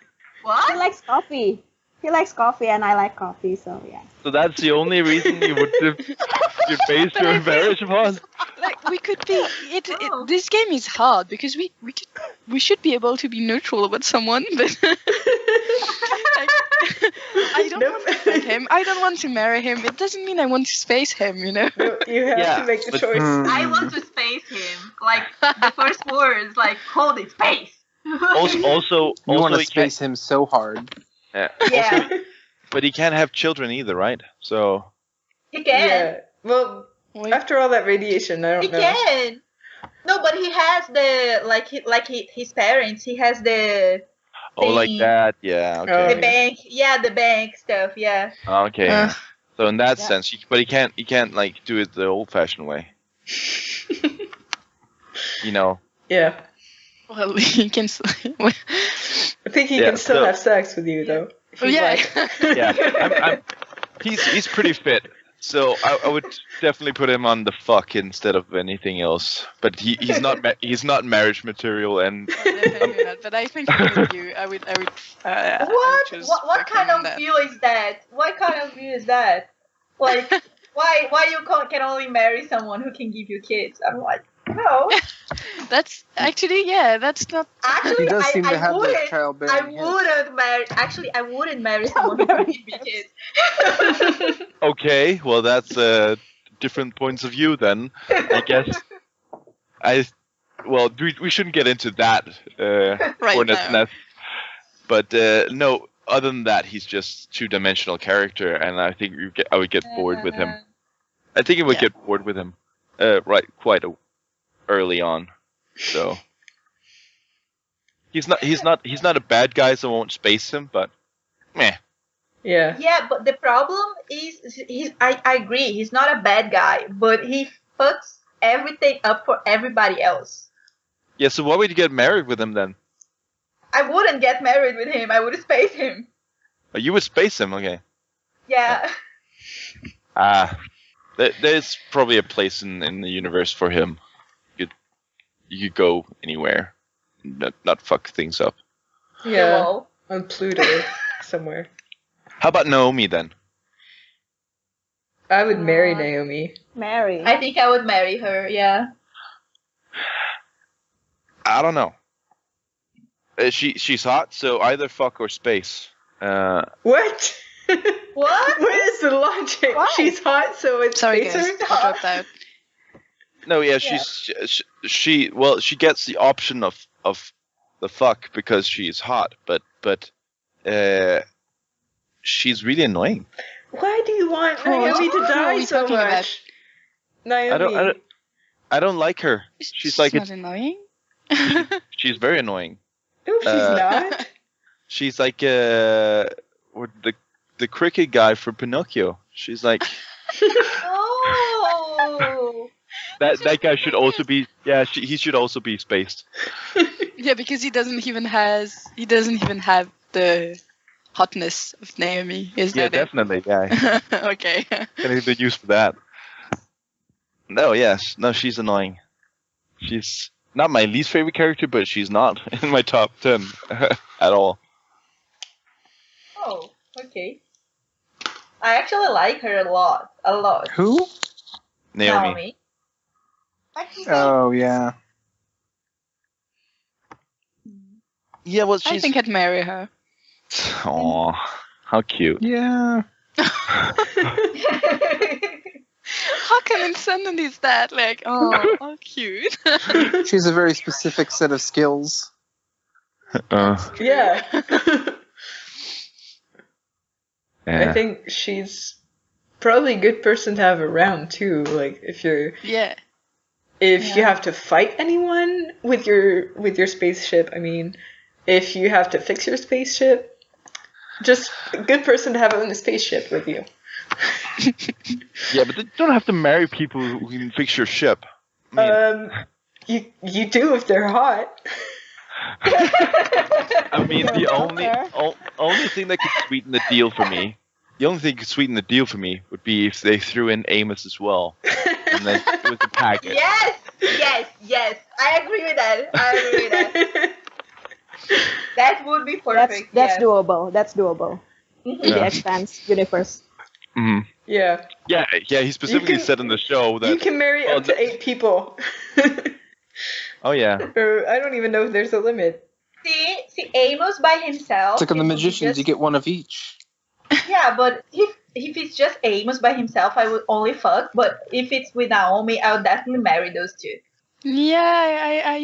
What? likes coffee. He likes coffee, and I like coffee, so yeah. So that's the only reason you would you base your marriage upon? Like we could be. Oh. This game is hard because we should be able to be neutral about someone, but I don't want to fuck him. I don't want to marry him. It doesn't mean I want to space him, you know. No, you have Yeah, to make the but- choice. I want to space him. Like the first words, like hold it, space. Also, You want to he space him so hard. can't, Yeah, But he can't have children either, right? So he can. Yeah. Well, Wait, after all that radiation, I He don't know. can. No, but he has the his parents. He has the like thing. that, yeah, Oh, okay. The bank. Yeah, the bank stuff. Yeah. Okay. So in that Yeah. sense, but he can't like do it the old-fashioned way. You know. Yeah. well, he can. I think he Yeah, can still so- have sex with you, though. if he'd Yeah. like. Yeah. He's pretty fit, so I would definitely put him on the fuck instead of anything else. But he's not marriage material, and Definitely not. But I think with you, I would. What? choose What fucking kind on of that. view is that? What kind of view is that? Like, why you can only marry someone who can give you kids? I'm like, no. That's actually, yeah, that's not. Actually, He does seem to I have those wouldn't. I childbearing hits. wouldn't marry. Actually, I wouldn't marry someone who can give me kids. okay, well that's different points of view then. I guess. We shouldn't get into that Right hornet's now. nest. But no, other than that, he's just two-dimensional character, and I think I would get bored with him. I think I would Yeah. get bored with him, quite early on. So he's not a bad guy, so I won't space him. But meh. Yeah. Yeah, but the problem is I agree, he's not a bad guy, but he fucks everything up for everybody else. Yeah. So why would you get married with him then? I wouldn't get married with him. I would space him. Oh, you would space him, okay? Yeah. There's probably a place in the universe for him. You could go anywhere, not fuck things up. Yeah. Well, On Pluto somewhere. How about Naomi then? I would marry Naomi. Mary. I think I would marry her. Yeah. I don't know. She's hot, so either fuck or space. What? What? What is the logic? Why? She's hot, so it's Sorry, guys, spacer? I dropped out. No, yeah, she gets the option of the fuck because she's hot, but she's really annoying. Why do you want Who Naomi to are die we so talking about? much? Naomi. I don't like her. She's like not annoying. she's very annoying. No, she's not. She's like the cricket guy from Pinocchio. She's like Oh. that guy should also be he should also be spaced. Yeah, because he doesn't even have the hotness of Naomi. Is Yeah, that it? definitely. Yeah, Okay. gonna be used for that. No, yes, no, she's annoying. She's not my least favorite character, but she's not in my top 10 at all. Oh. Okay. I actually like her a lot. A lot. Who? Naomi. Actually, Oh yeah. Yeah, well, I she's. think I'd marry her. Aw, how cute. Yeah. How can Insanity is that? Like, oh, how cute. She has a very specific set of skills. Yeah. Yeah. I think she's probably a good person to have around too. Like if you have to fight anyone with your spaceship, I mean, if you have to fix your spaceship, just a good person to have on the spaceship with you. Yeah, but you don't have to marry people who can fix your ship. I mean, You do if they're hot. I mean, the only thing that could sweeten the deal for me, would be if they threw in Amos as well, and then it was a package. Yes. I agree with that. That would be perfect. That's doable. That's doable. Mhm. In the Expanse universe. Mm-hmm. Yeah. Yeah. He specifically said in the show that you can marry up to 8 people. Oh yeah. Or I don't even know if there's a limit. See, Amos by himself. It's like on the it would be Magicians, you get one of each. Yeah, but if it's just Amos by himself, I would only fuck. But if it's with Naomi, I would definitely marry those two. Yeah,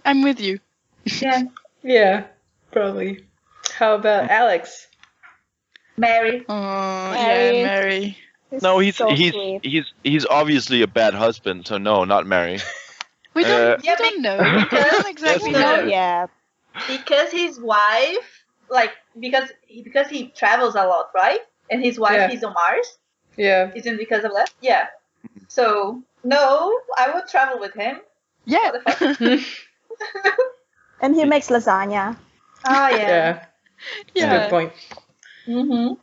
I'm with you. Yeah. Yeah, probably. How about Alix? Marry. Oh, Mary. yeah, Mary. No, he's so sweet. he's obviously a bad husband, so no, not Mary. We don't Yeah, know. We don't exactly know. Yeah. Because his wife, because he travels a lot, right? And his wife is on Mars. Yeah. Isn't it because of that? Yeah. So no, I would travel with him. Yeah. What the fuck? And he makes lasagna. Oh Yeah. yeah. That's a good point. Mhm.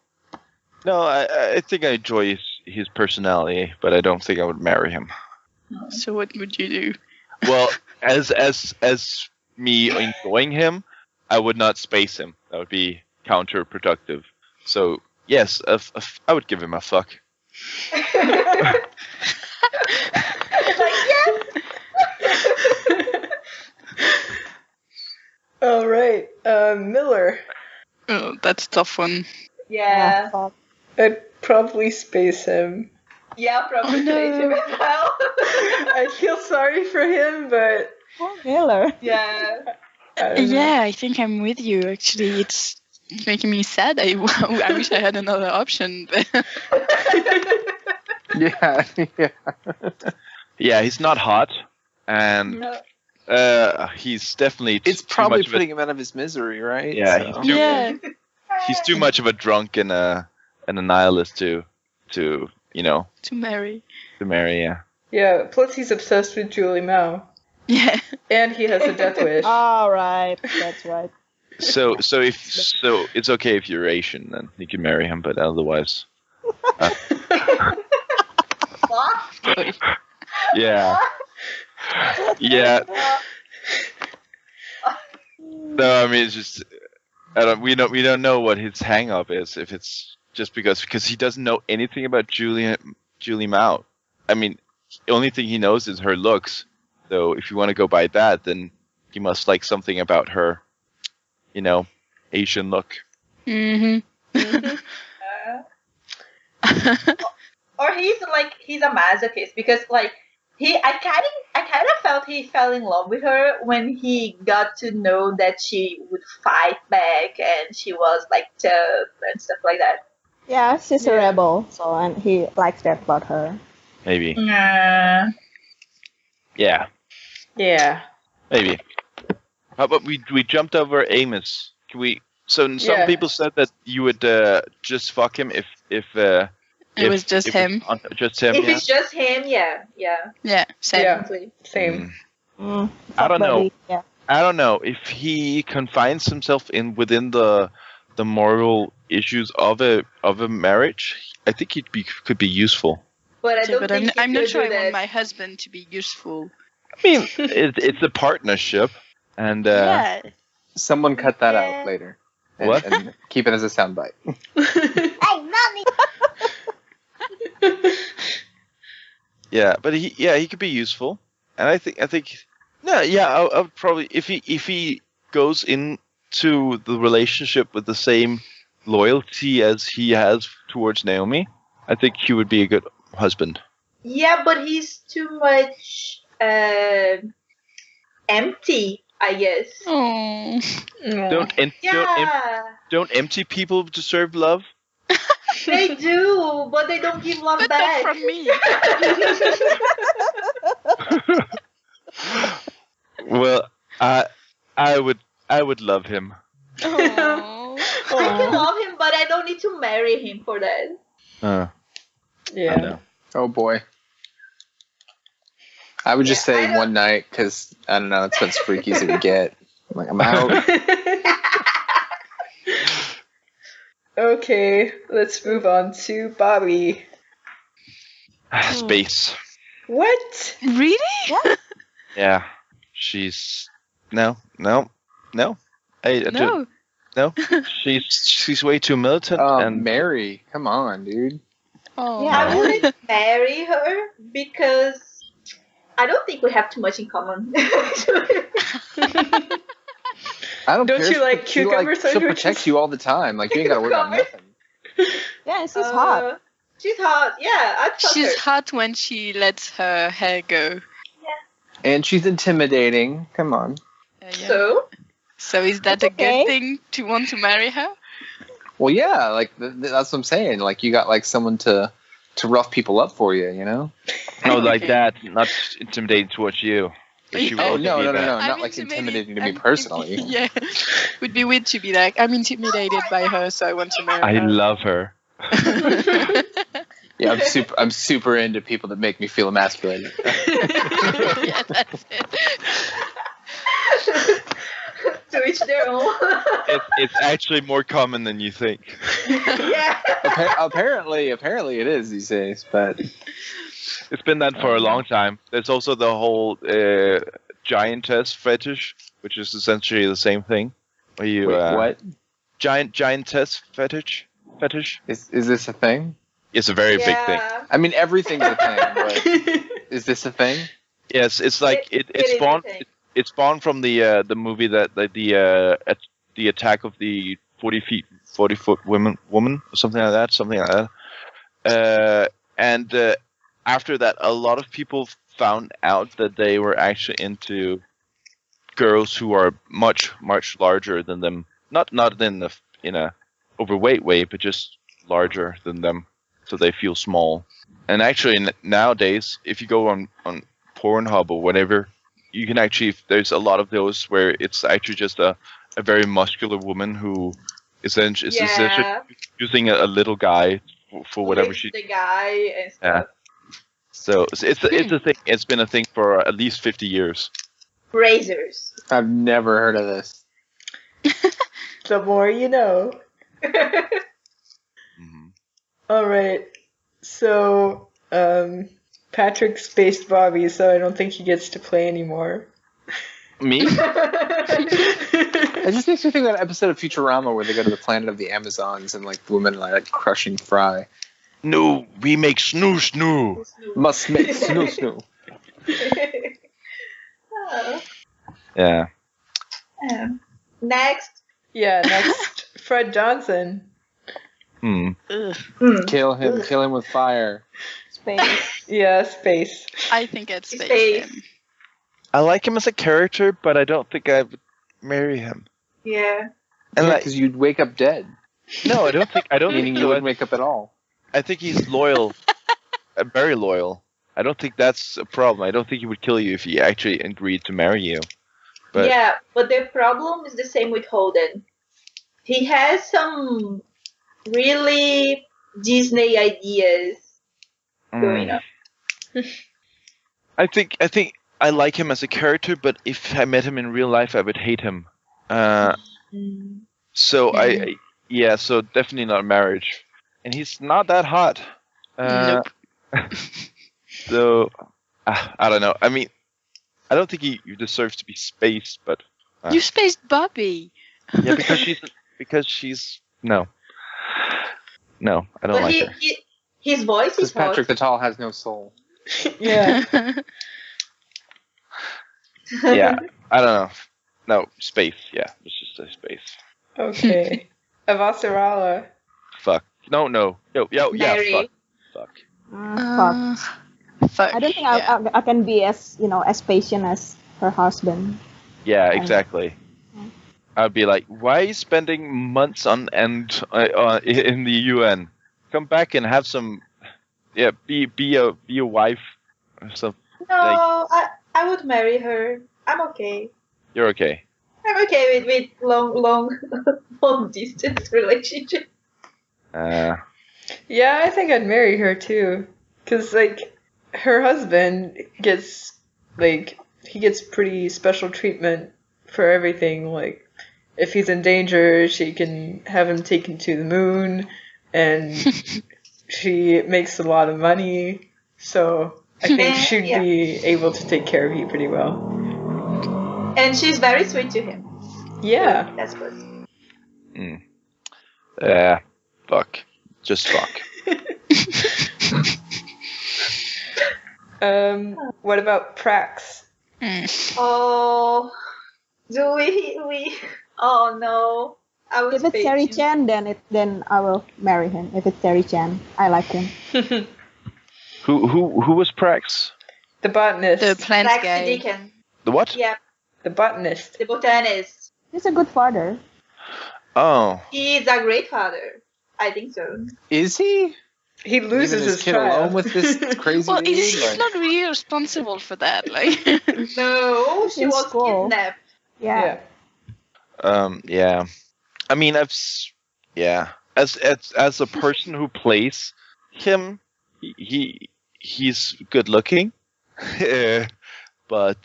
No, I think I enjoy his personality, but I don't think I would marry him. So what would you do? Well, as me enjoying him, I would not space him. That would be counterproductive. So yes, I would give him a fuck. All right, Miller. Oh, that's a tough one. Yeah. fuck. I'd probably space him. Yeah, probably Oh, no. space him as well. I feel sorry for him, but Poor Miller. Yeah. I don't know. Yeah, I think I'm with you. Actually, it's making me sad. I wish I had another option. But Yeah. Yeah, he's not hot, and No. he's definitely It's too probably much of putting him out of his misery, right? Yeah, So- yeah, he's too much of a drunk and a nihilist to to marry. to marry. Yeah. Yeah, plus he's obsessed with Julie Mao. Yeah. And he has a death wish. All right. That's right. So it's okay if you're Asian, then you can marry him, but otherwise, What? yeah, yeah. No, I mean it's just we don't know what his hang up is. If it's just because he doesn't know anything about Julie Mao. I mean, the only thing he knows is her looks. So if you want to go by that, then he must like something about her, Asian look. Mhm. Or he's a masochist because I kind of felt he fell in love with her when he got to know that she would fight back and she was tough and stuff like that. Yeah, she's a rebel, so and he likes that about her. Maybe. Nah. Yeah. Yeah. Maybe. How about we jumped over Amos? Can we? So some Yeah. people said that you would just fuck him if It was just him. Just him. If Yeah. it's just him, yeah. Yeah. Same. Yeah. Definitely. Same. I don't know. Buddy, yeah. I don't know if he confines himself within the moral issues of a marriage. I think could be useful. But I Yeah, don't but think I'm not sure I that. want my husband to be useful. I mean, it's a partnership, and Yeah. Someone cut that Yeah. out later. And, What? and keep it as a soundbite. Hey, mommy. yeah, but he could be useful, and I think no, yeah, I would probably if he goes into the relationship with the same loyalty as he has towards Naomi, I think he would be a good husband. Yeah, but he's too much empty, I guess. Oh. Don't Yeah. empty people deserve love? They do, but they don't give love But back. not from me. Well, I would love him. Oh. I can love him, but I don't need to marry him for that. I Yeah. know. Oh boy. I would just Yeah, say I don't- one night because I don't know. It's about as freaky as it would get. I'm like, I'm out. Okay, let's move on to Bobby. Space. What? Really? Yeah. She's no. I No. no. She's way too militant and Mary, come on, dude. Oh. Yeah. I wouldn't marry her because I don't think we have too much in common. I don't Don't care. you like cucumber She'll sandwiches? protect you all the time. Like you ain't gotta worry about nothing. Yeah, and she's hot. She's hot. Yeah, I'd fuck She's her. hot when she lets her hair go. And she's intimidating. Come on. Yeah. So? Is that It's a okay. good thing to want to marry her? Well, yeah. Like that's what I'm saying. Like you got like someone to rough people up for you. You know. no, like Okay. that. Not intimidating towards you. But she would Oh also no, be no, no, that. no! I'm Not like intimidating to me I'm- personally. Yeah. Would be weird to be like, I'm intimidated by her, so I want to marry I her. love her. Yeah, I'm super into people that make me feel emasculated. Yeah, that's it. To each their own. It's actually more common than you think. Yeah. Apparently it is these days. But It's been that for a long time. There's also the whole giantess fetish, which is essentially the same thing. Where you wait, what giantess fetish? is this a thing? It's a very big thing. I mean, everything's a thing. But is this a thing? Yes, it's like it is a spawned. thing. It spawned from the movie that the attack of the 40-foot woman or something like that. And after that, a lot of people found out that they were actually into girls who are much larger than them. Not in a overweight way, but just larger than them, so they feel small. And actually, nowadays, if you go on Pornhub or whatever, you can actually, there's a lot of those where it's actually just a very muscular woman who is essentially using a little guy for whatever Lift she. the guy and Yeah. stuff. So it's a thing. It's been a thing for at least 50 years. Razors. I've never heard of this. The more you know. Hmm. All right. So, Patrick spaced Bobby, so I don't think he gets to play anymore. Me? It just makes me think of that episode of Futurama where they go to the planet of the Amazons and like the women are like crushing Fry. No, we make snoo. Must make snoo snoo. Oh. Yeah. Next. Yeah, next, Fred Johnson. Ugh. Kill him with fire. Space. Yeah, space. I think it's space. Space. Him. I like him as a character, but I don't think I would marry him. Yeah. And like, Because you'd wake up dead. no, I don't think Meaning you so. wouldn't wake up at all. I think he's loyal, very loyal. I don't think that's a problem. I don't think he would kill you if he actually agreed to marry you. But Yeah, but the problem is the same with Holden. He has some really Disney ideas going on. I think I like him as a character, but if I met him in real life, I would hate him. So so definitely not marriage. And he's not that hot. Nope. So I don't know. I mean, I don't think he deserves to be spaced, but You spaced Bobby. yeah, because she's no, I don't But like her. his voice Because is hot. Patrick the Tall has no soul. Yeah. Yeah, I don't know. No, space. Yeah, let's just say space. Okay. Sarala. Fuck. No. Yo, yeah, Mary. fuck. Fuck. Fuck. I don't think yeah. I can be as as patient as her husband. Yeah, exactly. I'd be like, why are you spending months on end in the UN? come back and have some. Yeah, be a wife. Or something. No, I would marry her. I'm okay. You're okay. I'm okay with long distance relationship. Uh, Yeah, I think I'd marry her too. Cause like her husband gets he gets pretty special treatment for everything. Like if he's in danger, she can have him taken to the moon, and she makes a lot of money. So I think she'd be able to take care of you pretty well. And she's very sweet to him. Yeah. That's good. fuck. Just fuck. What about Prax? Oh, do we? Oh no, I would. If it's Terry Chan, then I will marry him. If it's Terry Chan, I like him. Who was Prax? The botanist. The plant Prax guy. Deacon. The what? Yep, The botanist. the botanist. He's a good father. Oh. He's a great father. I think so. Is he? He loses Leaving his kid child. alone with this crazy Well, dude? he's not really responsible for that. Like, No, she In was school. kidnapped. Yeah. Yeah. I mean, as a person who plays him, he's good looking, but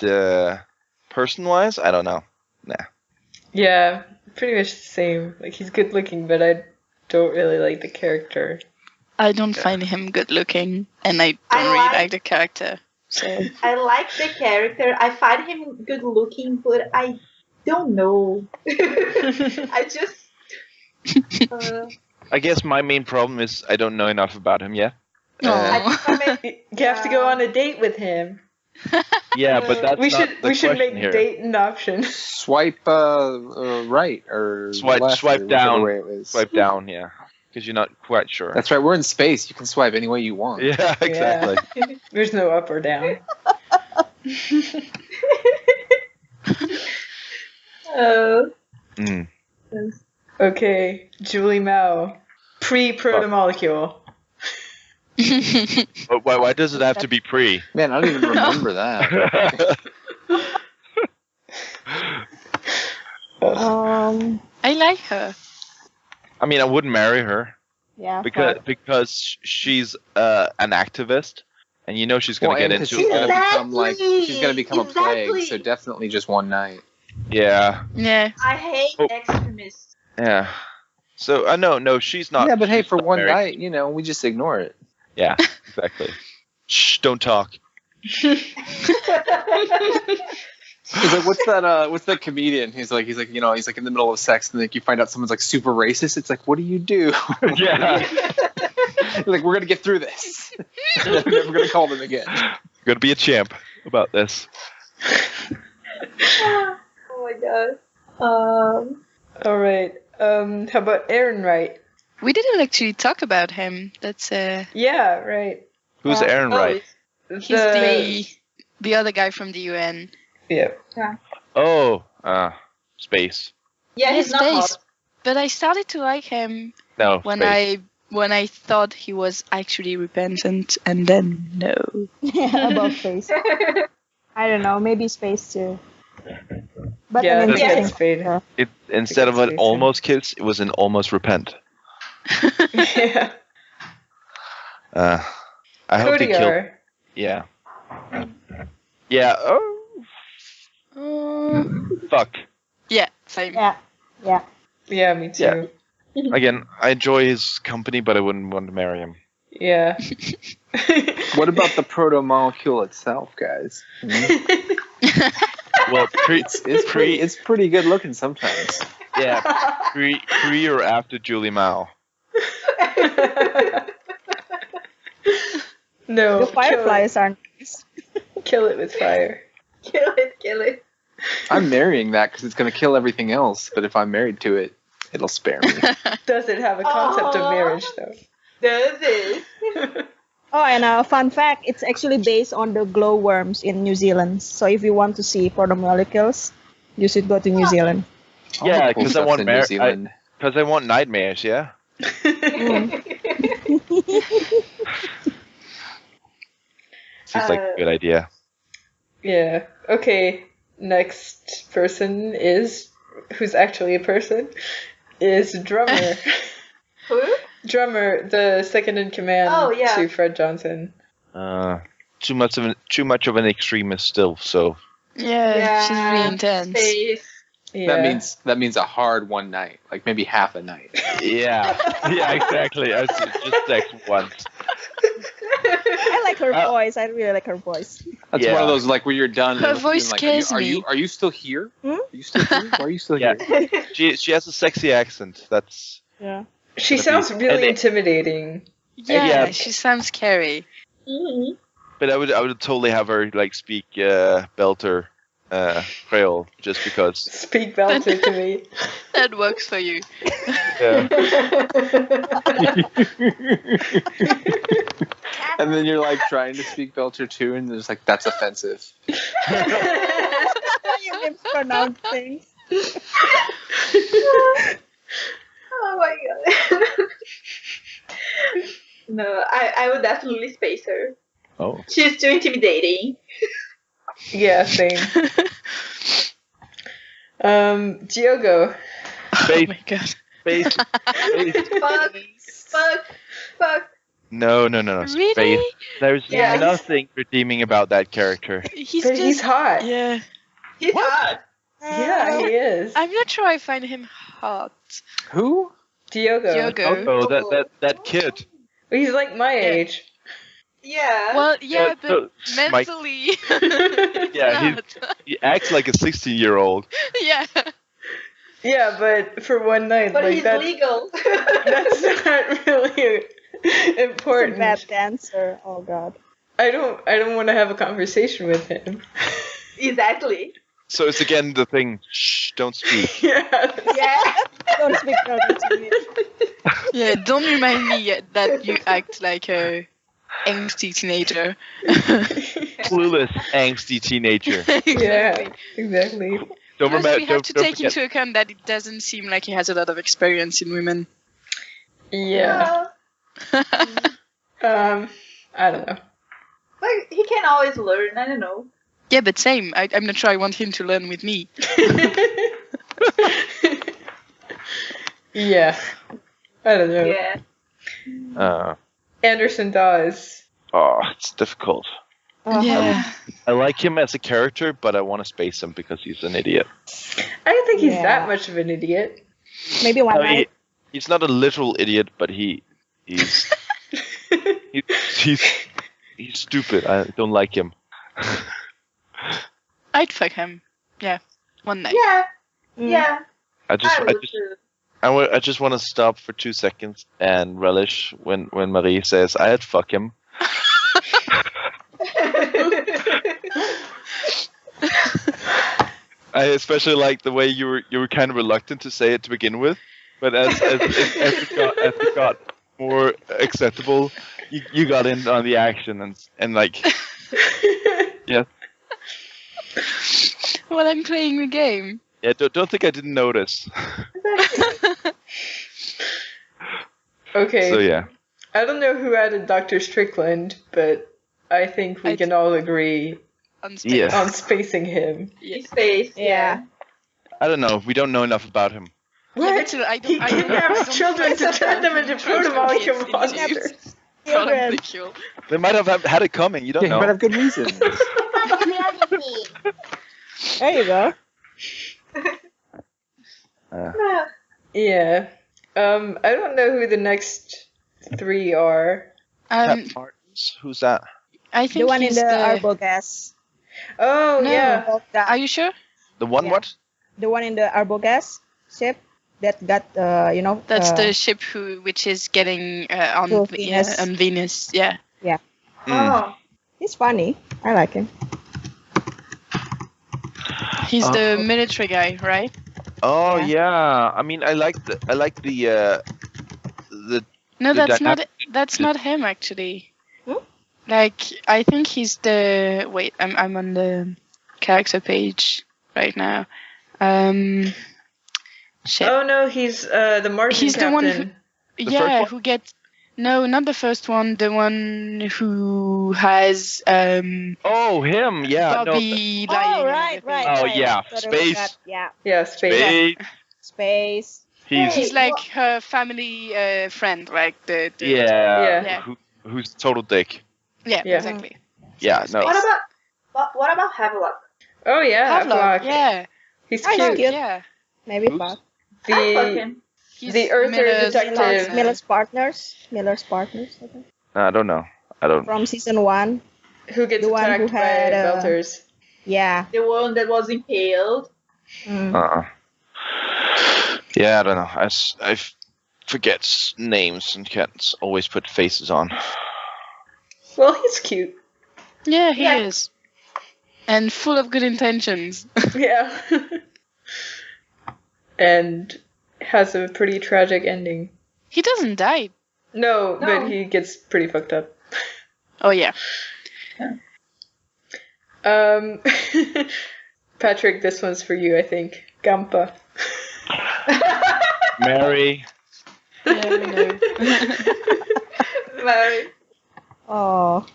person-wise, I don't know. Nah. Yeah, pretty much the same. Like he's good looking, but I don't really like the character. I don't find him good looking, and I don't I really like- like the character. So I like the character. I find him good looking, but I don't know. I just. I guess my main problem is I don't know enough about him yet. Aw. You have to go on a date with him. Yeah, but that's We not should the make question here. date an option. Swipe right or Swipe left, swipe or whichever down. way it was. Swipe down, yeah, because you're not quite sure. That's right. We're in space. You can swipe any way you want. Yeah, exactly. Yeah. There's no up or down. Mm. Okay, Julie Mao, pre-protomolecule. But why does it have to be pre? Man, I don't even remember that. I like her. I mean, I wouldn't marry her Yeah. because she's an activist, and you know she's gonna get and into she's gonna all. become like she's gonna become a Exactly. plague. So definitely just one night. Yeah, Yeah. I hate Oh. extremists. yeah. So no, she's not. Yeah, but hey, she's for not one married. night, we just ignore it. Yeah, exactly. Shh, don't talk. He's like, what's that comedian? He's like, he's in the middle of sex, and like you find out someone's like super racist. It's like, what do you do? Yeah, Like, we're gonna get through this. We're never gonna call them again. gonna be a champ about this. Oh my god. All right. How about Aaron Wright? We didn't actually talk about him. That's Yeah, right. Who's Aaron Wright? he's the other guy from the UN. Yeah. Oh, space. Yeah, he's not space. hot. But I started to like him No, when space. I thought he was actually repentant, and then no. Yeah, about space. I don't know, maybe space too. But Yeah, an that's interesting Spade. It instead of an Space. almost kiss, it was an almost repent. Yeah. I hope they killed. Kodiar. Yeah. Yeah. Oh, fuck. Yeah, same. Yeah. Yeah. Yeah, me too. Again, I enjoy his company, but I wouldn't want to marry him. Yeah. What about the proto molecule itself, guys? Well, It's pretty good looking sometimes. yeah, pre or after Julie Mao. No. The fireflies are nice. Kill it with fire. Kill it. I'm marrying that because it's gonna kill everything else. But if I'm married to it, it'll spare me. Does it have a concept of Aw. marriage, though? Does it? Oh, and a fun fact, it's actually based on the glowworms in New Zealand. So if you want to see protomolecules, you should go to New Zealand. Yeah, All the cool because I stuff's want in New Zealand. because I want nightmares. Yeah. Seems like a good idea. Yeah. Okay. Next person who's actually a person, is Drummer. Who? Drummer, the second in command to Fred Johnson. Too much of an extremist still. So Yeah, she's really intense. Space. Yeah. That means a hard one night, like maybe half a night. yeah, exactly. I just text once. I like her voice. I really like her voice. That's one of those like where you're done. Her and voice like, scares are you, me. Are you still here? Hmm? Are you still here? Why are you still Yeah. here? She has a sexy accent. That's Yeah. She sounds really intimidating. Yeah, she sounds scary. Mm-hmm. But I would totally have her like speak Belter Creole just because. Speak Belter to me. That works for you. Yeah. And then you're like trying to speak Belcher too, and there's like that's offensive. You mispronounce things. Oh my god. No, I would definitely space her. Oh. She's too intimidating. Yeah, same. Diogo. Oh my god. Space. Fuck. No. Really? Space. There's Yeah. nothing redeeming about that character. He's hot. Yeah. He's hot. Yeah, he is. I'm not sure I find him hot. Who? Diogo. Diogo. Oh, that kid. He's like my age. Yeah. Well, yeah, but so, mentally. Yeah, he acts like a 16-year-old. Yeah. Yeah, but for one night, But like he's that's legal. that's not really important. Bad dancer. Oh god. I don't want to have a conversation with him. Exactly. So it's again the thing. Shh, don't speak. Yeah. Yeah. Don't speak further to me. Yeah, don't remind me that you act like a angsty teenager. Clueless, angsty teenager. Yeah, exactly. Don't Plus, remember. we have to take forget. into account that it doesn't seem like he has a lot of experience in women. Yeah. I don't know. But he can always learn. I don't know. Yeah, but same. I'm not sure I want him to learn with me. Yeah. I don't know. Yeah. Anderson Dawes. It's difficult. Yeah. I like him as a character, but I want to space him because he's an idiot. I don't think he's Yeah. that much of an idiot. Maybe one I mean, night. he's not a literal idiot, but he's he's stupid. I don't like him. I'd fuck him. Yeah. One night. Yeah. Mm. Yeah. I I would too. I just want to stop for 2 seconds and relish when Marie says I'd fuck him. I especially like the way you were kind of reluctant to say it to begin with, but as it got more acceptable, you got in on the action and like yeah. Well, I'm playing the game. Yeah, don't think I didn't notice. Okay. So yeah. I don't know who added Dr. Strickland, but I think we can all agree On space. Yeah. on spacing him. His face. Yeah. I don't know. We don't know enough about him. Yeah, What? but still, I He don't kidnaps don't children to trust turn them into proto-molecule kids monsters. into proto-molecule. They might have had it coming. You don't Yeah, you might know. have good reason. There you go. Yeah. I don't know who the next 3 are. Pat Martins. Who's that? I think The one in he's the Arbogast. Oh, No. yeah. Are you sure? The one Yeah. what? The one in the Arbogast ship that got, That's the ship which is getting on to Venus. on Venus. Yeah. Oh. He's funny. I like him. He's the military guy, right? Oh Yeah. yeah. I mean, I like the No, The that's not him actually. Hmm? Like I think he's the I'm on the character page right now. Shit. Oh, no, he's the Martian He's the captain. one who first yeah, one? who gets No, not the first one. The one who has Oh, him. Yeah. Bobby Oh, lying. and right, everything. right, Oh, right. yeah. Totally Space. forgot. Yeah, Yeah, space. Space. space. He's He's like her family friend, right? The yeah. Yeah. Who's total dick. yeah, Yeah. exactly. Yeah. So No. What about Havelock? Oh yeah, Havelock, Havelock. yeah. He's Oh, he's cute. cute. Yeah. Maybe Oops. Bob. I fuck The him. He's The Earther Miller's detective. partner. Miller's partners. I think. I don't know. I don't. From season 1. who gets The one attacked who had, by Belters. Yeah. The one that was impaled. Mm. Yeah, I don't know. I forget names and can't always put faces on. Well, he's cute. Yeah, he Yeah. is. And full of good intentions. Yeah. And has a pretty tragic ending. He doesn't die. No, No. but he gets pretty fucked up. Oh, yeah. Patrick, this one's for you, I think. Gampa. Mary. Yeah, we know. Larry. Oh.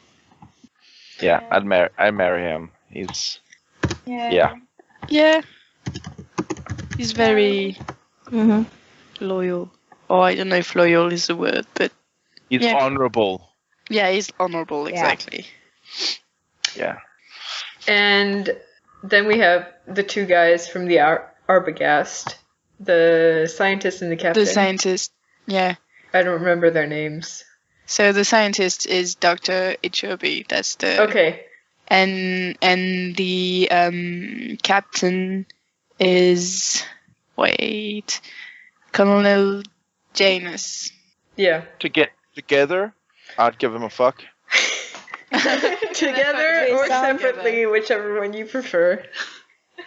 Yeah, I'd marry him. He's yeah. Yeah. He's very Mm-hmm. loyal. Or I don't know if loyal is the word, but He's Yeah. honorable. yeah, he's honorable, Yeah. exactly. Yeah. And then we have the two guys from the Arbogast. The scientist and the captain. The scientist. Yeah. I don't remember their names. So the scientist is Dr. Ichobi. That's the Okay. and the captain is Colonel Janus. Yeah. To get together, I'd give him a fuck. Together or Threesome. separately, whichever one you prefer.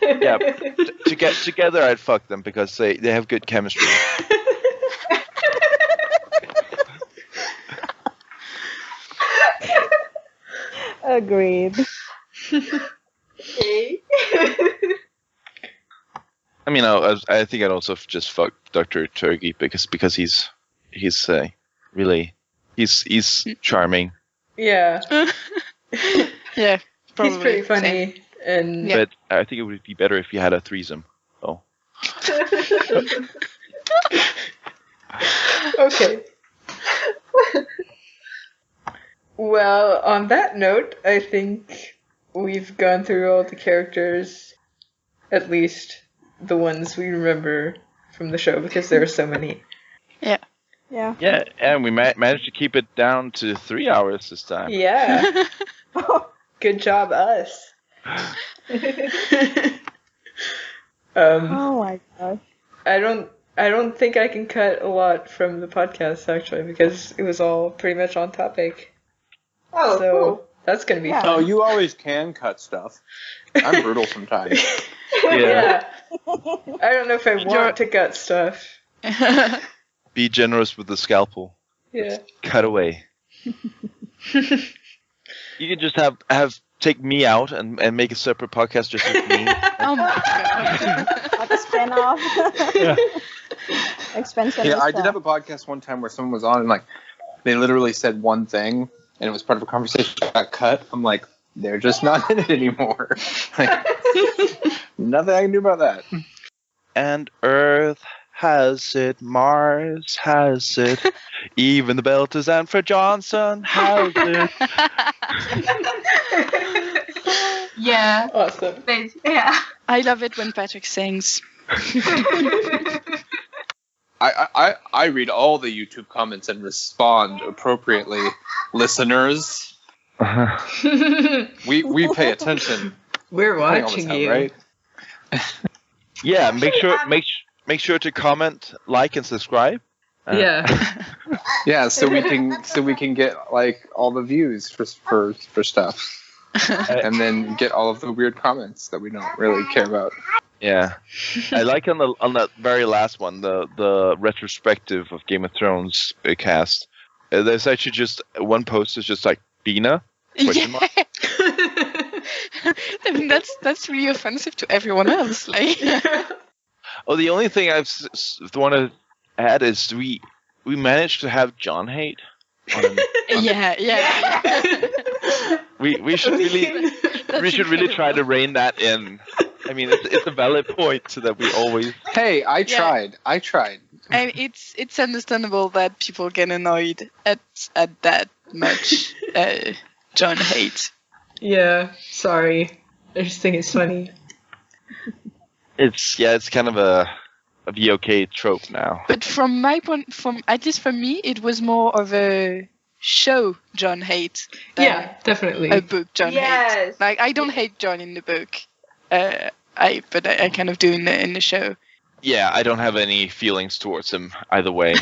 Yeah. To get together, I'd fuck them because they have good chemistry. Agreed. Okay. I mean, I think I'd also just fuck Dr. Turkey because he's really he's charming. Yeah. Yeah, probably. He's pretty Same. funny. And Yeah. But I think it would be better if you had a threesome. Oh. okay. Well, on that note, I think we've gone through all the characters, at least the ones we remember from the show, because there are so many. Yeah. Yeah, and we managed to keep it down to 3 hours this time. Yeah. Good job, us. Oh my god. I don't think I can cut a lot from the podcast actually because it was all pretty much on topic. Oh, So cool. that's gonna be Yeah. Oh, fun. you always can cut stuff. I'm brutal sometimes. Yeah. I don't know if I want to cut stuff. Be generous with the scalpel. Yeah. Cut away. You could just have take me out and make a separate podcast just with me. Oh my god. Like a spin-off. Yeah. Expansionistas. Yeah, I did have a podcast one time where someone was on and like they literally said one thing and it was part of a conversation that got cut. I'm like, they're just not in it anymore. Like, nothing I can do about that. And Earth has it, Mars has it, even the Belters and Fred Johnson has it. Yeah. Awesome. Yeah. I love it when Patrick sings. I read all the YouTube comments and respond appropriately. Listeners, we pay attention. We're Depending on what's watching out, you. right? Yeah, make sure to comment, like, and subscribe. Yeah. Yeah, so we can get like all the views for stuff, and then get all of the weird comments that we don't really care about. Yeah, I like on that very last one, the retrospective of Game of Thrones cast. There's actually just one post is just like Bina. Question mark? I mean, that's really offensive to everyone else. Like, Oh, the only thing I want to add is we managed to have John hate. Yeah. We should really try to rein that in. I mean, it's a valid point so that we always. Hey, I tried. And it's understandable that people get annoyed at that much John hate. Yeah, sorry. I just think it's funny. It's kind of a VOK trope now. But from my point, at least for me, it was more of a show John hate. Yeah, definitely. A book John hates. Like I don't hate John in the book. I kind of do in the show. Yeah, I don't have any feelings towards him either way.